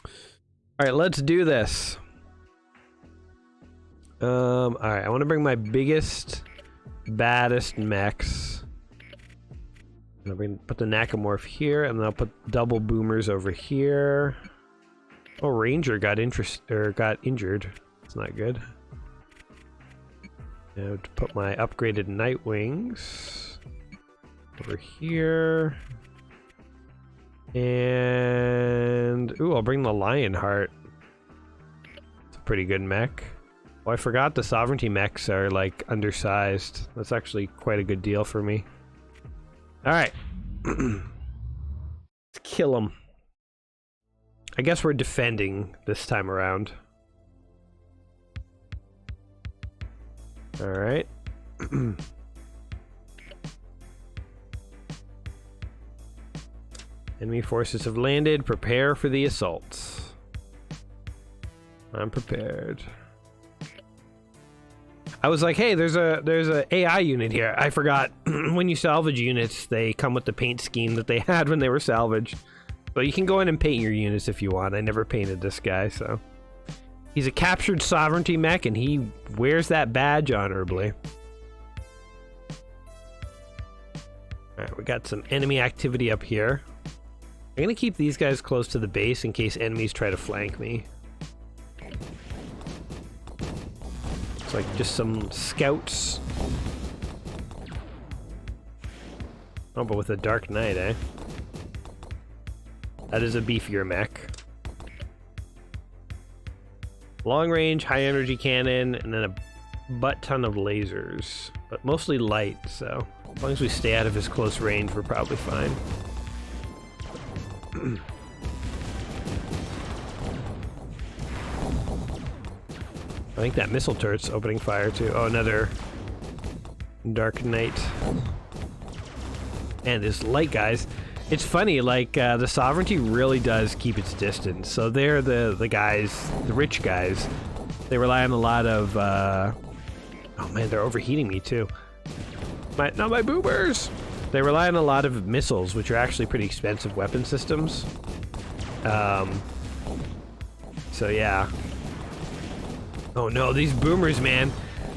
All right, let's do this. All right, I want to bring my biggest, baddest mechs. I'm gonna put the Nakamorph here, and then I'll put double boomers over here. Oh, Ranger got injured. That's not good. Now to put my upgraded Nightwings over here. And ooh, I'll bring the Lionheart. It's a pretty good mech. Oh, I forgot the Sovereignty mechs are like undersized. That's actually quite a good deal for me. All right. Let's kill them. I guess we're defending this time around. All right. Enemy forces have landed. Prepare for the assault. I'm prepared. I was like, hey, there's a AI unit here. I forgot when you salvage units, they come with the paint scheme that they had when they were salvaged. So you can go in and paint your units if you want. I never painted this guy, so. He's a captured sovereignty mech, and he wears that badge honorably. Alright, we got some enemy activity up here. I'm gonna keep these guys close to the base in case enemies try to flank me. It's like just some scouts. Oh, but with a Dark Knight, eh? That is a beefier mech. Long range, high energy cannon, and then a butt ton of lasers. But mostly light, so as long as we stay out of his close range, we're probably fine. I think that missile turret's opening fire too. Oh, another Dark Knight. And this light guys. It's funny, like, the Sovereignty really does keep its distance. So they're the guys, the rich guys. They rely on a lot of, oh man, they're overheating me too. Not my boomers! They rely on a lot of missiles, which are actually pretty expensive weapon systems. So yeah. Oh no, these boomers, man.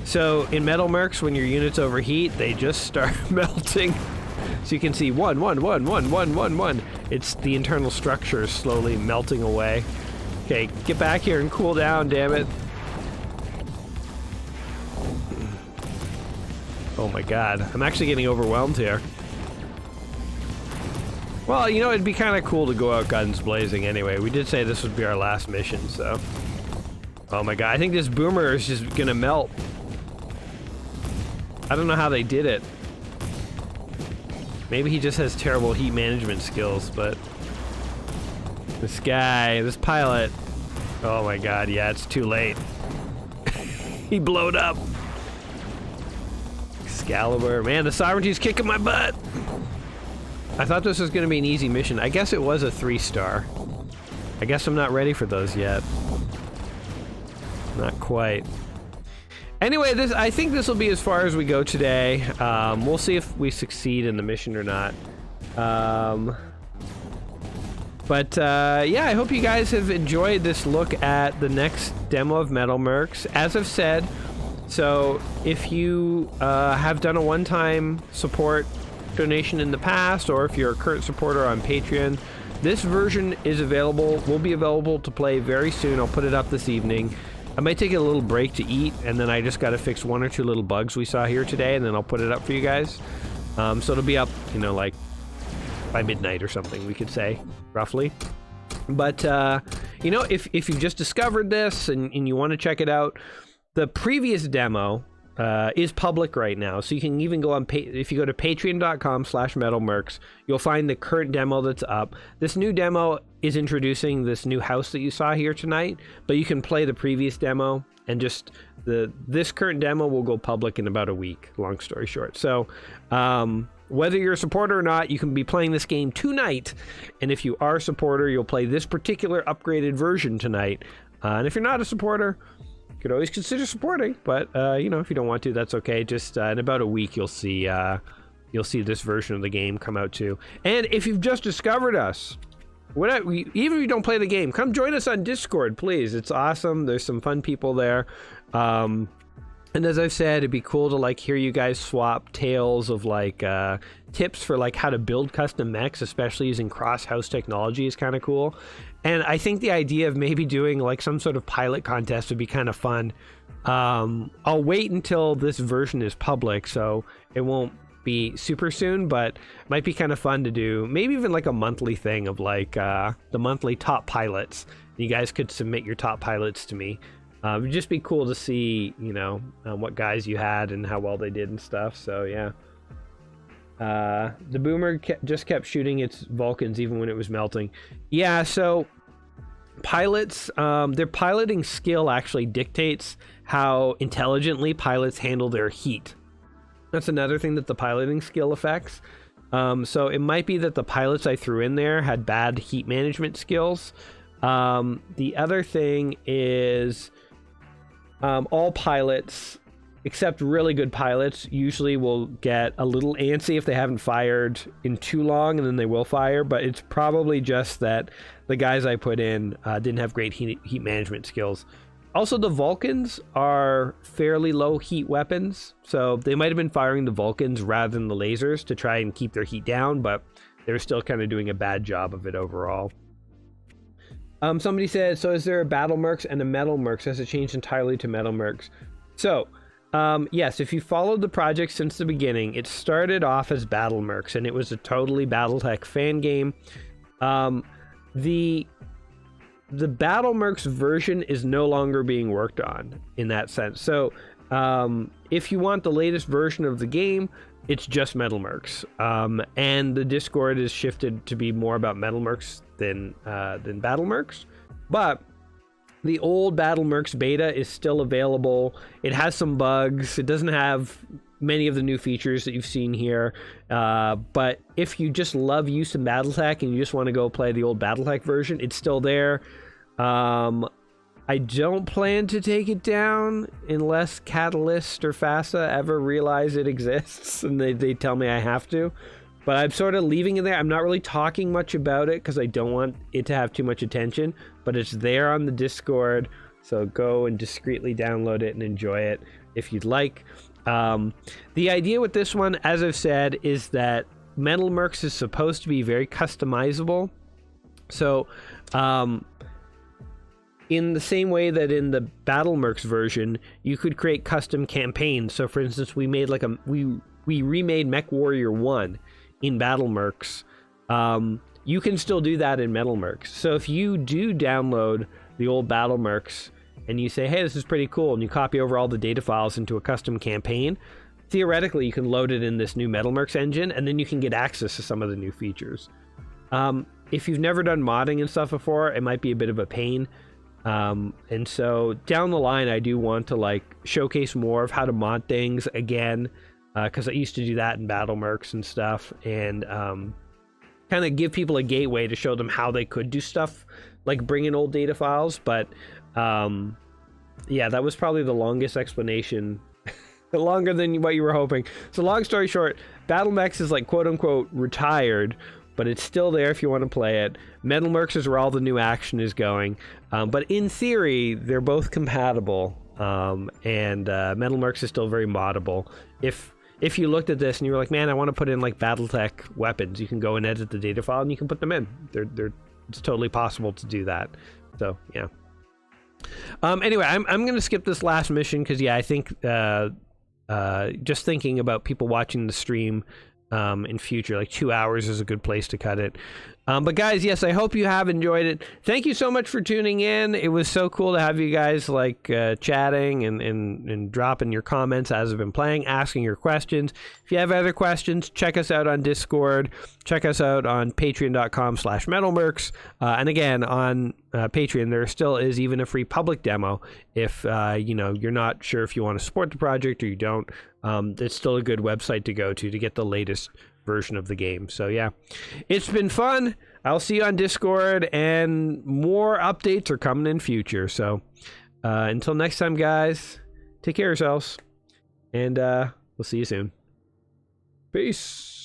So in MetalMercs, when your units overheat, they just start melting. So you can see one. It's the internal structure slowly melting away. Okay, get back here and cool down, damn it. Oh my god, I'm actually getting overwhelmed here. Well, you know, it'd be kind of cool to go out guns blazing anyway. We did say this would be our last mission, so. Oh my god, I think this boomer is just gonna melt. I don't know how they did it. Maybe he just has terrible heat management skills, but this guy, this pilot, oh my god, yeah, it's too late. He blowed up. Excalibur, man, the Sovereignty's kicking my butt. I thought this was going to be an easy mission. I guess it was a 3-star. I guess I'm not ready for those yet. Not quite. Anyway, I think this will be as far as we go today. We'll see if we succeed in the mission or not. Yeah, I hope you guys have enjoyed this look at the next demo of MetalMercs. As I've said, so if you have done a one-time support donation in the past, or if you're a current supporter on Patreon, this version is available, will be available to play very soon. I'll put it up this evening. I might take a little break to eat, and then I just got to fix 1 or 2 little bugs we saw here today, and then I'll put it up for you guys. So it'll be up, you know, like by midnight or something, we could say, roughly. But, you know, if you've just discovered this and you want to check it out, the previous demo is public right now, so you can even go on, if you go to patreon.com/metalmercs, you'll find the current demo that's up. This new demo is introducing this new house that you saw here tonight, but you can play the previous demo, and just this current demo will go public in about a week, long story short. So whether you're a supporter or not, you can be playing this game tonight. And if you are a supporter, you'll play this particular upgraded version tonight. And if you're not a supporter, you could always consider supporting. But, you know, if you don't want to, that's okay. Just in about a week, you'll see this version of the game come out too. And if you've just discovered us, whatever, even if you don't play the game, come join us on Discord, please. It's awesome. There's some fun people there. And as I've said, it'd be cool to like hear you guys swap tales of like tips for like how to build custom mechs, especially using cross-house technology is kind of cool. And I think the idea of maybe doing like some sort of pilot contest would be kind of fun. I'll wait until this version is public, so it won't be super soon, but it might be kind of fun to do. Maybe even like a monthly thing of like the monthly top pilots. You guys could submit your top pilots to me. It'd just be cool to see, you know, what guys you had and how well they did and stuff. So yeah. The Boomer just kept shooting its Vulcans even when it was melting. Yeah, so pilots, their piloting skill actually dictates how intelligently pilots handle their heat. That's another thing that the piloting skill affects. So it might be that the pilots I threw in there had bad heat management skills. The other thing is all pilots, except really good pilots, usually will get a little antsy if they haven't fired in too long, and then they will fire. But it's probably just that the guys I put in didn't have great heat management skills. Also, the Vulcans are fairly low heat weapons, so they might have been firing the Vulcans rather than the lasers to try and keep their heat down, but they're still kind of doing a bad job of it overall. Somebody said, so is there a MetalMercs and a MetalMercs? Has it changed entirely to MetalMercs? So, yes, if you followed the project since the beginning, it started off as MetalMercs, and it was a totally Battletech fan game. The MetalMercs version is no longer being worked on in that sense. So, if you want the latest version of the game, it's just MetalMercs. And the Discord is shifted to be more about MetalMercs than BattleMercs. But the old BattleMercs beta is still available. It has some bugs. It doesn't have many of the new features that you've seen here. But if you just love use of Battletech and you just want to go play the old Battletech version, it's still there. I don't plan to take it down unless Catalyst or FASA ever realize it exists and they tell me I have to. But I'm sort of leaving it there. I'm not really talking much about it because I don't want it to have too much attention. But it's there on the Discord, so go and discreetly download it and enjoy it if you'd like. The idea with this one, as I've said, is that MetalMercs is supposed to be very customizable. So, in the same way that in the BattleMercs version, you could create custom campaigns. So, for instance, we made like we remade Mech Warrior 1 in BattleMercs. You can still do that in MetalMercs. So if you do download the old BattleMercs and you say, hey, this is pretty cool, and you copy over all the data files into a custom campaign, theoretically you can load it in this new MetalMercs engine, and then you can get access to some of the new features. If you've never done modding and stuff before, it might be a bit of a pain. And so down the line, I do want to like showcase more of how to mod things again, because I used to do that in BattleMercs and stuff, and kind of give people a gateway to show them how they could do stuff like bring in old data files. But yeah, that was probably the longest explanation, longer than what you were hoping. So long story short, BattleMechs is like quote unquote retired, but it's still there if you want to play it. MetalMercs is where all the new action is going, but in theory they're both compatible, and MetalMercs is still very moddable. If you looked at this and you were like, man, I want to put in like Battletech weapons, you can go and edit the data file and you can put them in. It's totally possible to do that. So yeah. Anyway, I'm going to skip this last mission because yeah, I think just thinking about people watching the stream in future, like 2 hours is a good place to cut it. But guys, yes, I hope you have enjoyed it. Thank you so much for tuning in. It was so cool to have you guys like chatting and dropping your comments as I've been playing, asking your questions. If you have other questions, check us out on Discord. Check us out on patreon.com/MetalMercs. And again, on Patreon, there still is even a free public demo. If you know, you're not sure if you want to support the project or you don't, it's still a good website to go to get the latest version of the game. So yeah, it's been fun. I'll see you on Discord, and more updates are coming in future. So until next time, guys, take care of yourselves, and we'll see you soon. Peace.